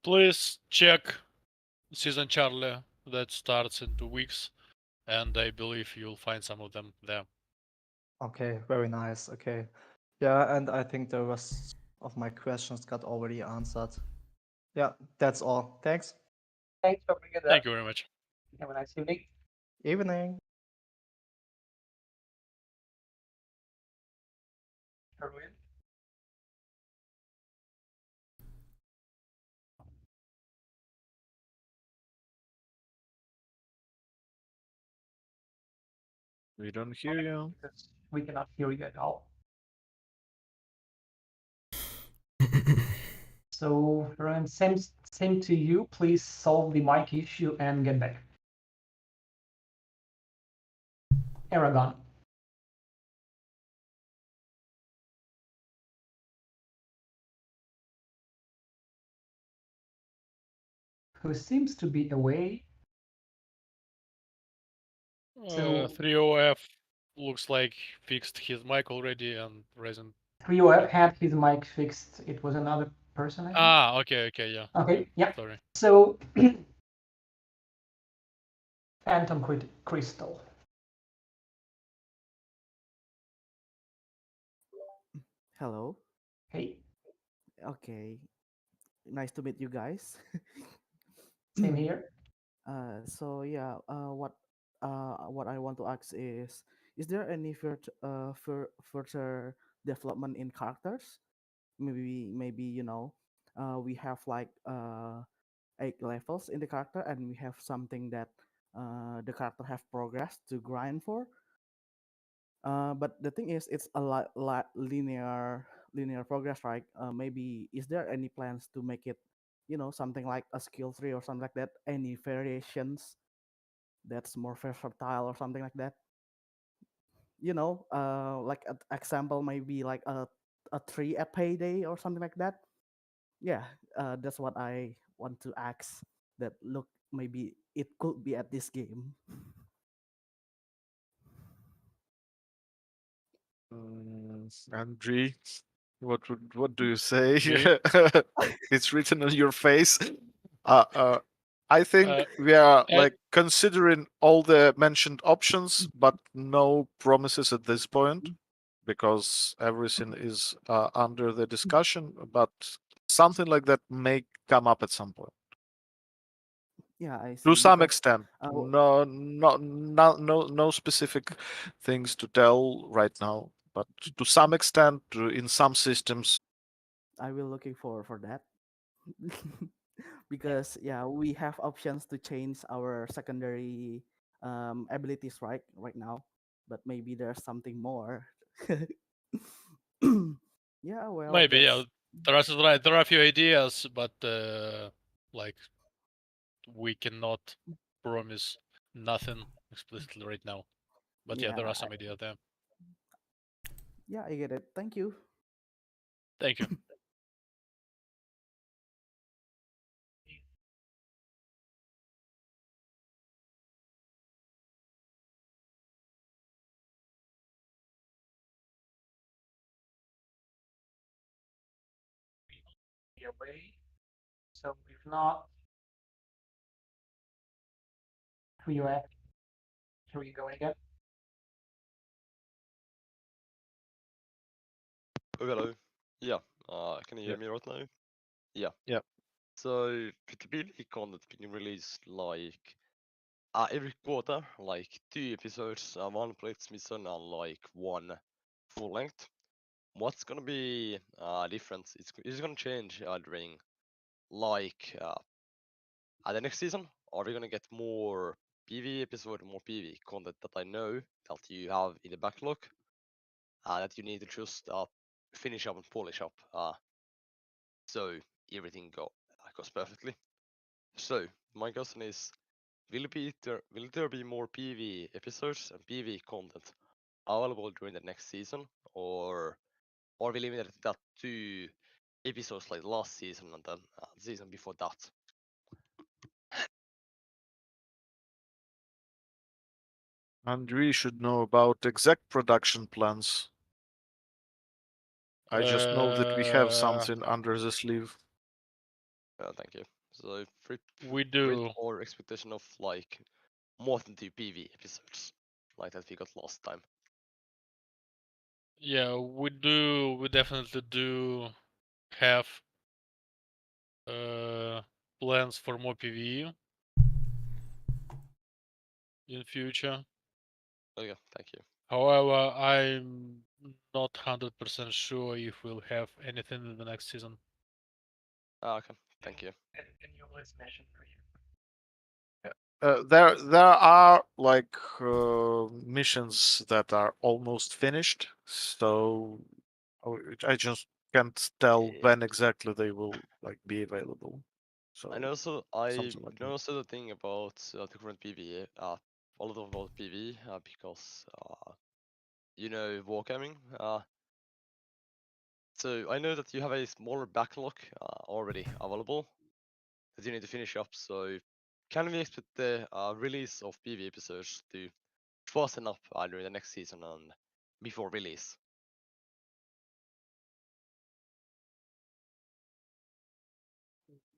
Please check Season Charlie that starts in 2 weeks, and I believe you'll find some of them there. Okay, very nice. Okay. Yeah, and I think the rest of my questions got already answered. Yeah, that's all. Thanks. Thanks for bringing that. Thank you very much. Have a nice evening. Evening. We don't hear you. Because we cannot hear you at all. So, Rowan, same to you. Please solve the mic issue and get back. Aragon. Who seems to be away. So 3OF looks like fixed his mic already and Resin. 3OF had his mic fixed. It was another person, I think. Ah, okay, yeah. Okay, yeah. Sorry. So, Phantom Crystal. Hello. Hey. Okay. Nice to meet you guys. Same here. So yeah, what I want to ask is there any further development in characters? Maybe we have like 8 levels in the character, and we have something that the character have progressed to grind for. But the thing is, it's a lot linear progress, right? Maybe is there any plans to make it, something like a skill tree or something like that? Any variations that's more versatile or something like that? Like an example, maybe like a tree a payday or something like that. Yeah, that's what I want to ask. That look, maybe it could be at this game. Andre, what do you say? Me? It's written on your face. I think Uh, we are and- like considering all the mentioned options, but no promises at this point because everything is under the discussion. But something like that may come up at some point. Yeah, I see. To some Because extent, no specific things to tell right now, but to some extent, in some systems. I will looking for that. Because yeah, we have options to change our secondary abilities right now, but maybe there's something more. Yeah, well, Maybe, yeah. that's There are a few ideas, but like we cannot promise nothing explicitly right now. But yeah, there yeah, are some ideas there. yeah, I get it. Thank you. Thank you. Be away. So if not, 3OF. Here we go again. Oh, hello. Yeah. Can you hear Yeah. me right now? Yeah. Yeah. So with the BD content being released like every quarter, like 2 episodes, one Blitz mission and like one full length. What's gonna be different? It's gonna change during like at the next season? Are we gonna get more PV episode, more PV content that I know that you have in the backlog that you need to just finish up and polish up so everything goes perfectly? So my question is, will there be more PV episodes and PV content available during the next season, or are we limited that to episodes like last season and then the season before that? Andre should know about exact production plans. I just know that we have something under the sleeve. Thank you. So we do our expectation of like more than 2 PV episodes, like that we got last time. Yeah, we do. We definitely do have plans for more PvE in future. Okay, thank you. However, I'm not 100% sure if we'll have anything in the next season. Okay, thank you. And you always mention for you. Yeah. there are like missions that are almost finished, so I just can't tell when exactly they will like be available. So And also, something like know also the thing about the current PvE, a lot about PvE, because you know wargaming. So I know that you have a smaller backlog already available that you need to finish up. So can we expect the release of PvE episodes to fasten up during the next season and before release?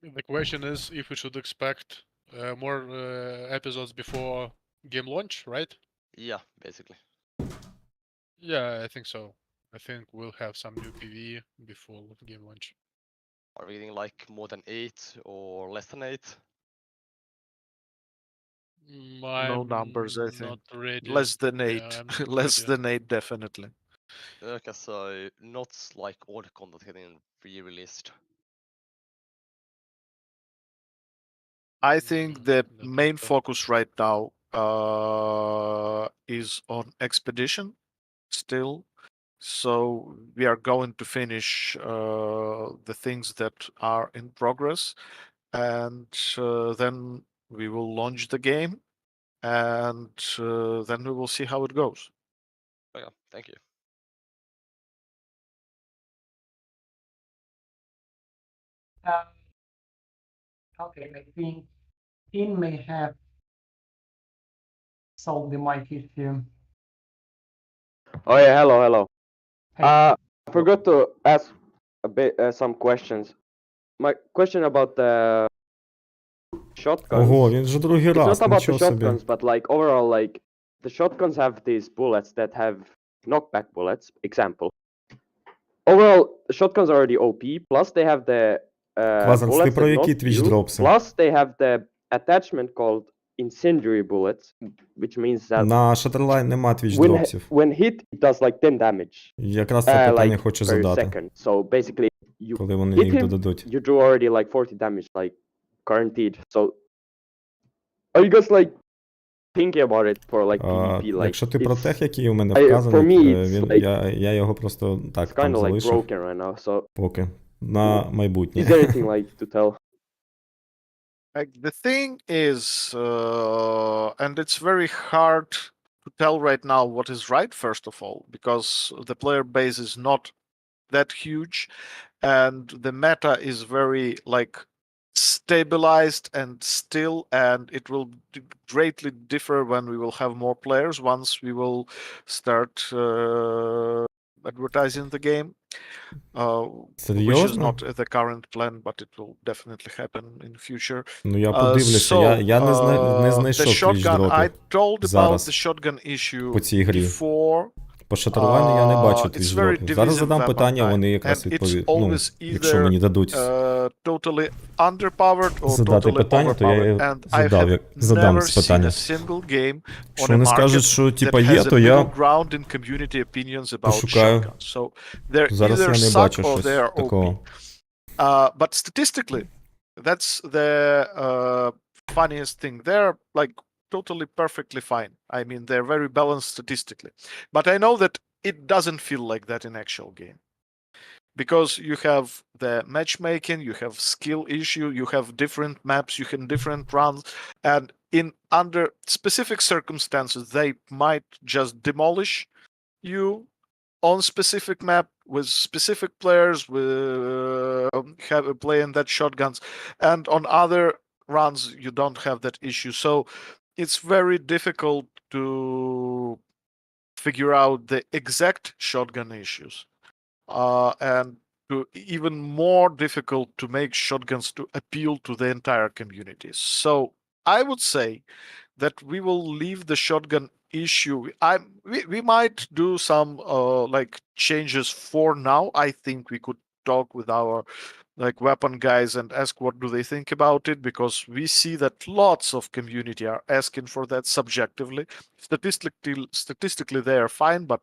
The question is if we should expect more episodes before game launch, right? Yeah, basically. Yeah, I think so. I think we'll have some new PvE before game launch. Are we getting like more than 8 or less than 8? no numbers, I think. Not ready. Less than Yeah, 8. I'm not Less ready. than 8, definitely. Okay, so not like all the content getting re-released. I think the main focus right now is on expedition still. So we are going to finish the things that are in progress, and then we will launch the game, and then we will see how it goes. Okay, thank you. Okay, I think Finn may have solved the mic issue. Oh yeah, hello. Hey. I forgot to ask a bit some questions. My question about the shotguns. Ого, він вже другий It's раз, not about the нічого собі. shotguns, but like overall, like the shotguns have these bullets that have knockback bullets. Example. Overall, the shotguns are already OP. Plus, they have the Квазанс, ти bullets про that які knock твіч you. дропси? Plus, they have the attachment called incendiary bullets, which means that На Shatterline нема твіч дропсів. when hit, it does like 10 damage. Якраз це питання Like хочу per задати. second. So basically, you Коли вони hit їх him, додадуть. you do already like 40 damage, like guaranteed. So, are you guys like thinking about it for like PvP? Like, Якщо ти про тех, який у мене for вказаний, me, it's like, я його просто так it's там kind of like залишив. broken right now. So, Поки. На майбутнє. is there anything like to tell? Like the thing is, and it's very hard to tell right now what is right, first of all, because the player base is not that huge, and the meta is very like stabilized and still, and it will greatly differ when we will have more players once we will start advertising the game. Which is not the current plan, but it will definitely happen in future. Ну я подивлюся, я не знайшов твіч дропів зараз по цій грі. По Shatterline я не бачу твіч дропів. Зараз задам питання, вони якраз відповідають. Ну, якщо мені дадуть задати питання, то я задам з питання. Якщо вони скажуть, що типа є, то я пошукаю. Зараз я не бачу щось такого. But statistically, that's the funniest thing. They're like totally perfectly fine. I mean, they're very balanced statistically. But I know that it doesn't feel like that in actual game. Because you have the matchmaking, you have skill issue, you have different maps, you have different runs, and in under specific circumstances, they might just demolish you on specific map with specific players have playing that shotguns, and on other runs you don't have that issue. So it's very difficult to figure out the exact shotgun issues, and even more difficult to make shotguns to appeal to the entire community. So I would say that we will leave the shotgun issue. We might do some like changes for now. I think we could talk with our like weapon guys and ask what do they think about it, because we see that lots of community are asking for that subjectively. Statistically they are fine, but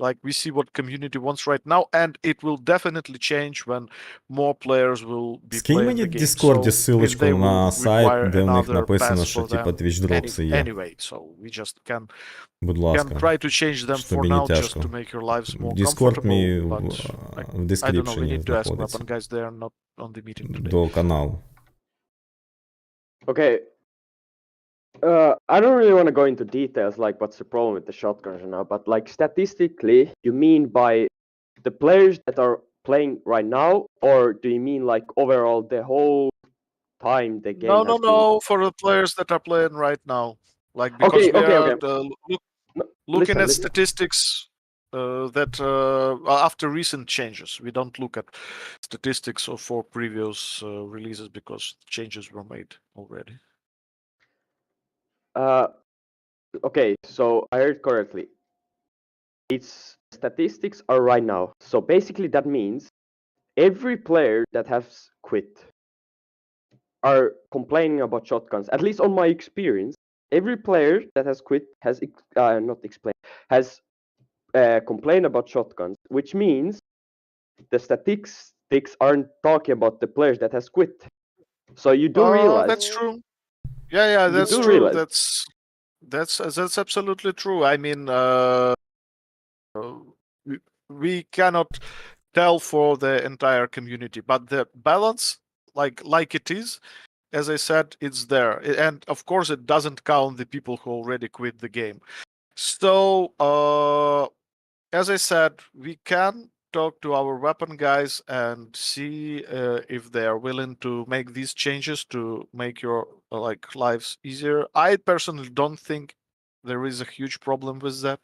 Like we see what community wants right now, and it will definitely change when more players will be Скинь playing мені the в game. Дискорді So if ссылочку they will на сайт, require де в них another написано, pass що for типа them Twitch Dropси є. anyway, so we just Будь can ласка, try to change them що for тобі не now just тяжко. to make your lives more Discord мій comfortable, but в I don't know, we дескріпшені need to ask знаходиться. weapon guys, they are not on the meeting today. До каналу. Okay. I don't really want to go into details like what's the problem with the shotguns now, but like statistically, you mean by the players that are playing right now, or do you mean like overall the whole time the game has been? No, for the players that are playing right now. Like because we are looking at listen. statistics that after recent changes. We don't look at statistics for previous releases because changes were made already. Okay, so I heard correctly. Its statistics are right now. So basically that means every player that has quit are complaining about shotguns. At least on my experience, every player that has quit has complained about shotguns, which means the statistics aren't talking about the players that has quit. So you do realize that's true. Yeah, that's do true. realize. That's absolutely true. I mean, we cannot tell for the entire community, but the balance, like it is, as I said, it's there, and of course, it doesn't count the people who already quit the game. So, as I said, we can talk to our weapon guys and see if they are willing to make these changes to make your lives easier. I personally don't think there is a huge problem with that.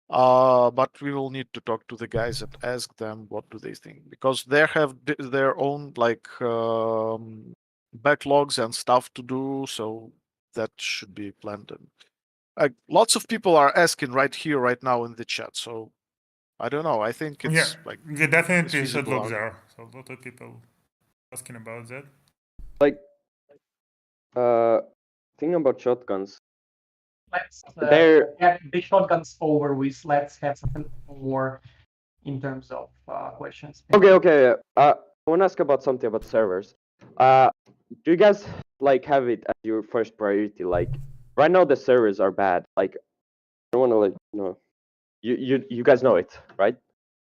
But we will need to talk to the guys and ask them what do they think, because they have their own backlogs and stuff to do, so that should be planned. And lots of people are asking right here, right now in the chat. So I don't know. I think it's we definitely it's should look feasible. there. So a lot of people asking about that. Like, thing about shotguns. Let's get the shotguns over with. Let's have something more in terms of questions. Okay. I want to ask about something about servers. Do you guys like have it as your first priority? Like right now the servers are bad. Like I don't want to you guys know it, right?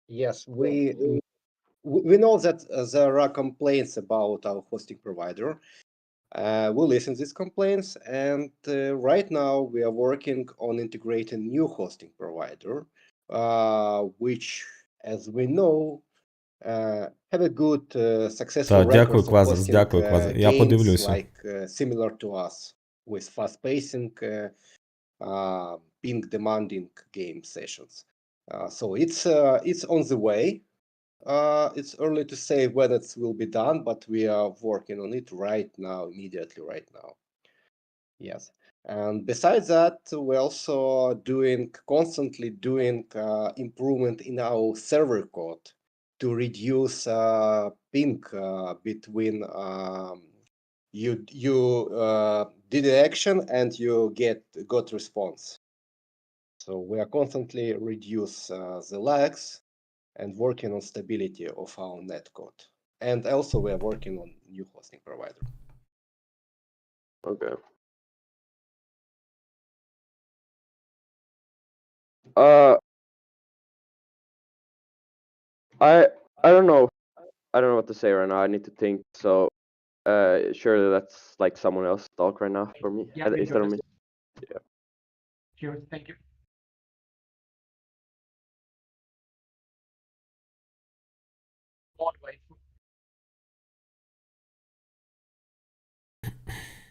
Yes, we know that there are complaints about our hosting provider. We listen to these complaints, and right now we are working on integrating new hosting provider, which, as we know, have a good successful record of hosting Я games подивлюся. like similar to us with fast pacing, ping demanding game sessions. So it's on the way. It's early to say when it will be done, but we are working on it immediately right now. Yes. And besides that, we're also constantly doing improvement in our server code to reduce ping between you did the action and you got response. So we are constantly reduce the lags and working on stability of our netcode. And also we are working on new hosting provider. Okay. I don't know. I don't know what to say right now. I need to think. So surely that's like someone else talk right now for me. Yeah, Instead of me. Yeah. Sure, thank you.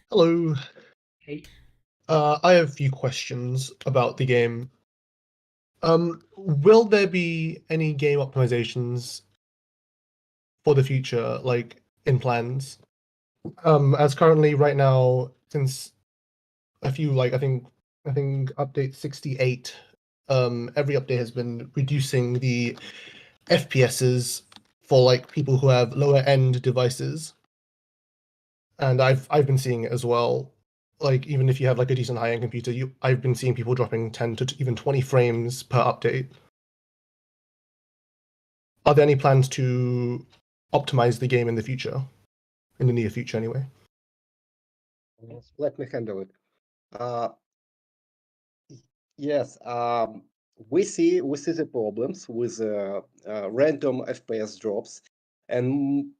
Hello. Hey. I have a few questions about the game. Will there be any game optimizations for the future, like in plans? As currently right now, since a few, like I think update 68, every update has been reducing the FPSs for like people who have lower end devices. And I've been seeing it as well. Like even if you have like a decent high-end computer, I've been seeing people dropping 10 to even 20 frames per update. are there any plans to optimize the game in the future, in the near future anyway? Let me handle it. Yes, we see the problems with random FPS drops, and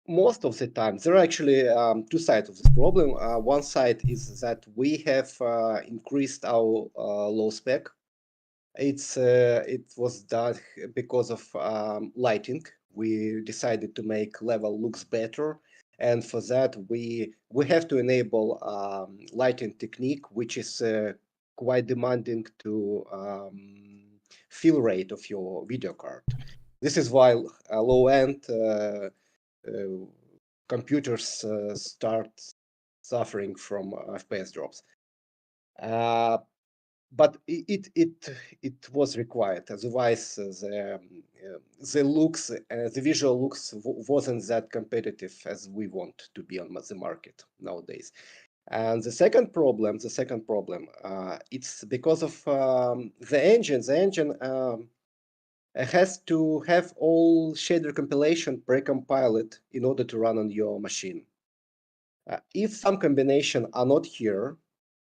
most of the time there are actually two sides of this problem. One side is that we have increased our low spec. It was done because of lighting. We decided to make level looks better, and for that we have to enable lighting technique, which is quite demanding to fill rate of your video card. This is why low-end computers start suffering from FPS drops. But it was required. Otherwise, the looks, the visual looks wasn't that competitive as we want to be on the market nowadays. And the second problem, it's because of the engine. The engine has to have all shader compilation pre-compiled in order to run on your machine. If some combination are not here,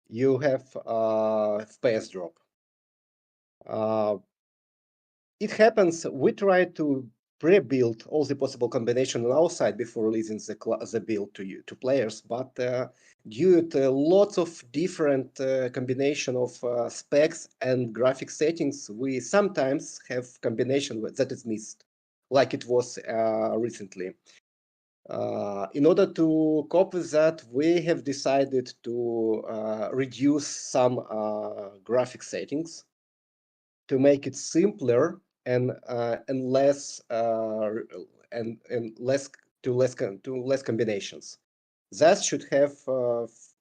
you have FPS drop. It happens, we try to pre-build all the possible combination on our side before releasing the build to players, but due to lots of different combination of specs and graphic settings, we sometimes have combination that is missed, like it was recently. In order to cope with that, we have decided to reduce some graphic settings to make it simpler and less combinations. That should have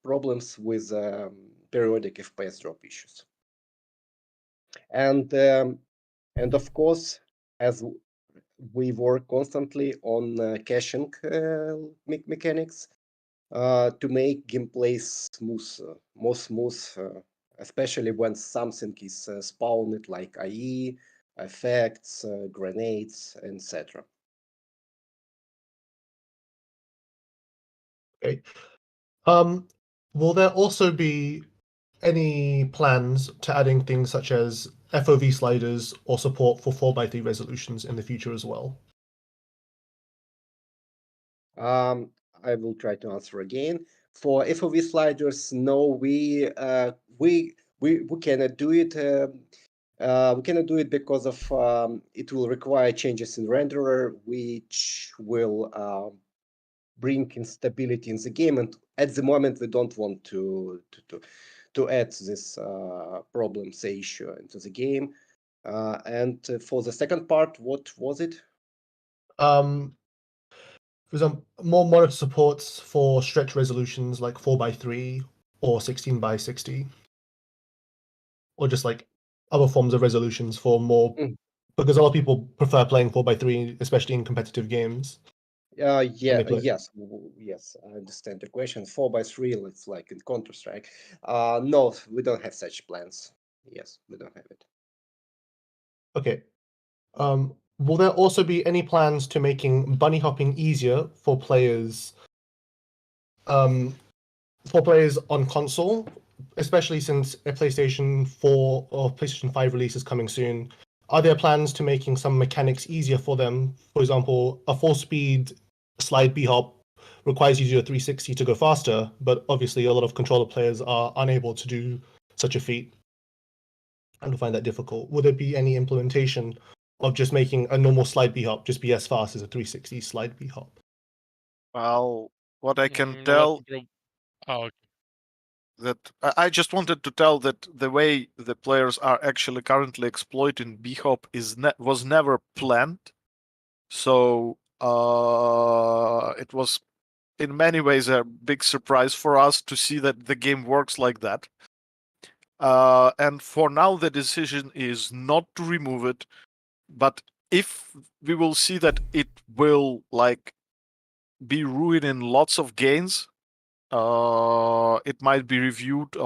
problems with periodic FPS drop issues. And of course, as we work constantly on caching mechanics to make gameplay more smooth, especially when something is spawned like IE, effects, grenades, etc. Okay. Will there also be any plans to adding things such as FOV sliders or support for 4:3 resolutions in the future as well? I will try to answer again. For FOV sliders, no, we cannot do it. We cannot do it because of it will require changes in renderer, which will bring instability in the game. And at the moment, we don't want to add this problem, say issue into the game. And for the second part, what was it? For example, more monitor supports for stretch resolutions like 4:3 or 16:60, or just like other forms of resolutions for more, because a lot of people prefer playing 4:3, especially in competitive games. Yes, yes, I understand the question. 4:3, it's like in Counter-Strike. No, we don't have such plans. Yes, we don't have it. Okay. Will there also be any plans to making bunny hopping easier for players on console, especially since a PlayStation 4 or PlayStation 5 release is coming soon? Are there plans to making some mechanics easier for them? For example, a full speed slide B hop requires you to do a 360 to go faster, but obviously a lot of controller players are unable to do such a feat and find that difficult. Will there be any implementation of just making a normal slide B hop just be as fast as a 360 slide B hop? Well, what I can tell that I just wanted to tell that the way the players are actually currently exploiting B-hop was never planned. So it was in many ways a big surprise for us to see that the game works like that. And for now, the decision is not to remove it, but if we will see that it will like be ruining lots of gains, it might be reviewed,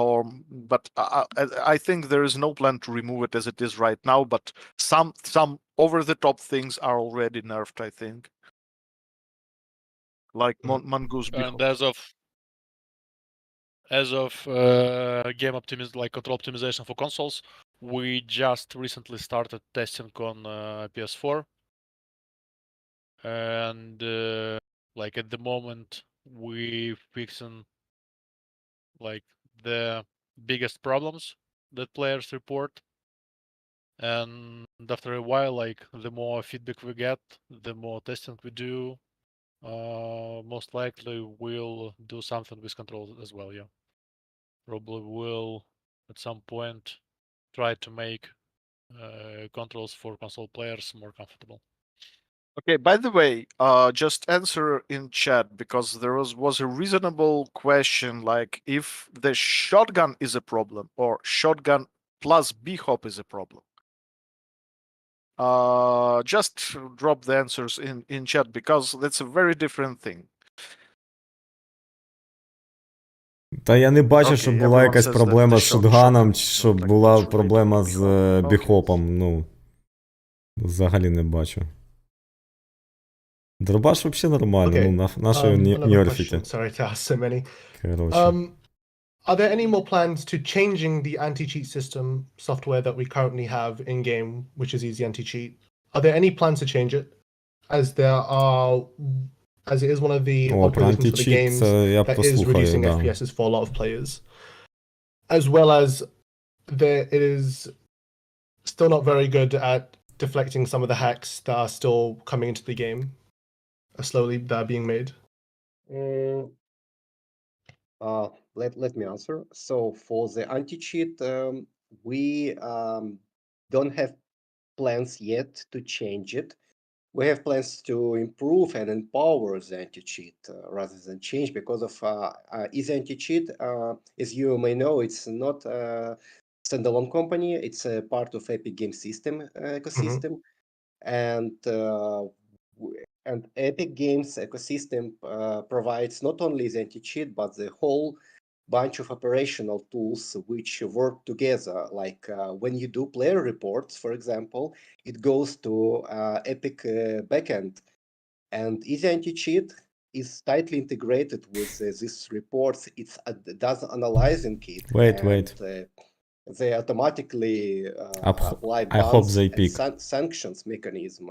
but I think there is no plan to remove it as it is right now. But some over-the-top things are already nerfed, I think, like Mongoose And Bihop. as of game like control optimization for consoles, we just recently started testing on PS4, and like at the moment we fixing like the biggest problems that players report, and after a while, like the more feedback we get, the more testing we do, most likely we'll do something with controls as well. Yeah, probably will at some point try to make controls for console players more comfortable. Okay, by the way, just answer in chat, because there was a reasonable question, like if the shotgun is a problem or shotgun plus B-hop is a problem. Just drop the answers in chat, because that's a very different thing. Та я не бачу, щоб Okay, була everyone якась says that проблема the з шотганом, shotgun чи is щоб not like була it's related to проблема з B-hop. Okay. біхопом. Ну, взагалі не бачу. Дробаш взагалі нормально, ну, Okay. нашого Another нерфіті. question. Sorry to ask so many. Короче. Are there any more plans to changing the anti-cheat system software that we currently have in game, which is easy anti-cheat? Are there any plans to change it, as it is one of the О, про algorithms for the античіт games це я б that is послухаю, reducing да. FPSs for a lot of players, as well as it is still not very good at deflecting some of the hacks that are still coming into the game, that are being made? Let me answer. So for the anti-cheat, we don't have plans yet to change it. We have plans to improve and empower the anti-cheat rather than change, because of easy anti-cheat, as you may know, it's not a standalone company. It's a part of Epic Game System ecosystem, and Epic Games ecosystem provides not only the anti-cheat but the whole bunch of operational tools which work together. Like when you do player reports, for example, it goes to Epic backend, and Easy Anti-Cheat is tightly integrated with these reports. It does analyzing it. Wait. They automatically apply I hope bans they and pick. sanctions mechanism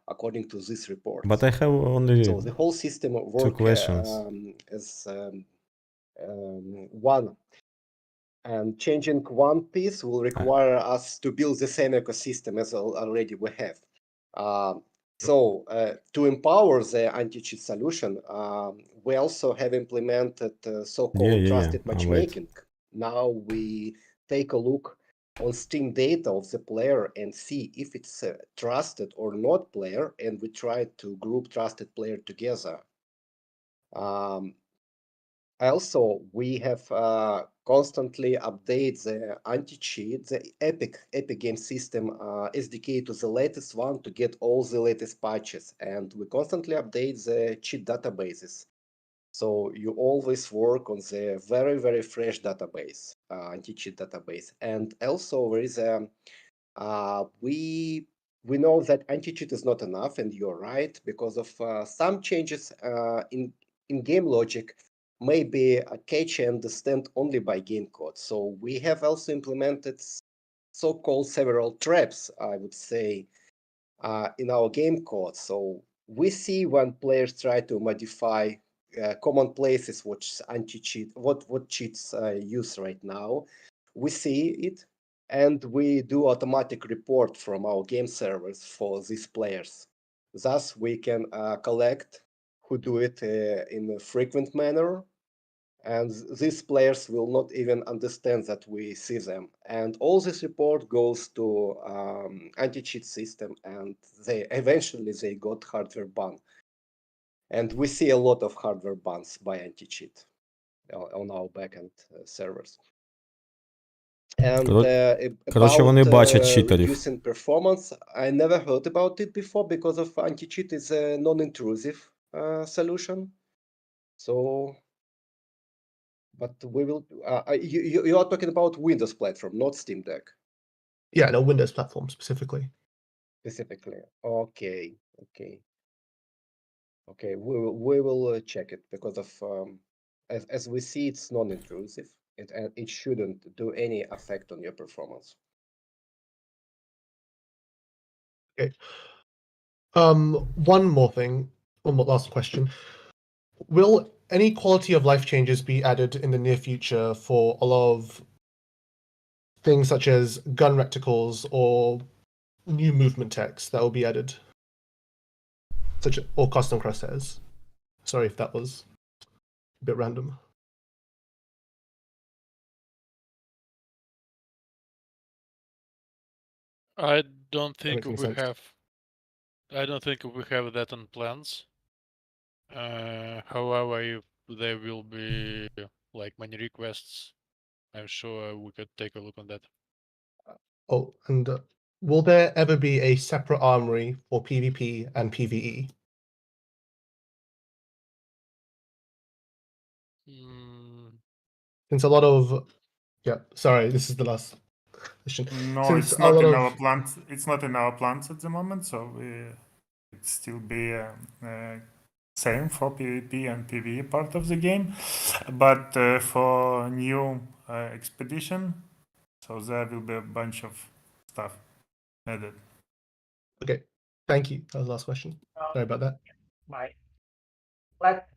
according to these reports. But I have only So the whole system works 2 questions. as one. And changing one piece will require us to build the same ecosystem as already we have. So to empower the anti-cheat solution, we also have implemented so-called trusted I'll wait. matchmaking. Now we take a look on Steam data of the player and see if it's a trusted or not player, and we try to group trusted player together. Also, we have constantly update the anti-cheat, the Epic Game System SDK to the latest one to get all the latest patches, and we constantly update the cheat databases. So you always work on the very, very fresh database, anti-cheat database. And also there is we know that anti-cheat is not enough, and you're right, because of some changes in game logic may be catchy and understand only by game code. So we have also implemented so-called several traps, I would say, in our game code. So we see when players try to modify common places which anti-cheat, what cheats use right now. We see it, and we do automatic report from our game servers for these players. Thus, we can collect who do it in a frequent manner, and these players will not even understand that we see them. And all this report goes to anti-cheat system, and eventually they got hardware ban. And we see a lot of hardware bans by anti-cheat on our backend servers. And Коротше, вони бачать about читерів. reducing performance, I never heard about it before, because of anti-cheat is a non-intrusive solution. So But we will. You are talking about Windows platform, not Steam Deck. Yeah, no, Windows platform specifically. Specifically. Okay. We will check it because of as we see, it's non-intrusive. It shouldn't do any effect on your performance. Okay. One more thing. One more last question. Will any quality of life changes be added in the near future for a lot of things such as gun reticles or new movement text that will be added, or custom crosshairs? Sorry if that was a bit random. I don't think makes we sense. have. I don't think we have that on plans. However, if there will be like many requests, I'm sure we could take a look on that. Oh, and will there ever be a separate armory for PvP and PvE? Since a lot of, sorry, this is the last question. No, Since it's a not lot in of our plans. It's not in our plans at the moment, so it still be same for PvP and PvE part of the game. But for new expedition, so there will be a bunch of stuff added. Okay, thank you. That was the last question. Sorry about that. Bye. Let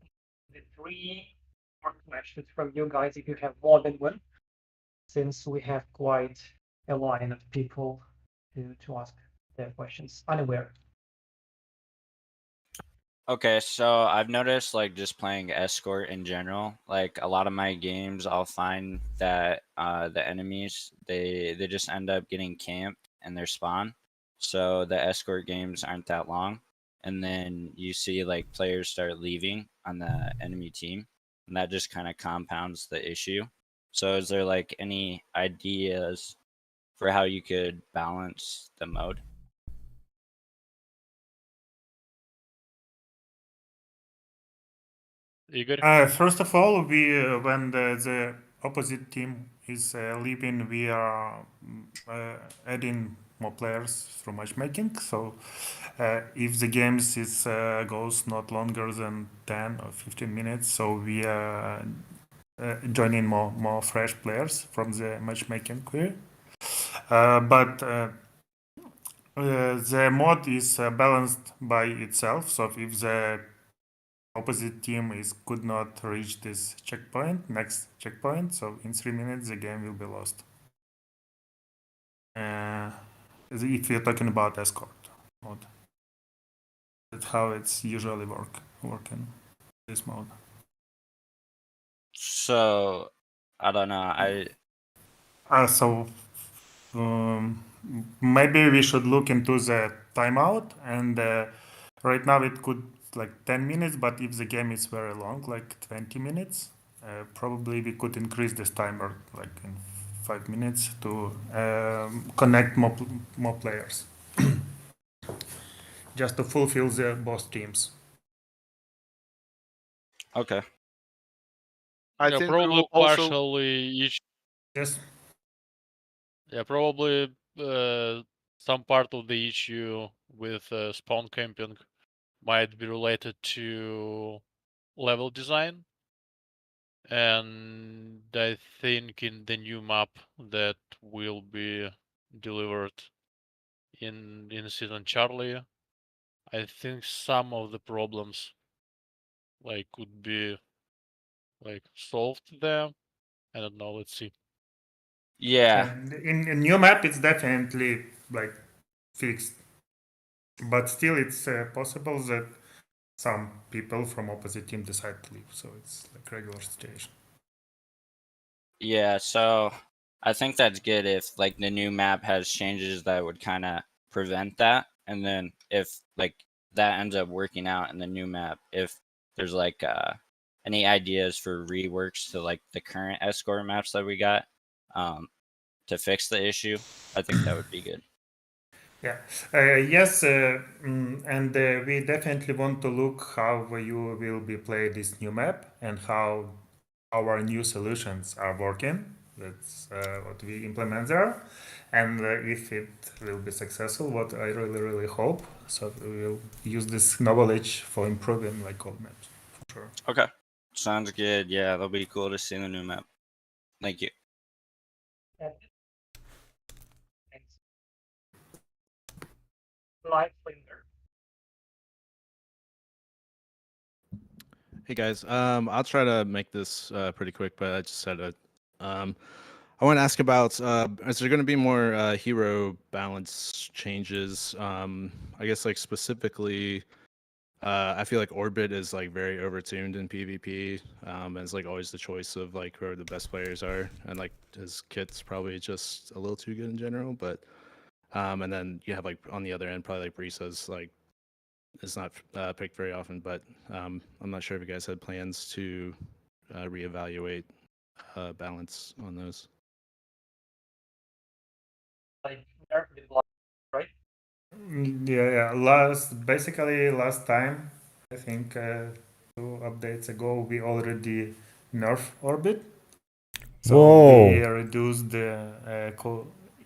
the 3 more questions from you guys if you have more than one, since we have quite a line of people to ask their questions unaware. Okay, so I've noticed like just playing escort in general, like a lot of my games I'll find that the enemies they just end up getting camped in their spawn. So the escort games aren't that long. And then you see like players start leaving on the enemy team, and that just kind of compounds the issue. So is there like any ideas for how you could balance the mode? Igor? First of all, we when the opposite team is leaving, we are adding more players through matchmaking. So if the games is goes not longer than 10 or 15 minutes, so we are joining more fresh players from the matchmaking queue. But the mod is balanced by itself. So if the opposite team could not reach this next checkpoint, so in 3 minutes the game will be lost. If you're talking about escort mode, that's how it's usually working this mode. So I don't know. So maybe we should look into the timeout, and right now it could like 10 minutes, but if the game is very long, like 20 minutes, probably we could increase this timer like in 5 minutes to connect more players, just to fulfill the both teams. Okay. I Yeah, think probably also partially each. Yes. Yeah, probably some part of the issue with spawn camping might be related to level design. And I think in the new map that will be delivered in Season Charlie, I think some of the problems like could be like solved there. I don't know, let's see. Yeah. And in new map, it's definitely like fixed, but still, it's possible that some people from opposite team decide to leave. So it's like regular situation. Yeah, so I think that's good if like the new map has changes that would kind of prevent that. And then if like that ends up working out in the new map, if there's like any ideas for reworks to like the current escort maps that we got to fix the issue, I think that would be good. Yeah. Yes, and we definitely want to look how you will be play this new map and how our new solutions are working. That's what we implement there. And if it will be successful, what I really hope, so we will use this knowledge for improving like old maps, for sure. Okay. Sounds good. Yeah, that'll be cool to see the new map. Thank you. Thanks. Lightfinger. Hey guys, I'll try to make this pretty quick, but I just had a I want to ask about is there going to be more hero balance changes? I guess like specifically, I feel like Orbit is like very overtuned in PvP, and it's like always the choice of like who the best players are, and like his kit's probably just a little too good in general. But and then you have like on the other end probably like Brisa's like is not picked very often, but I'm not sure if you guys had plans to reevaluate balance on those. Like nerf the block, right? Yeah. Basically last time, I think 2 updates ago, we already nerf Orbit. So Whoa. we reduced the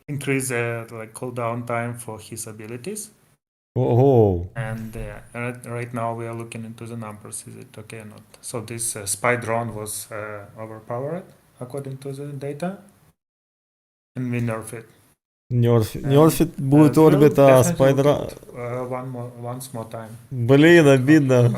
increase like cooldown time for his abilities. Whoa. And right now we are looking into the numbers. Is it okay or not? So this spy drone was overpowered according to the data, and we nerf it. Нерфит будет орбита спайдера. Once more time. Блін, обідно.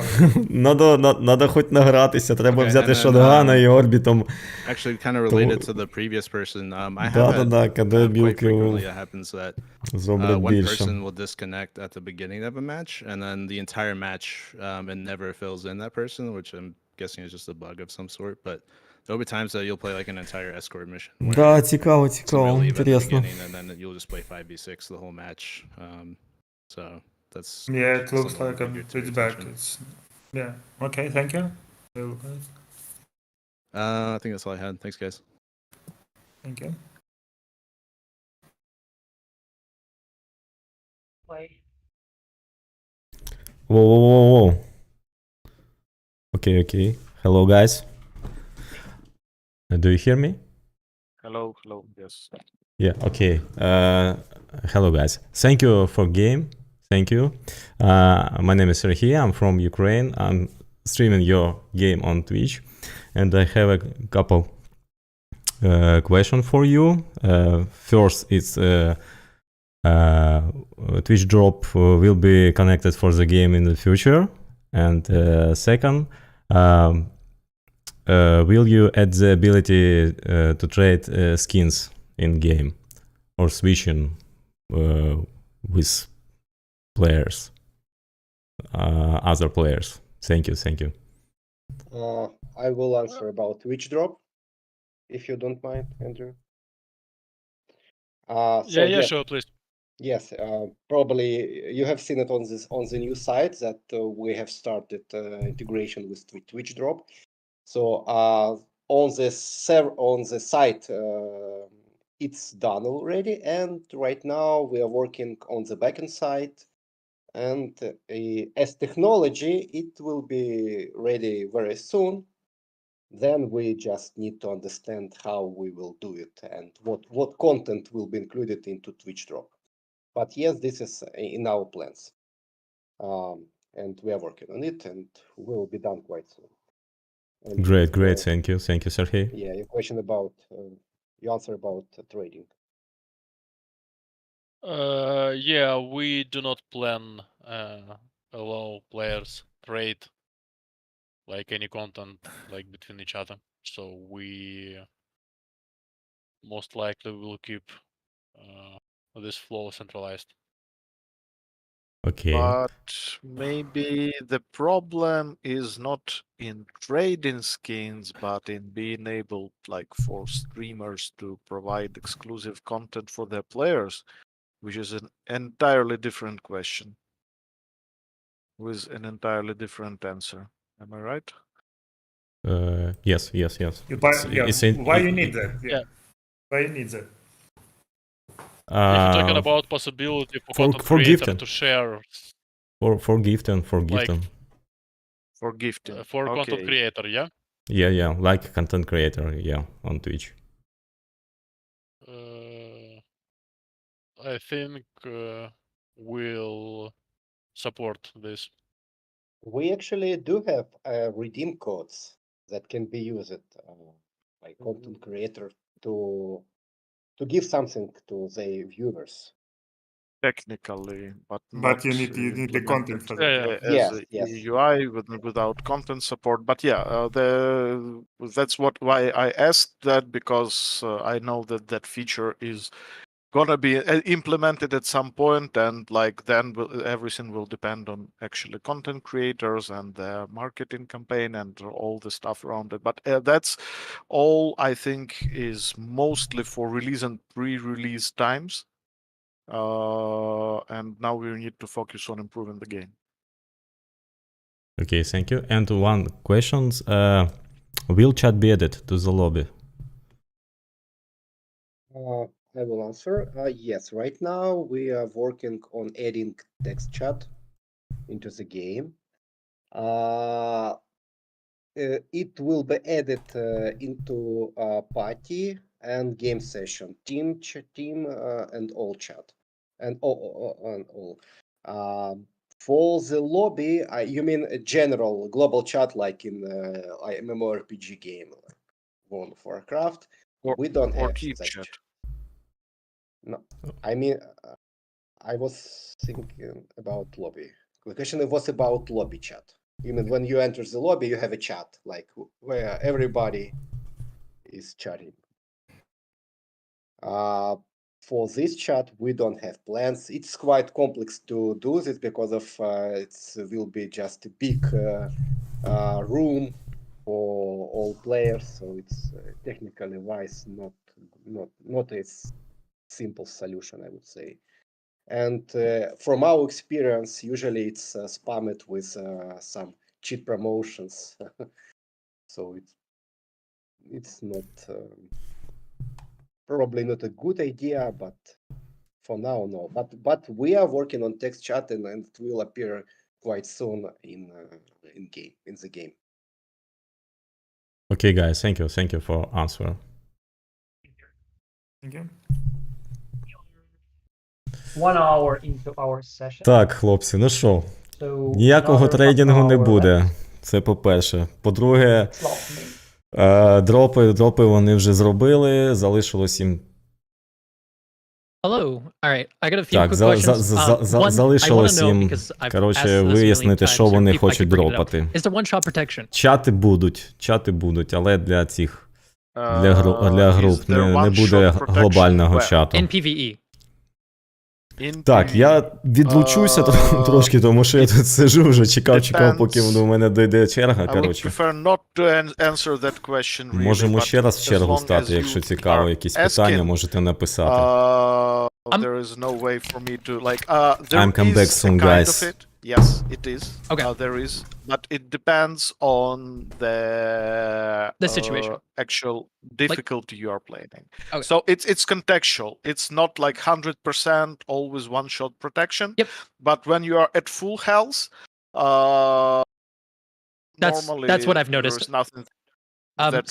Надо хоч награтися, треба взяти шотгана і орбітом. Actually, kind of related to the previous person, I have Да, коли quite білки frequently it happens that зроблять one більше. person will disconnect at the beginning of a match, and then the entire match it never fills in that person, which I'm guessing is just a bug of some sort. But there'll be times that you'll play like an entire escort mission. Да, цікаво, somebody will leave at the інтересно. beginning, and then you'll just play 5v6 the whole match. So that's Yeah, it looks something like a we could do bit to back. attention. It's yeah. Okay, thank you. We'll look at it. I think that's all I had. Thanks, guys. Thank you. Play. Whoa. Okay. Hello, guys. Do you hear me? Hello, yes. Yeah, okay. Hello, guys. Thank you for game. Thank you. My name is Serhiy. I'm from Ukraine. I'm streaming your game on Twitch. And I have a couple questions for you. First, it's Twitch drop will be connected for the game in the future. And second, will you add the ability to trade skins in game or switching with players, other players? Thank you. I will answer about Twitch drop, if you don't mind, Andrew. Yeah, sure, please. Yes, probably you have seen it on the new site that we have started integration with Twitch drop. So on the site, it's done already, and right now we are working on the backend side. And as technology, it will be ready very soon. Then we just need to understand how we will do it and what content will be included into Twitch drop. But yes, this is in our plans. And we are working on it, and we will be done quite soon. And Great. Thank you, Serhiy. Yeah, your question about your answer about trading. Yeah, we do not plan allow players trade like any content like between each other. So we most likely will keep this flow centralized. Okay. But maybe the problem is not in trading skins, but in being able, like, for streamers to provide exclusive content for their players, which is an entirely different question with an entirely different answer. Am I right? Yes. Why you need that? Yeah. Why you need that? If you're talking about possibility for content for creator gifting. to share For gifting. For gifting. for content Okay. creator, yeah. Yeah, like content creator, yeah, on Twitch. I think we'll support this. We actually do have redeem codes that can be used by content creator to give something to their viewers. Technically, but But not you need the content for that. as Yes, a yes. UI without content support. But yeah, that's why I asked that, because I know that feature is gonna be implemented at some point, and like then everything will depend on actually content creators and their marketing campaign and all the stuff around it. But that's all I think is mostly for release and pre-release times. And now we need to focus on improving the game. Okay, thank you. And one questions. Will chat be added to the lobby? I will answer. Yes, right now we are working on adding text chat into the game. It will be added into party and game session, team, and all chat, and all. For the lobby, you mean a general global chat like in MMORPG game, like World of Warcraft? We don't have keep that. chat. No, I mean, I was thinking about lobby. The question was about lobby chat. You mean when you enter the lobby, you have a chat, like where everybody is chatting. For this chat, we don't have plans. It's quite complex to do this because of it will be just a big room for all players, so it's technically wise not a simple solution, I would say. And from our experience, usually it's spammed with some cheat promotions, so it's not probably not a good idea, but for now, no. But we are working on text chat, and it will appear quite soon in the game. Okay, guys, thank you for answer. Thank you. 1 hour into our session. Так, хлопці, ну що, So, ніякого another трейдингу не half hour буде. left. Це по-перше. По-друге, Slot дропи вони вже зробили, залишилось їм. Hello. All right. I got a few Так, quick questions. One, I want залишилось to know, їм, because I've asked коротше, this a million вияснити, times, що or вони if I хочуть could bring it up. дропати. Is there one-shot protection? Чати будуть, але для цих, для Is груп there не буде one-shot protection глобального where? чату. In PvE. Так, я відлучуся трошки, тому що я тут сижу, вже чекав, поки до мене дойде черга, I would коротше. prefer not to answer that question really, Можемо but ще раз в as чергу long стати, as якщо you цікаво, are якісь питання, asking, можете написати. there is no way for me to like there I'm come back is soon, a kind guys. of it. Yes, it is. Okay. There is, but it depends on The situation. Actual difficulty you are playing. Okay. So it's contextual. It's not like 100% always one shot protection. Yep. But when you are at full health, normally that's what I've noticed. There is nothing.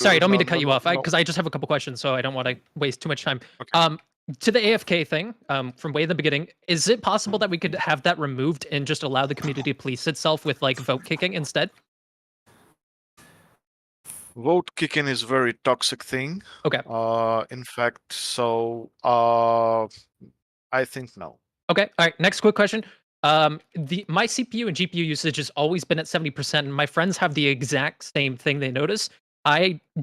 Sorry, I don't mean to cut you off, because I just have a couple questions, so I don't want to waste too much time. Okay. To the AFK thing, from way in the beginning, is it possible that we could have that removed and just allow the community to police itself with like vote kicking instead? Vote kicking is a very toxic thing. Okay. In fact, so I think no. Okay. All right. Next quick question. My CPU and GPU usage has always been at 70%, and my friends have the exact same thing they notice.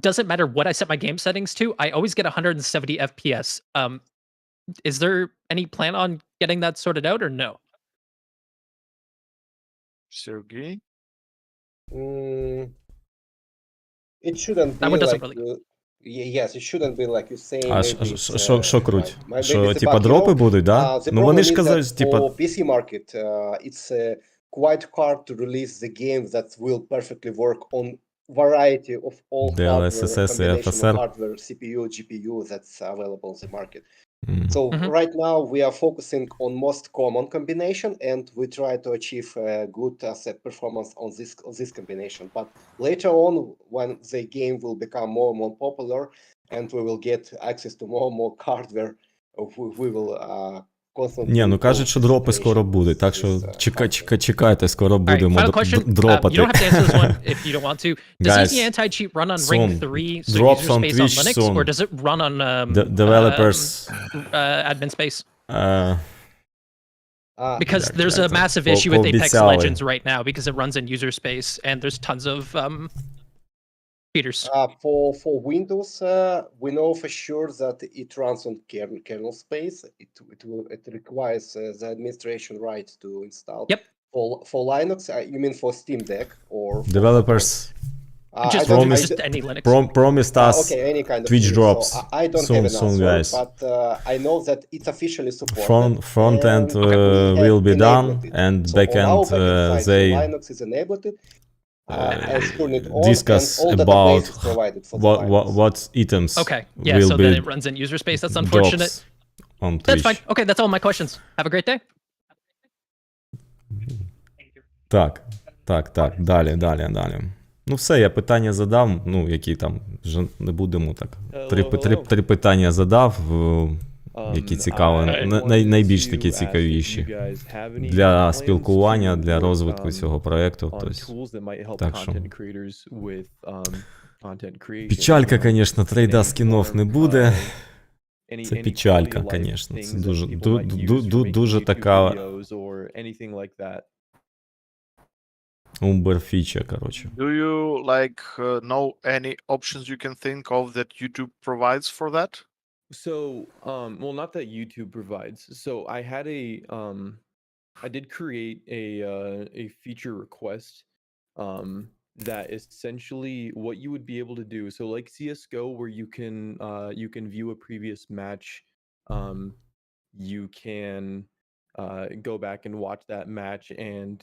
Doesn't matter what I set my game settings to, I always get 170 FPS. Is there any plan on getting that sorted out or no? Sergey? It shouldn't be That one doesn't like really. yes, it shouldn't be like you say. А що круть? Maybe Що, it's типа, about, дропи будуть, да? the Ну вони ж problem is казали, that типа... for PC market, it's quite hard to release the game that will perfectly work on variety of all hardware, DLSS, combination FSR. of hardware, CPU, GPU that's available in the market. So Mhm. right now we are focusing on most common combination, and we try to achieve a good asset performance on this combination. But later on, when the game will become more and more popular, and we will get access to more and more hardware, we will constantly Ні, ну improve кажуть, що the дропи скоро situation будуть, with так що hardware. чекайте, скоро All right, будемо final question. You дропати. don't have to answer this one if you don't want to. Does Easy Guys, Anti-Cheat run on Ring soon. 3, so Drops user on space Twitch on Linux, soon. or does it run on Developers. admin space? Ah, Because there's a massive issue with Apex Legends right now because it runs in user space and there's tons of cheaters. For Windows, we know for sure that it runs on kernel space. It requires the administration rights to install. Yep. For Linux, you mean for Steam Deck or for Developers. Just any Linux. Promised us okay, any kind of Twitch Linux. drops. So I don't Soon, have an answer, guys. but I know that it's officially supported. Front end and we have will be done, enabled it. and So back on end our backend side, they Linux is enabled it. And turn it on, discuss and all about databases provided for the Linux. what items Okay, yeah, will so be then it runs in user space. That's unfortunate. drops on Twitch. That's fine. Okay, that's all my questions. Have a great day. Так, далі. Ну все, я питання задав, ну які там, вже не будемо так. Три питання задав, які цікаві, найбільш такі цікавіші для спілкування, для розвитку цього проєкту. Так що. Печалька, звісно, трейда скінов не буде. Це печалька, звісно. Це дуже така умбер-фіча, коротше. Do you know any options you can think of that YouTube provides for that? So, well, not that YouTube provides. So I had I did create a feature request that essentially what you would be able to do. So like CS:GO, where you can view a previous match, you can go back and watch that match, and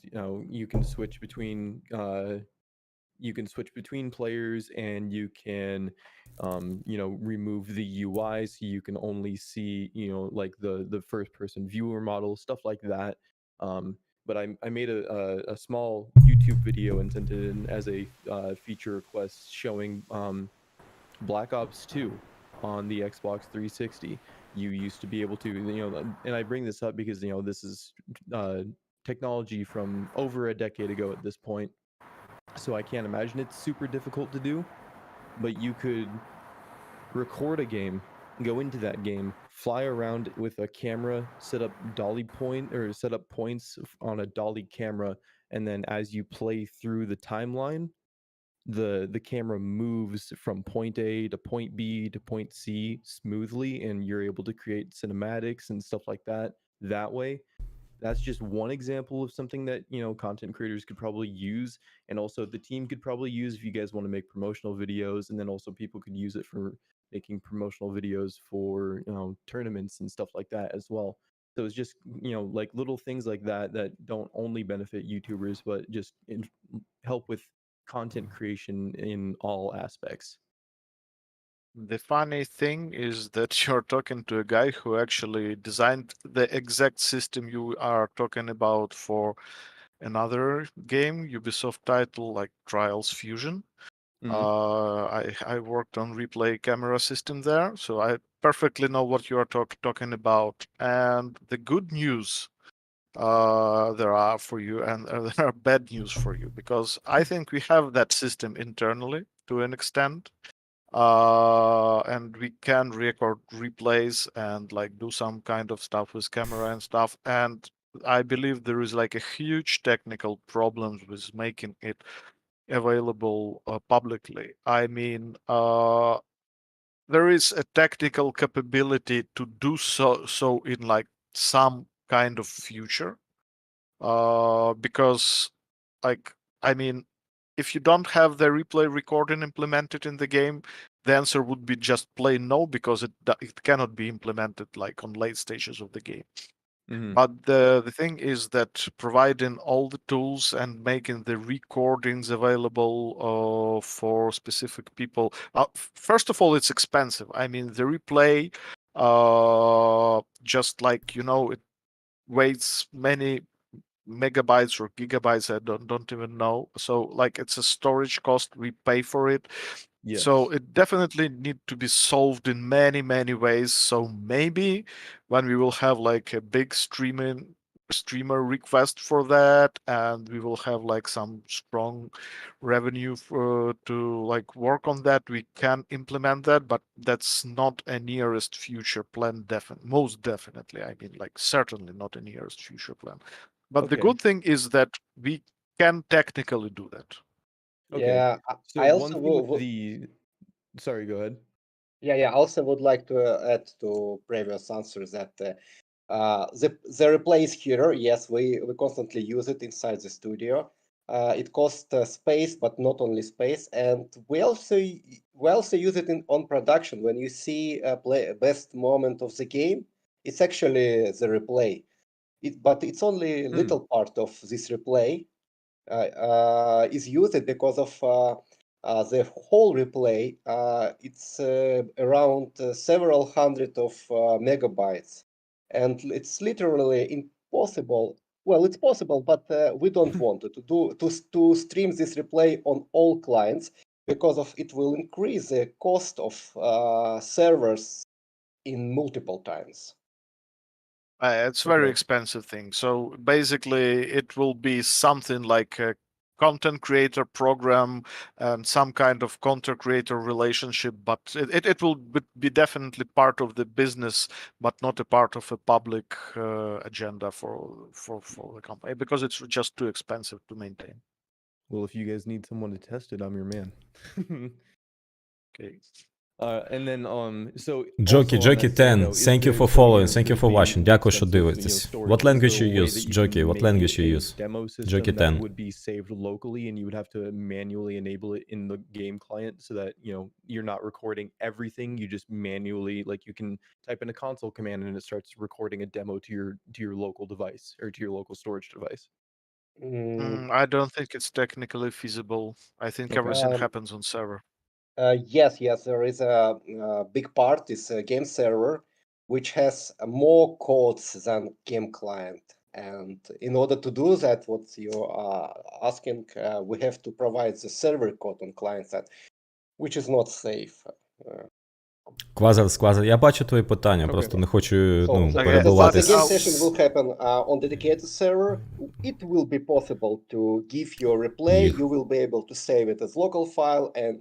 you can switch between players, and you can remove the UI so you can only see like the first person viewer model, stuff like that. But I made a small YouTube video and sent it in as a feature request showing Black Ops 2 on the Xbox 360. You used to be able to, and I bring this up because this is technology from over a decade ago at this point. So I can't imagine it's super difficult to do, but you could record a game, go into that game, fly around with a camera, set up points on a dolly camera, and then as you play through the timeline, the camera moves from point A to point B to point C smoothly, and you're able to create cinematics and stuff like that way. That's just one example of something that content creators could probably use, and also the team could probably use if you guys want to make promotional videos, and then also people could use it for making promotional videos for tournaments and stuff like that as well. So it's just like little things like that don't only benefit YouTubers, but just help with content creation in all aspects. The funny thing is that you're talking to a guy who actually designed the exact system you are talking about for another game, Ubisoft title like Trials Fusion. I worked on replay camera system there, so I perfectly know what you are talking about. And the good news there are for you, and there are bad news for you, because I think we have that system internally to an extent. And we can record replays and like do some kind of stuff with camera and stuff. And I believe there is like a huge technical problems with making it available publicly. I mean, there is a technical capability to do so in like some kind of future, because like, I mean, if you don't have the replay recording implemented in the game, the answer would be just plain no, because it cannot be implemented like on late stages of the game. But the thing is that providing all the tools and making the recordings available for specific people, first of all, it's expensive. I mean, the replay just like it weighs many megabytes or gigabytes. I don't even know. So like it's a storage cost. We pay for it. So Yes. it definitely need to be solved in many ways. So maybe when we will have like a big streamer request for that, and we will have like some strong revenue to like work on that, we can implement that, but that's not a nearest future plan. Most definitely, I mean, like certainly not a nearest future plan. But the Okay. good thing is that we can technically do that. Okay. Yeah, So I one also thing with will. the sorry, go ahead. Yeah. I also would like to add to previous answers that the replay is here. Yes, we constantly use it inside the studio. It costs space, but not only space, and we also use it on production. When you see a best moment of the game, it's actually the replay. But it's only a little part of this replay is used because of the whole replay. It's around several hundred of megabytes, and it's literally impossible. Well, it's possible, but we don't want it to stream this replay on all clients because of it will increase the cost of servers in multiple times. It's very expensive thing. So basically, it will be something like a content creator program and some kind of content creator relationship, but it will be definitely part of the business, but not a part of a public agenda for the company because it's just too expensive to maintain. Well, if you guys need someone to test it, I'm your man. Okay. And then so Jockey, also on Jockey that same 10, note, is thank you there for so following, thank you with for the watching. Дякую, що expensive, дивитесь. storage, What is there language a you way use, that you Jockey? can What make language you a use? demo Jockey system that 10. would be saved locally, and you would have to manually enable it in the game client so that you're not recording everything. You just manually, like, you can type in a console command and it starts recording a demo to your local device or to your local storage device. I don't think it's technically feasible. I think everything happens on server. Yes, there is a big part is a game server, which has more codes than game client. And in order to do that, what you are asking, we have to provide the server code on client side, which is not safe. Квазар, я бачу твої питання, просто не хочу The перебуватись. game session will happen on dedicated server. It will be possible to give your replay. You will be able to save it as local file and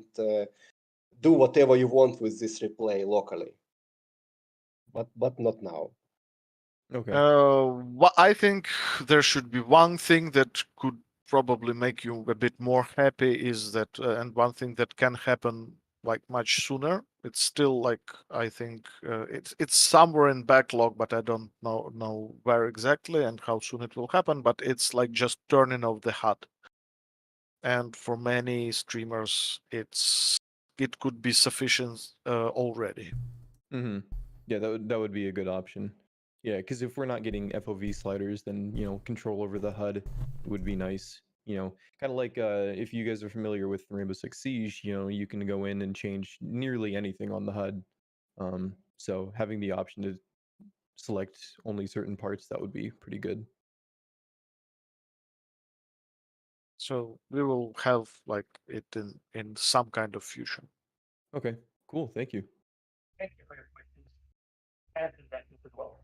do whatever you want with this replay locally. But not now. Okay. What I think there should be one thing that could probably make you a bit more happy is that, and one thing that can happen like much sooner. It's still like I think it's somewhere in backlog, but I don't know where exactly and how soon it will happen. But it's like just turning off the HUD. And for many streamers, it could be sufficient already. Yeah, that would be a good option. Yeah, because if we're not getting FOV sliders, then control over the HUD would be nice. Kind of like if you guys are familiar with Rainbow Six Siege, you can go in and change nearly anything on the HUD. So having the option to select only certain parts, that would be pretty good. So we will have like it in some kind of future. Okay, cool. Thank you. Thank you for your questions and investments as well.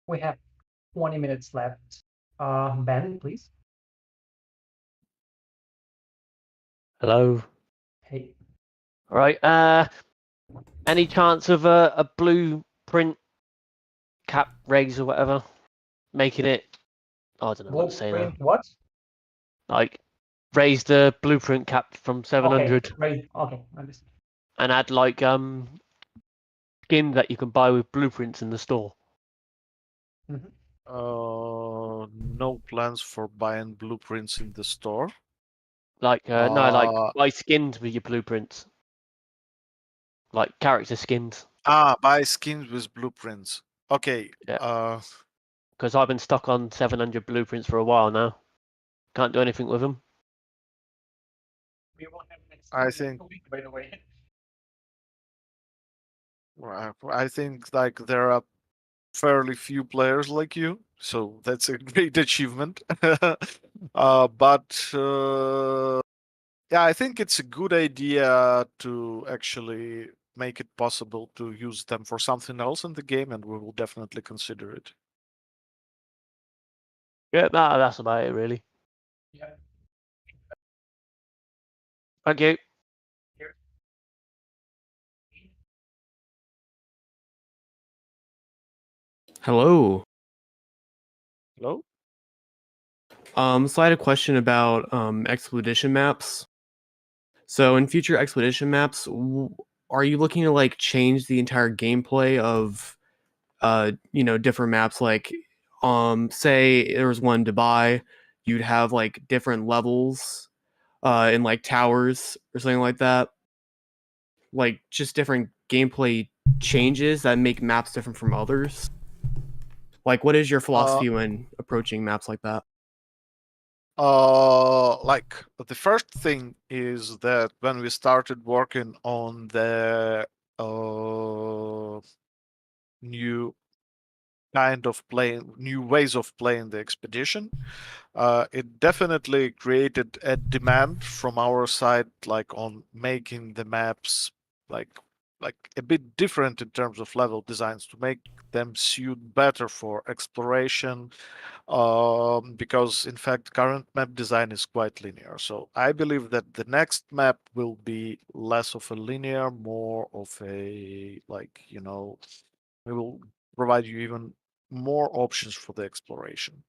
We have 20 minutes left. Ben, please. Hello. Hey. All right. Any chance of a blueprint cap raise or whatever, making it? I don't know what to say now. Blueprint what? Like raise the blueprint cap from 700. Okay. Understand. And add like skins that you can buy with blueprints in the store. No plans for buying blueprints in the store. Like no, like buy skins with your blueprints. Like character skins. Buy skins with blueprints. Okay. Yeah. Because I've been stuck on 700 blueprints for a while now. Can't do anything with them. We will have next I think week, by the way. I think like there are fairly few players like you, so that's a great achievement. But yeah, I think it's a good idea to actually make it possible to use them for something else in the game, and we will definitely consider it. Yeah, that's about it, really. Yeah. Thank you. Hello. Hello. So I had a question about expedition maps. So in future expedition maps, are you looking to like change the entire gameplay of different maps? Like say there was one Dubai, you'd have like different levels in like towers or something like that. Like just different gameplay changes that make maps different from others. Like what is your philosophy when approaching maps like that? Like the first thing is that when we started working on the new kind of playing, new ways of playing the expedition, it definitely created a demand from our side, like on making the maps like a bit different in terms of level designs to make them suit better for exploration, because in fact current map design is quite linear. So I believe that the next map will be less of a linear, more of a like, you know, we will provide you even more options for the exploration.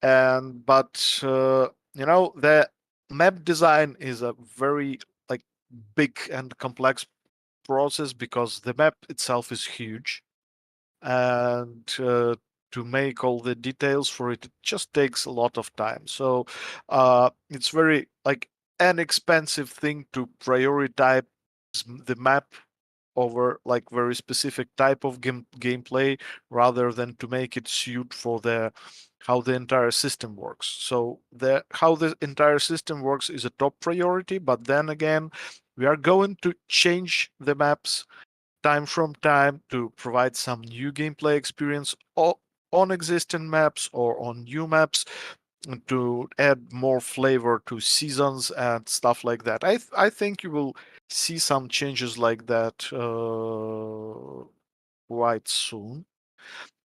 And but you know, the map design is a very like big and complex process because the map itself is huge, and to make all the details for it, it just takes a lot of time. So it's very like an expensive thing to prioritize the map over like very specific type of gameplay rather than to make it suit for the how the entire system works. So the how the entire system works is a top priority, but then again, we are going to change the maps time from time to provide some new gameplay experience on existing maps or on new maps, to add more flavor to seasons and stuff like that. I think you will see some changes like that quite soon.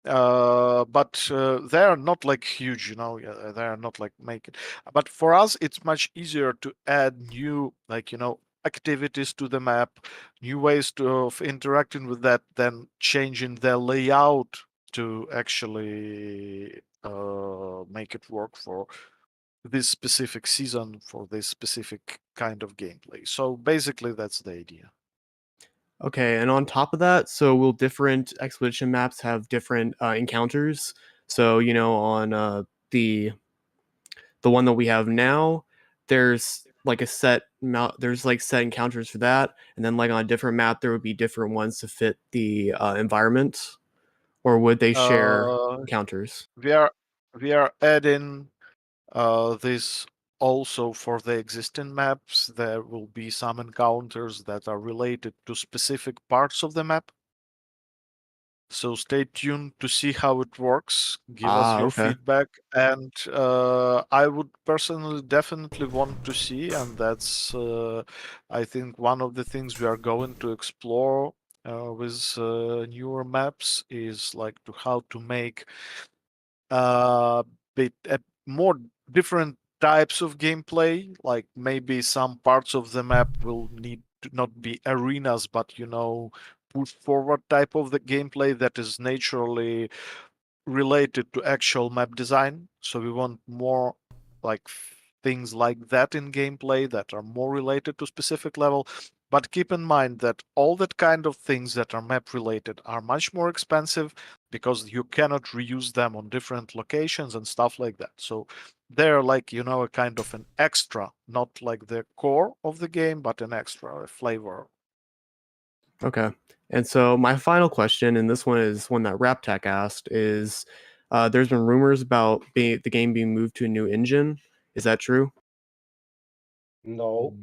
But they are not like huge, you know. They are not like making. But for us, it's much easier to add new, like, you know, activities to the map, new ways of interacting with that, than changing the layout to actually make it work for this specific season, for this specific kind of gameplay. So basically, that's the idea. Okay, and on top of that, so will different expedition maps have different encounters? So on the one that we have now, there's like a set amount. There's like set encounters for that, and then like on a different map, there would be different ones to fit the environment, or would they share encounters? We are adding this also for the existing maps. There will be some encounters that are related to specific parts of the map. So stay tuned to see how it works. Give us your Okay. feedback, and I would personally definitely want to see, and that's I think one of the things we are going to explore with newer maps is like to how to make bit more different types of gameplay. Like maybe some parts of the map will need to not be arenas, but you know, push forward type of the gameplay that is naturally related to actual map design. So we want more like things like that in gameplay that are more related to specific level. But keep in mind that all that kind of things that are map related are much more expensive because you cannot reuse them on different locations and stuff like that. So they're like, you know, a kind of an extra, not like the core of the game, but an extra, a flavor. Okay. And so my final question, and this one is one that Raptac asked, is there's been rumors about the game being moved to a new engine. Is that true? No.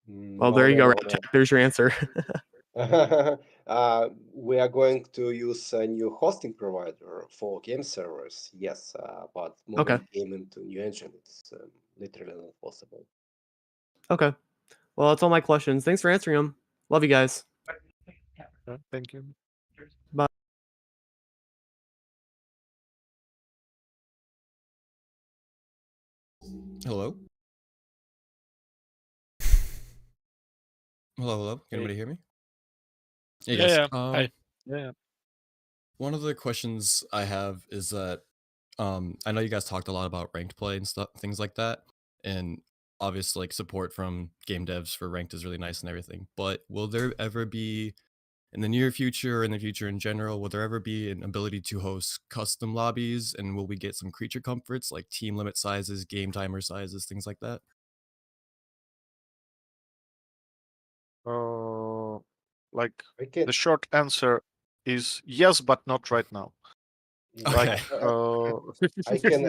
Well, there you go, Raptech. There's your answer. We are going to use a new hosting provider for game servers, yes, but moving game into new engine, it's literally not possible. Okay. Well, that's all my questions. Thanks for answering them. Love you guys. Thank you. Bye. Hello? Hello? Can anybody hear me? Hey guys. Yeah. Hi. Yeah. One of the questions I have is that I know you guys talked a lot about ranked play and stuff, things like that, and obviously like support from game devs for ranked is really nice and everything. But will there ever be, in the near future or in the future in general, will there ever be an ability to host custom lobbies, and will we get some creature comforts like team limit sizes, game timer sizes, things like that? Like the short answer is yes, but not right now. Like I can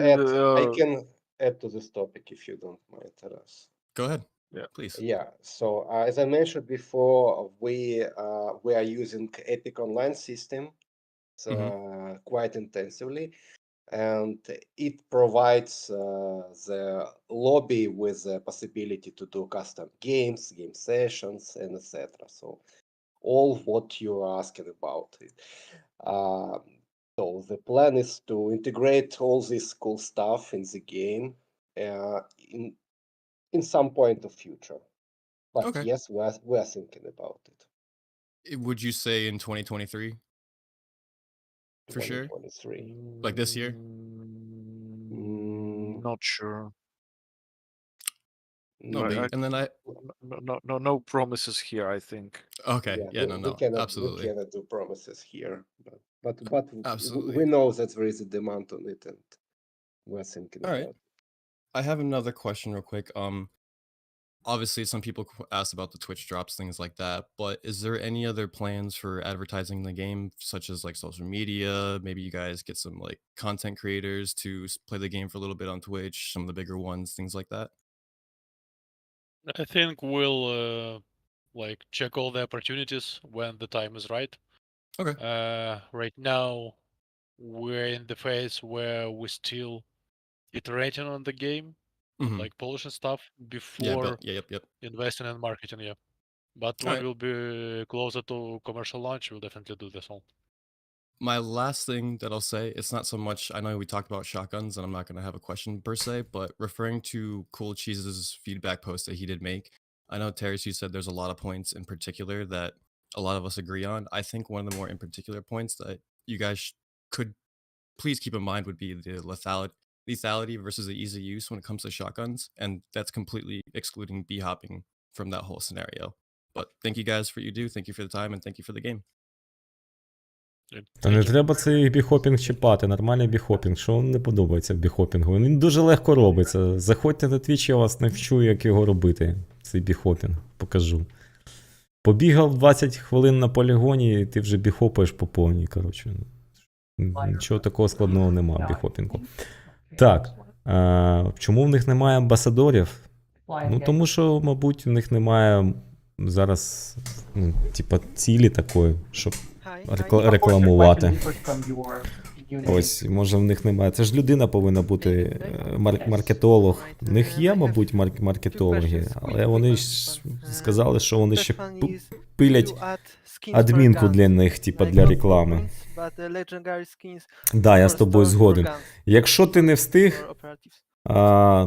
add to this topic if you don't mind, Taras. Go ahead. Yeah, please. Yeah. So as I mentioned before, we are using Epic Online system quite intensively, and it provides the lobby with the possibility to do custom games, game sessions, and etc. So all what you are asking about. So the plan is to integrate all this cool stuff in the game in some point of future. But yes, we are thinking about it. Would you say in 2023? For sure? 2023. Like this year? Not sure. No, and then no promises here, I think. Okay. Yeah, no, absolutely. We cannot do promises here, but Absolutely. we know that there is a demand on it, and we're thinking All about right. it. I have another question real quick. Obviously some people ask about the Twitch drops, things like that, but is there any other plans for advertising the game, such as like social media? Maybe you guys get some like content creators to play the game for a little bit on Twitch, some of the bigger ones, things like that? I think we'll like check all the opportunities when the time is right. Okay. Right now, we're in the phase where we're still iterating on the game, like polishing stuff before investing in marketing. Yeah, but when Alright. we'll be closer to commercial launch, we'll definitely do this all. My last thing that I'll say, it's not so much, I know we talked about shotguns and I'm not going to have a question per se, but referring to Cool Cheese's feedback post that he did make, I know Terrace, you said there's a lot of points in particular that a lot of us agree on. I think one of the more in particular points that you guys could please keep in mind would be the lethality versus the easy use when it comes to shotguns, and that's completely excluding b-hopping from that whole scenario. But thank you guys for what you do, thank you for the time, and thank you for the game. Та не треба цей біхопінг чіпати, нормальний біхопінг. Що вам не подобається в біхопінгу? Він дуже легко робиться. Заходьте на Twitch, я вас навчу, як його робити. Цей біхопінг, покажу. Побігав 20 хвилин на полігоні, і ти вже біхопаєш по повній, коротше. Нічого такого складного нема в біхопінгу. Так, чому в них немає амбасадорів? Ну, тому що, мабуть, в них немає зараз, типа, цілі такої, щоб рекламувати. Ось, може в них немає. Це ж людина повинна бути маркетолог. В них є, мабуть, маркетологи, але вони ж сказали, що вони ще пилять адмінку для них, типа для реклами. Да, я з тобою згоден. Якщо ти не встиг,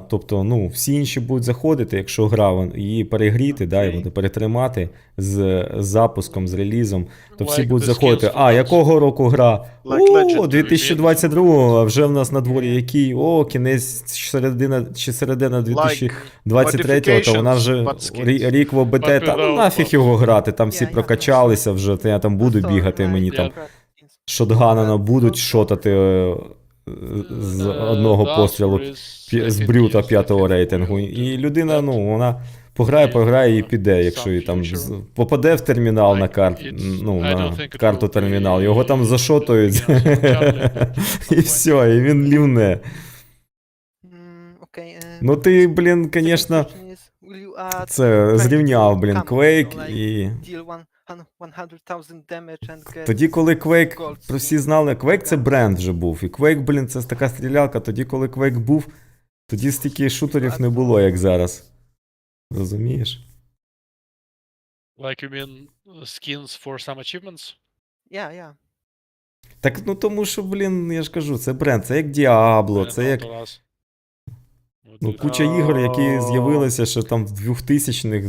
тобто, ну, всі інші будуть заходити, якщо гра її перегріти, да, і буде перетримати з запуском, з релізом, то всі будуть заходити. Якого року гра? О, 2022, а вже в нас на дворі який? О, кінець середина 2023, то вона вже рік в ОБТ, та ну нафіг його грати, там всі прокачалися вже, то я там буду бігати, мені там шотгана будуть шотати з одного пострілу з брюта 5-го рейтингу. І людина, ну, вона пограє і піде, якщо її там попаде в термінал на карту термінал, його там зашотують, і все, і він лівне. Ну ти, блін, звісно, Це зрівняв, блін, Quake і... Тоді, коли Quake, всі знали, Quake це бренд вже був. І Quake, блін, це така стрілялка. Тоді, коли Quake був, тоді стільки шутерів не було, як зараз. Розумієш? Like you mean skins for some achievements? Yeah. Так, ну тому що, блін, я ж кажу, це бренд, це як Diablo, це як... Ну, куча ігор, які з'явилися ще там в 2000-х,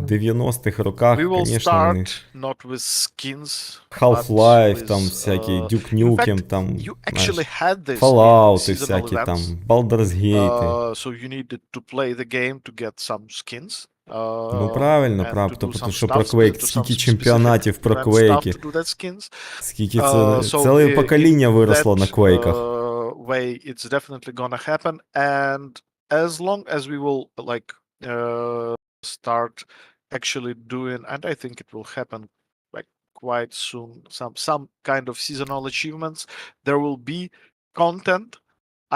90-х роках, We will звісно, вони... start not with skins, Half-Life, but там with, всякі, Duke in Nukem, fact, там, you знаєш, actually had this in Fallout, seasonal всякі там, events. Baldur's Gate. So you needed to play the game to get some skins. Ну, правильно, And to правильно, do тому some що про stuff, Quake, to some скільки specific чемпіонатів про event stuff Quake, to do that skins. скільки це, So ціле in покоління виросло на that Quake'ах. way, it's definitely gonna happen. And as long as we will like start actually doing, and I think it will happen like quite soon, some kind of seasonal achievements, there will be content.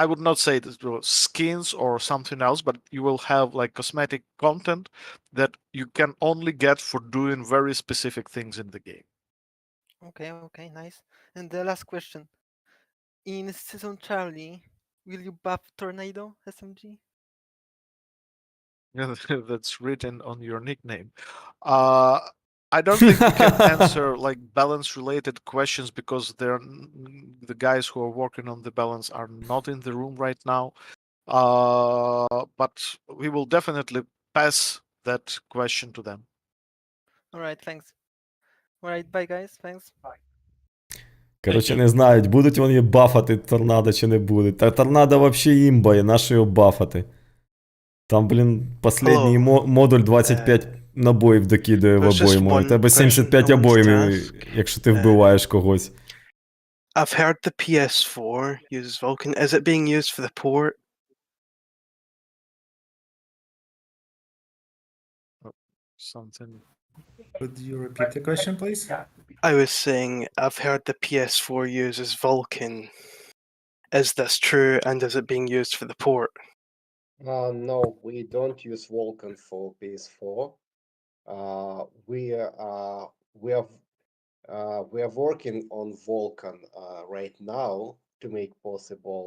I would not say that it will skins or something else, but you will have like cosmetic content that you can only get for doing very specific things in the game. Okay, nice. And the last question. In Season Charlie, will you buff Tornado SMG? That's written on your nickname. I don't think we can answer like balance related questions because the guys who are working on the balance are not in the room right now. But we will definitely pass that question to them. Alright, thanks. Alright, bye guys, thanks. Bye. Коротше, не знають, будуть вони бафати торнадо чи не будуть. Та торнадо взагалі імба, і нащо його бафати? Там, блін, останній модуль 25 набоїв докидає в обойму, а в тебе 75 обоймів, якщо ти вбиваєш когось. I've heard the PS4 uses Vulkan. Is it being used for the port? Something. Could you repeat the question, please? I was saying I've heard the PS4 uses Vulkan. Is this true, and is it being used for the port? No, we don't use Vulkan for PS4. We are working on Vulkan right now to make possible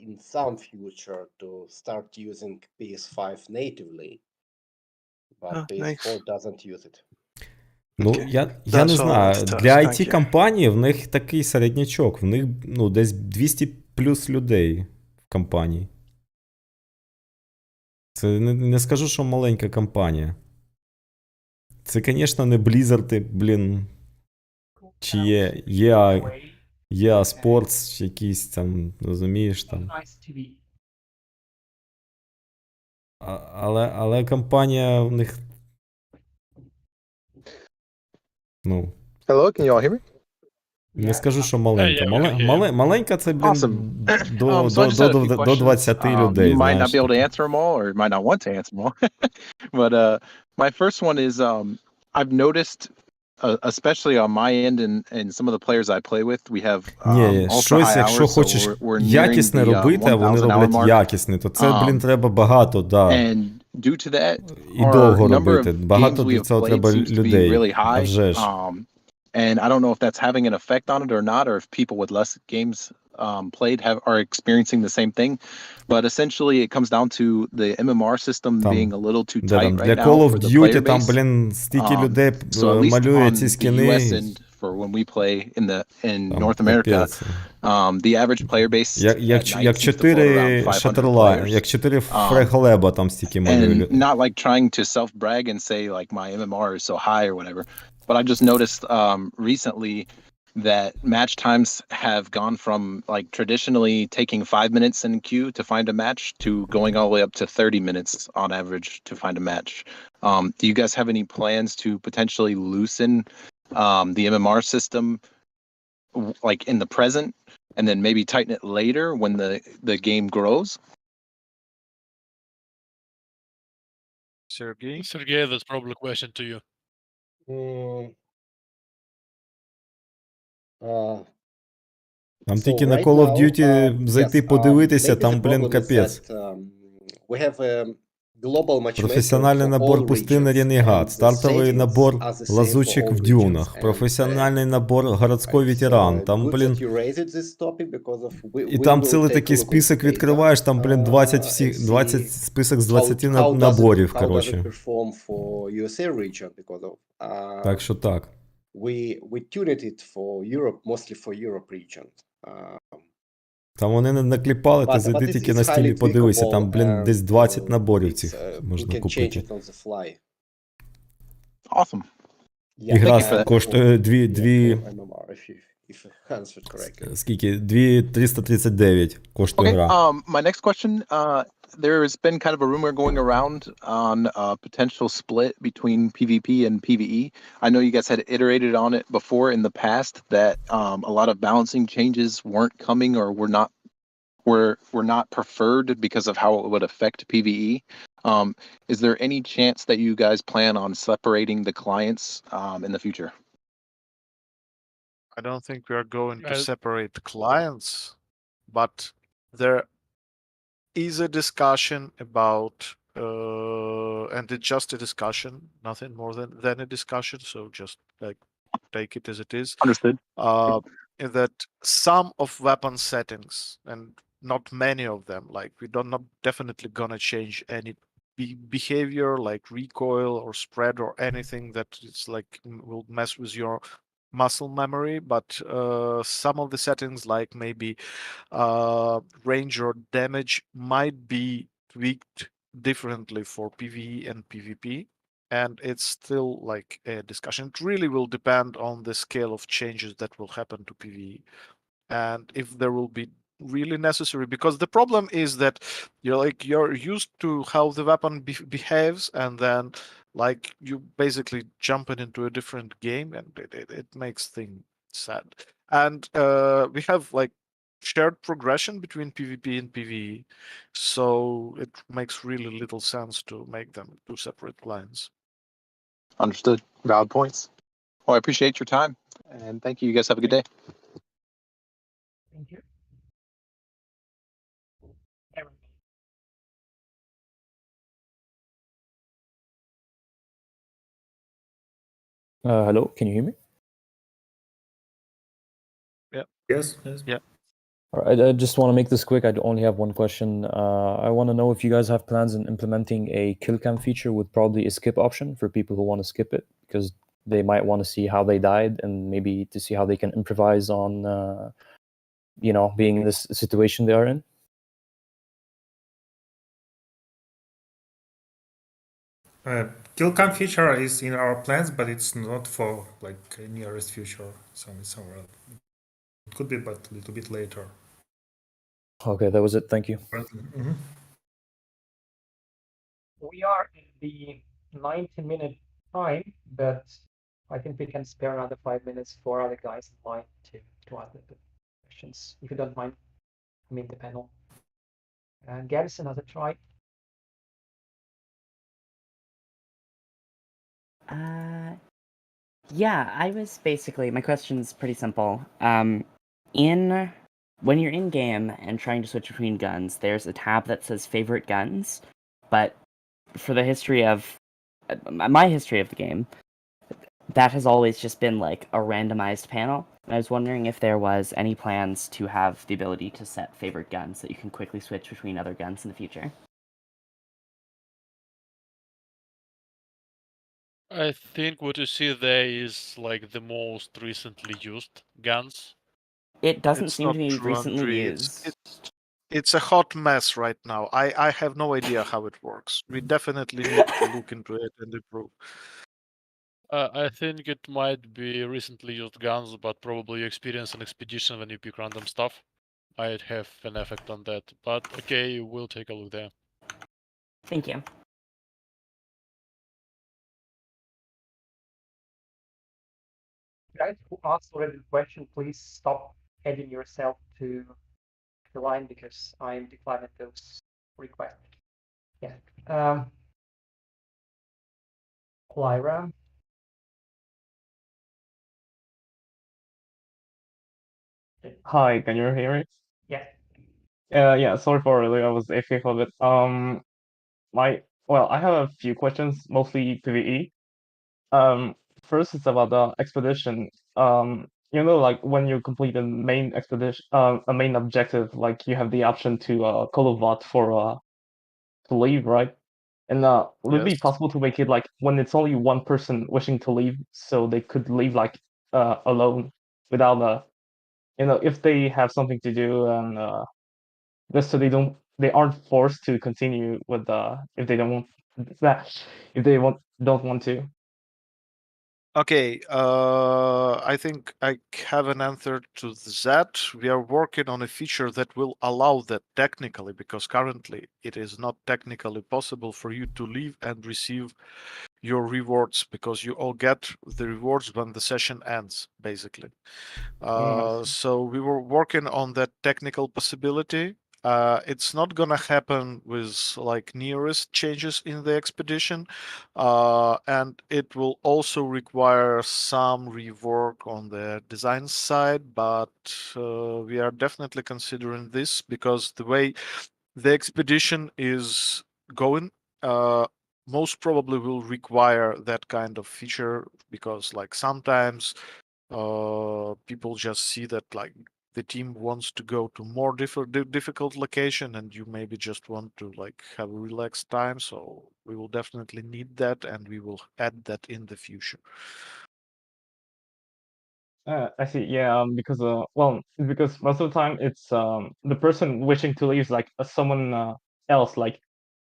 in some future to start using PS5 natively. But PS4 doesn't use it. Ну, я не знаю. Для IT-компанії в них такий середнячок. В них, ну, десь 200 плюс людей в компанії. Це не скажу, що маленька компанія. Це, звісно, не Blizzard, блін, чи є Sports, якісь там, розумієш, там. Але компанія в них... Ну... Hello, can you all hear me? Не скажу, що маленька. Маленька це, блін, до 20 людей, You might not знаєш. be able to answer them all, or you might not want to answer them all. But my first one is I've noticed, especially on my end and some of the players I play with, we have ultra high якщо hours, хочеш so we're nearing якісне the робити, а вони 1,000 hour роблять mark. якісне, то це, блін, треба багато, да. And due to that, І our довго number робити. of Багато games we для have цього played треба seems to be людей. really А high. вже ж. And I don't know if that's having an effect on it or not, or if people with less games played are experiencing the same thing. But essentially, it comes down to the MMR system being a little too tight right now Call of for the Duty, player там, base. блін, стільки людей So at least малює on ці the скини. US end, for when we play in North America, the average player base at night seems to float around 500 players. Як 4 фреглеба там стільки малює. And not like trying to self-brag and say like my MMR is so high or whatever, but I just noticed recently that match times have gone from like traditionally taking 5 minutes in queue to find a match to going all the way up to 30 minutes on average to find a match. Do you guys have any plans to potentially loosen the MMR system like in the present and then maybe tighten it later when the game grows? Sergey, that's probably a question to you. Там тільки на Call of Duty зайти подивитися, там, блін, капець. We have global matchmaker Профессиональный for набор all пустынный regions, Ренегат, and the стартовый settings набор are the same for лазутчик all в regions. дюнах, And профессиональный набор городской ветеран, там, good блин, that you raised this topic because of и we там will целый take a такой look on список data, відкриваєш, там, блин, 20, and всіх, 20 see список з 20 how наборів, does it короче. perform for USA region, because of Так що так. we tuned it for Europe, mostly for Europe region. Там вони не накліпали, ти But зайди it's тільки на highly стілі подивися, tweakable, там, блін, десь and 20 наборів it's цих we можна can change купити. it on the fly. Awesome. Yeah, Ігра Thank you for that. коштує for MMR, if I answered correctly. Скільки? 2,339 коштує Okay. гра. My next question. There's been kind of a rumor going around on a potential split between PvP and PvE. I know you guys had iterated on it before in the past that a lot of balancing changes weren't coming or were not preferred because of how it would affect PvE. Is there any chance that you guys plan on separating the clients in the future? I don't think we are going to separate the clients, but there is a discussion about, and it's just a discussion, nothing more than a discussion. So just like take it as it is. Understood. That some of weapon settings, and not many of them, like we don't not definitely gonna change any behavior like recoil or spread or anything that it's like will mess with your muscle memory, but some of the settings like maybe range or damage might be tweaked differently for PvE and PvP, and it's still like a discussion. It really will depend on the scale of changes that will happen to PvE and if there will be really necessary, because the problem is that you're used to how the weapon behaves, and then like you basically jumping into a different game, and it makes things sad. And we have like shared progression between PvP and PvE, so it makes really little sense to make them two separate clients. Understood. Valid points. Well, I appreciate your time and thank you. You guys have a good day. Thank you. Hello, can you hear me? Yeah. Yes. Yes. Yeah. All right, I just want to make this quick. I only have one question. I want to know if you guys have plans in implementing a kill cam feature with probably a skip option for people who want to skip it, because they might want to see how they died and maybe to see how they can improvise on, being in this situation they are in. Kill cam feature is in our plans, but it's not for like nearest future. Somewhere else. It could be, but a little bit later. Okay, that was it. Thank you. Mm-hmm. We are in the 90-minute time, but I think we can spare another 5 minutes for other guys in line to ask the questions, if you don't mind. I mean the panel. And Garrus, another try. Yeah, I was basically, my question's pretty simple. When you're in game and trying to switch between guns, there's a tab that says favorite guns, but for the history of my history of the game, that has always just been like a randomized panel. And I was wondering if there was any plans to have the ability to set favorite guns that you can quickly switch between other guns in the future. I think what you see there is like the most recently used guns. It doesn't It's seem not to be true, recently Andrei. used. It's a hot mess right now. I have no idea how it works. We definitely need to look into it and improve. I think it might be recently used guns, but probably you experience an expedition when you pick random stuff. Might have an effect on that. But okay, we'll take a look there. Thank you. Guys who asked already the question, please stop adding yourself to the line because I'm declining those requests. Yeah. Lyra. Hi, can you hear me? Yeah. Yeah, sorry for earlier, I was AFK for a bit. My well, I have a few questions, mostly PvE. First is about the expedition. Like when you complete a main expedition, a main objective, like you have the option to call a vote for to leave, right? And would it be Yes. possible to make it like when it's only one person wishing to leave, so they could leave like alone without if they have something to do and just so they aren't forced to continue with if they don't want if they don't want to. Okay, I think I have an answer to that. We are working on a feature that will allow that technically, because currently it is not technically possible for you to leave and receive your rewards, because you all get the rewards when the session ends, basically. So we were working on that technical possibility. It's not gonna happen with like nearest changes in the expedition, and it will also require some rework on the design side, but we are definitely considering this because the way the expedition is going, most probably will require that kind of feature, because like sometimes people just see that like the team wants to go to more difficult location and you maybe just want to like have a relaxed time, so we will definitely need that and we will add that in the future. I see. Yeah, because because most of the time it's the person wishing to leave is like someone else. Like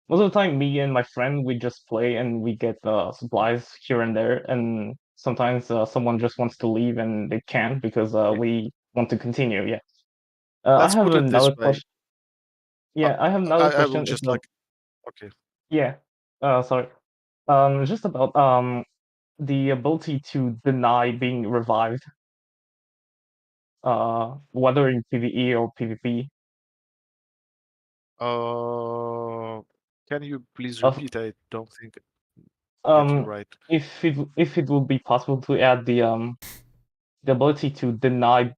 most of the time, me and my friend we just play and we get supplies here and there, and sometimes someone just wants to leave and they can't because we want to continue. Yeah. I Let's have put it this another way. question. Yeah, I have another I will question. just like, okay. Yeah. Sorry. Just about the ability to deny being revived. Whether in PvE or PvP. Can you please Of repeat? I don't think I get you right. if it would be possible to add the ability to deny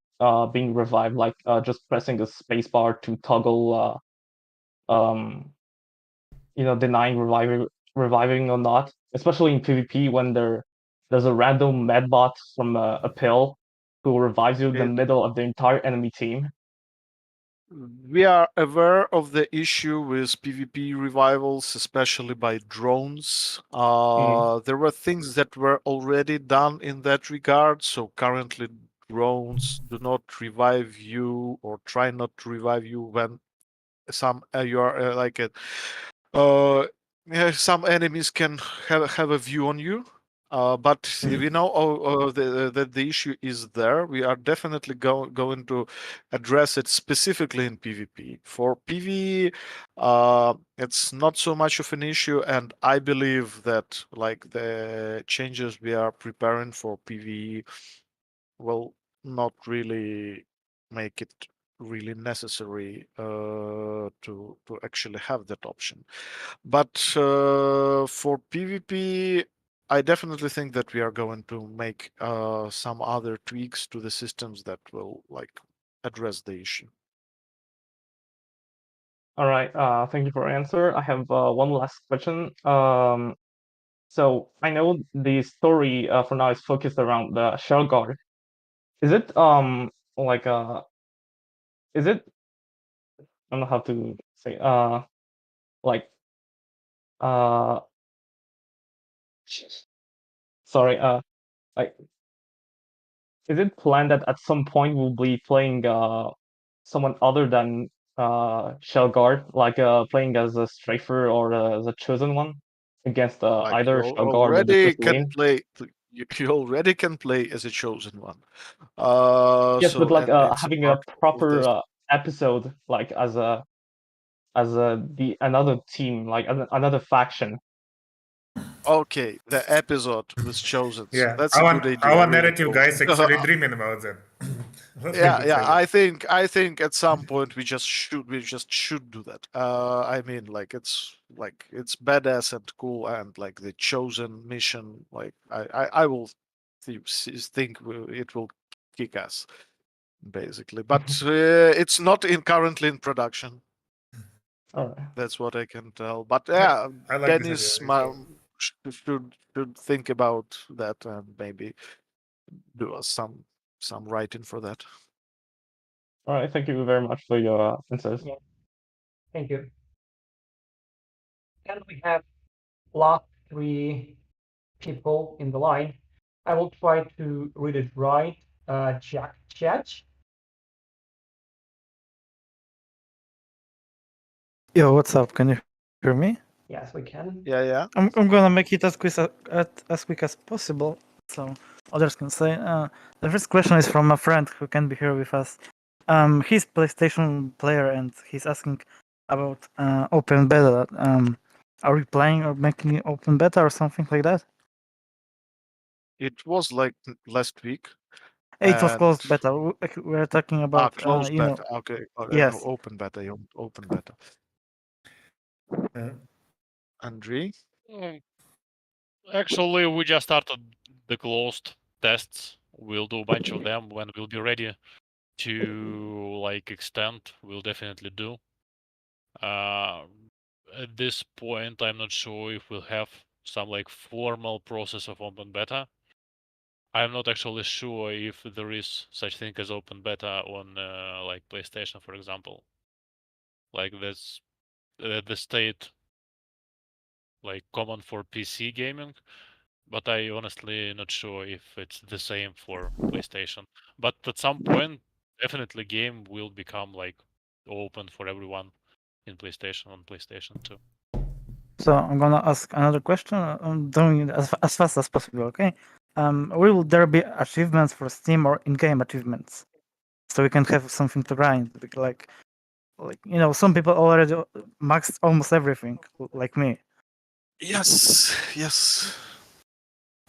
being revived, like just pressing the spacebar to toggle denying reviving or not, especially in PvP when there's a random medbot from a pill who revives you in the middle of the entire enemy team. We are aware of the issue with PvP revivals, especially by drones. There were things that were already done in that regard, so currently drones do not revive you or try not to revive you when some you are like it. Some enemies can have a view on you. But we know that the issue is there. We are definitely going to address it specifically in PvP. For PvE, it's not so much of an issue, and I believe that like the changes we are preparing for PvE will not really make it really necessary to actually have that option. But for PvP, I definitely think that we are going to make some other tweaks to the systems that will like address the issue. All right. Thank you for your answer. I have one last question. So I know the story for now is focused around the shell guard. Is it like is it I don't know how to say like uh sorry like is it planned that at some point we'll be playing someone other than shell guard, like playing as a strafer or as a chosen one against Like you either shell guard or the already first can lane? play. You already can play as a chosen one. Yes, but So like and it's a having a part of proper this. episode like as the another team, like another faction. Okay, the episode was chosen. So Yeah, that's a good idea. our Really narrative cool. guys actually dreaming about that. Let me Yeah, say yeah. that. I think at some point we just should do that. I mean, like it's badass and cool, and like the chosen mission. Like I will think it will kick ass basically, but it's not in currently in production. That's what I can tell. But yeah, I like this Dennis idea. It's good. should think about that and maybe do us some writing for that. All right, thank you very much for your insights. Yeah. Thank you. And we have last 3 people in the line. I will try to read it right. Chach. Yo, what's up? Can you hear me? Yes, we can. Yeah. I'm gonna make it as quick as possible, so others can say. The first question is from a friend who can be here with us. He's PlayStation player and he's asking about open beta. Are we playing or making open beta or something like that? It was like last week. It was and- closed beta. We're talking about closed you know. beta. Okay. Yes. No, open beta. Open beta. Andrei? Actually, we just started the closed tests. We'll do a bunch of them when we'll be ready to like extend. We'll definitely do. At this point, I'm not sure if we'll have some like formal process of open beta. I'm not actually sure if there is such thing as open beta on like PlayStation, for example. Like that's the state like common for PC gaming, but I honestly not sure if it's the same for PlayStation. But at some point, definitely game will become like open for everyone in PlayStation on PlayStation 2. So I'm gonna ask another question. I'm doing it as fast as possible. Okay. Will there be achievements for Steam or in-game achievements, so we can have something to grind? Like you know, some people already maxed almost everything, like me. Yes.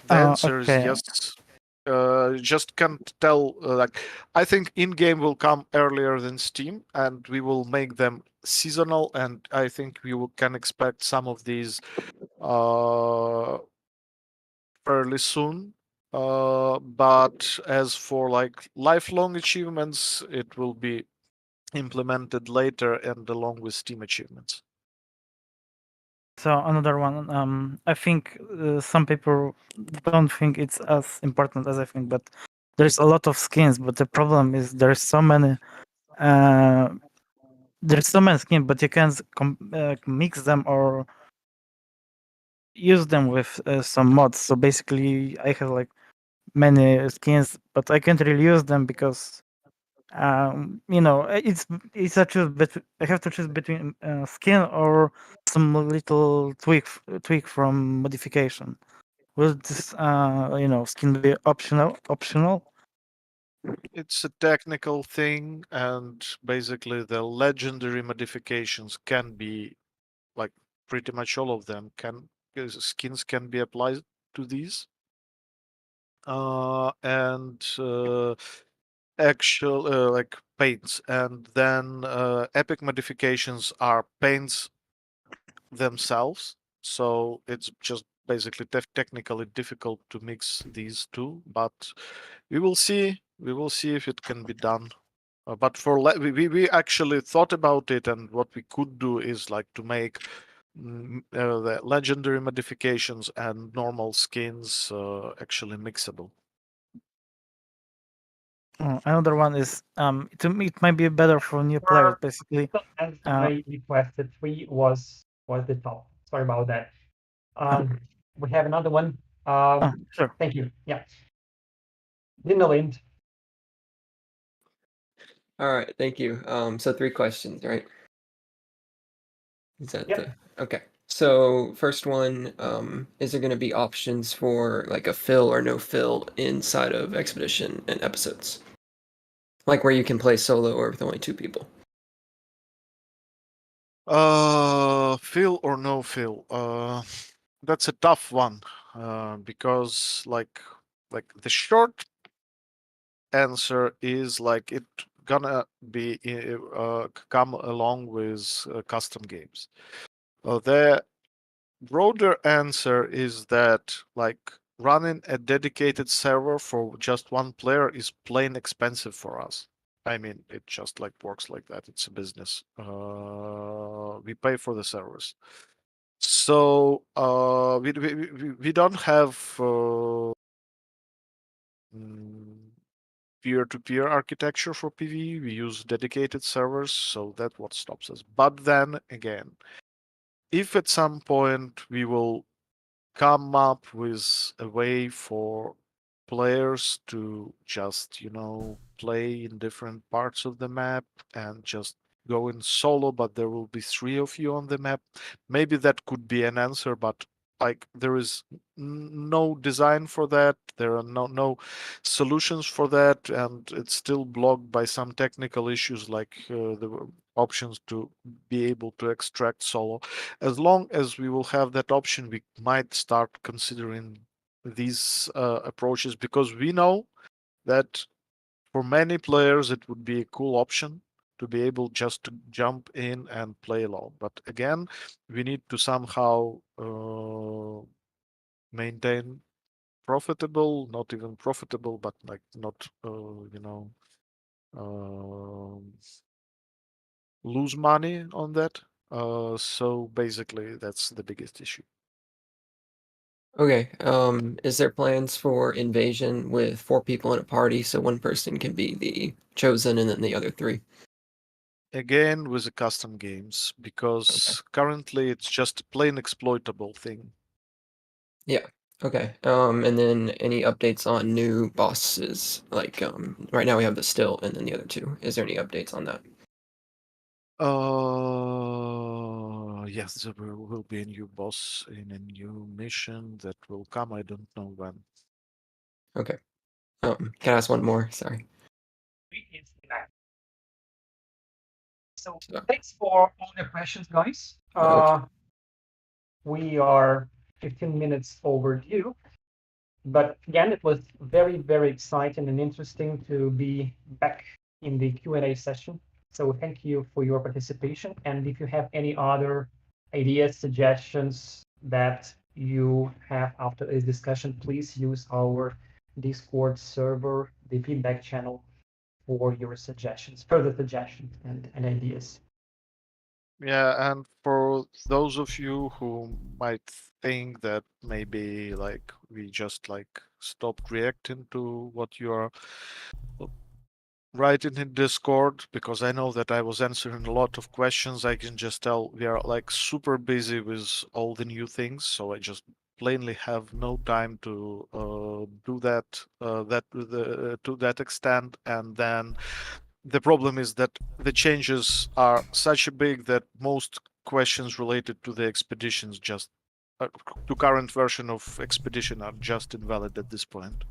The answer is Okay. yes. Just can't tell. Like, I think in-game will come earlier than Steam, and we will make them seasonal. And I think can expect some of these fairly soon. But as for like lifelong achievements, it will be implemented later and along with Steam achievements. So another one. I think some people don't think it's as important as I think, but there's a lot of skins. But the problem is there's so many. There's so many skins, but you can't mix them or use them with some mods. So basically, I have like many skins, but I can't really use them because you know it's a choose. But I have to choose between skin or some little tweak from modification. Will this you know skin be optional? It's a technical thing, and basically the legendary modifications can be like pretty much all of them skins can be applied to these. And actual like paints, and then epic modifications are paints themselves. So it's just basically technically difficult to mix these two, but we will see. We will see if it can be done. But for we actually thought about it, and what we could do is like to make the legendary modifications and normal skins actually mixable. Another one is to me it might be better for new players basically. And I requested 3 was the top. Sorry about that. We have another one. Sure. Thank you. Yeah. Lind. All right, thank you. So 3 questions, right? Is that okay? So first one, is there going to be options for like a fill or no fill inside of Expedition and episodes, like where you can play solo or with only 2 people? Fill or no fill? That's a tough one because like the short answer is like it gonna be come along with custom games. The broader answer is that like running a dedicated server for just one player is plain expensive for us. I mean, it just like works like that. It's a business. We pay for the service. So we don't have peer-to-peer architecture for PvE. We use dedicated servers, so that's what stops us. But then again, if at some point we will come up with a way for players to just, play in different parts of the map and just go in solo, but there will be 3 of you on the map, maybe that could be an answer, but like there is no design for that, there are no solutions for that, and it's still blocked by some technical issues like the options to be able to extract solo. As long as we will have that option, we might start considering these approaches, because we know that for many players it would be a cool option to be able just to jump in and play alone. But again, we need to somehow maintain profitable, not even profitable, but like not, lose money on that. So basically, that's the biggest issue. Okay. Is there plans for invasion with 4 people in a party so one person can be the chosen and then the other 3? Again, with the custom games, because currently it's just a plain exploitable thing. Yeah. Okay. And then any updates on new bosses? Like, right now we have the still and then the other 2. Is there any updates on that? Yes, there will be a new boss in a new mission that will come. I don't know when. Okay. Can I ask one more? Sorry. So thanks for all the questions, guys. Okay. We are 15 minutes overdue. But again, it was very, very exciting and interesting to be back in the Q&A session. So thank you for your participation. And if you have any other ideas, suggestions that you have after this discussion, please use our Discord server, the feedback channel, for your suggestions, further suggestions and ideas. Yeah, and for those of you who might think that maybe like we just like stopped reacting to what you are writing in Discord, because I know that I was answering a lot of questions, I can just tell we are like super busy with all the new things, so I just plainly have no time to do that to that extent. And then the problem is that the changes are such big that most questions related to the expeditions just to current version of expedition are just invalid at this point.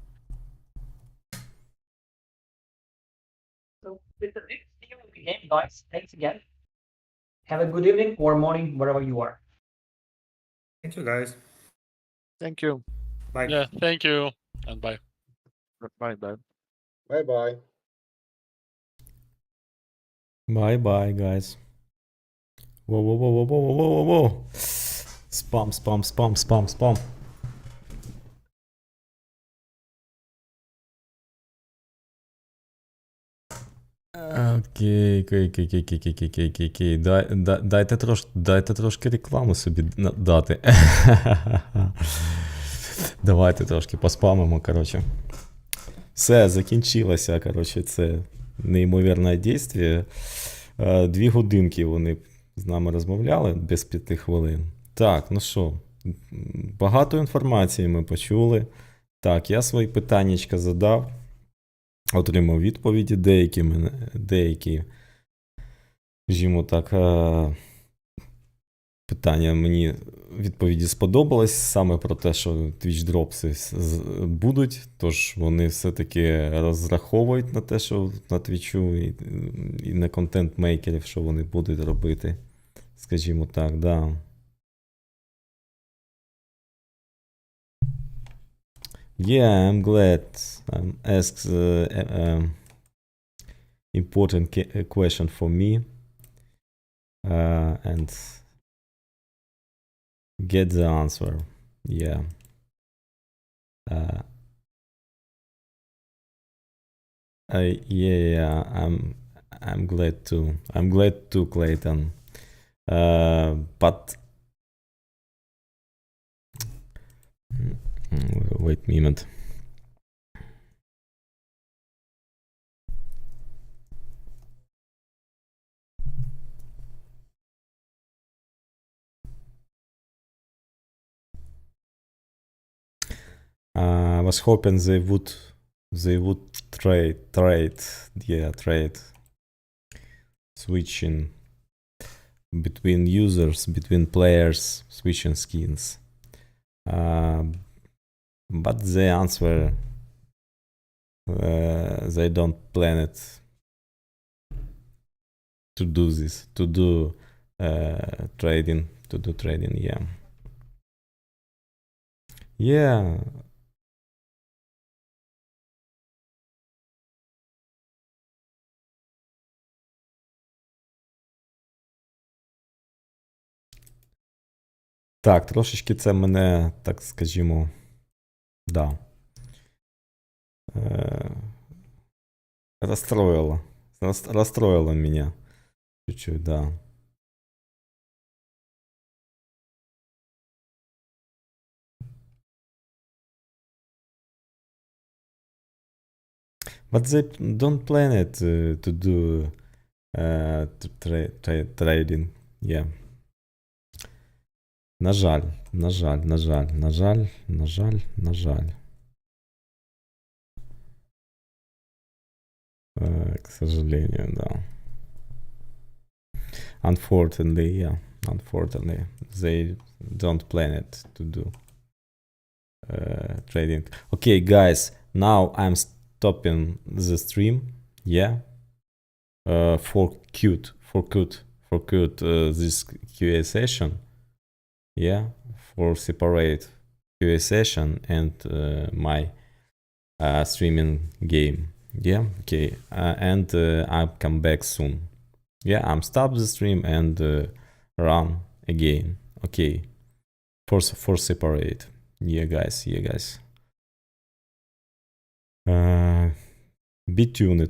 So with the next video of the game, guys, thanks again. Have a good evening or morning wherever you are. Thank you, guys. Thank you. Bye. Yeah, thank you, and bye. Bye bye. Bye bye. Bye bye, guys. Whoa, whoa, whoa, whoa, whoa, whoa, whoa, whoa. Spam, spam, spam, spam, spam. Окей, окей. Дайте трошки реклами собі дати. Давайте трошки поспамимо, коротше. Все, закінчилося, коротше, це неймовірне дійство. 2 годинки вони з нами розмовляли, без 5 хвилин. Так, ну що, багато інформації ми почули. Так, я свої питаннячка задав. Отримав відповіді, деякі, скажімо так, питання мені відповіді сподобались, саме про те, що Twitch Drops будуть, тож вони все-таки розраховують на те, що на Твічу і на контент-мейкерів, що вони будуть робити, скажімо так, да. Yeah, I'm glad asked important question for me and get the answer. Yeah. Yeah, I'm glad to. I'm glad to, Clayton. But wait a minute. I was hoping they would trade switching between users, between players, switching skins. But the answer, they don't plan it to do this, to do trading, yeah. Yeah. Так, трошечки це мене, так скажімо, да. Расстроило меня чуть-чуть, да. But they don't plan it to do trading, yeah. На жаль. К сожалению, да. Unfortunately, they don't plan it to do trading. Okay, guys, now I'm stopping the stream, yeah. For cute this QA session, yeah, for separate QA session and my streaming game, yeah. Okay, and I'll come back soon. Yeah, I'm stop the stream and run again. Okay, for separate. Yeah, guys. Be tuned.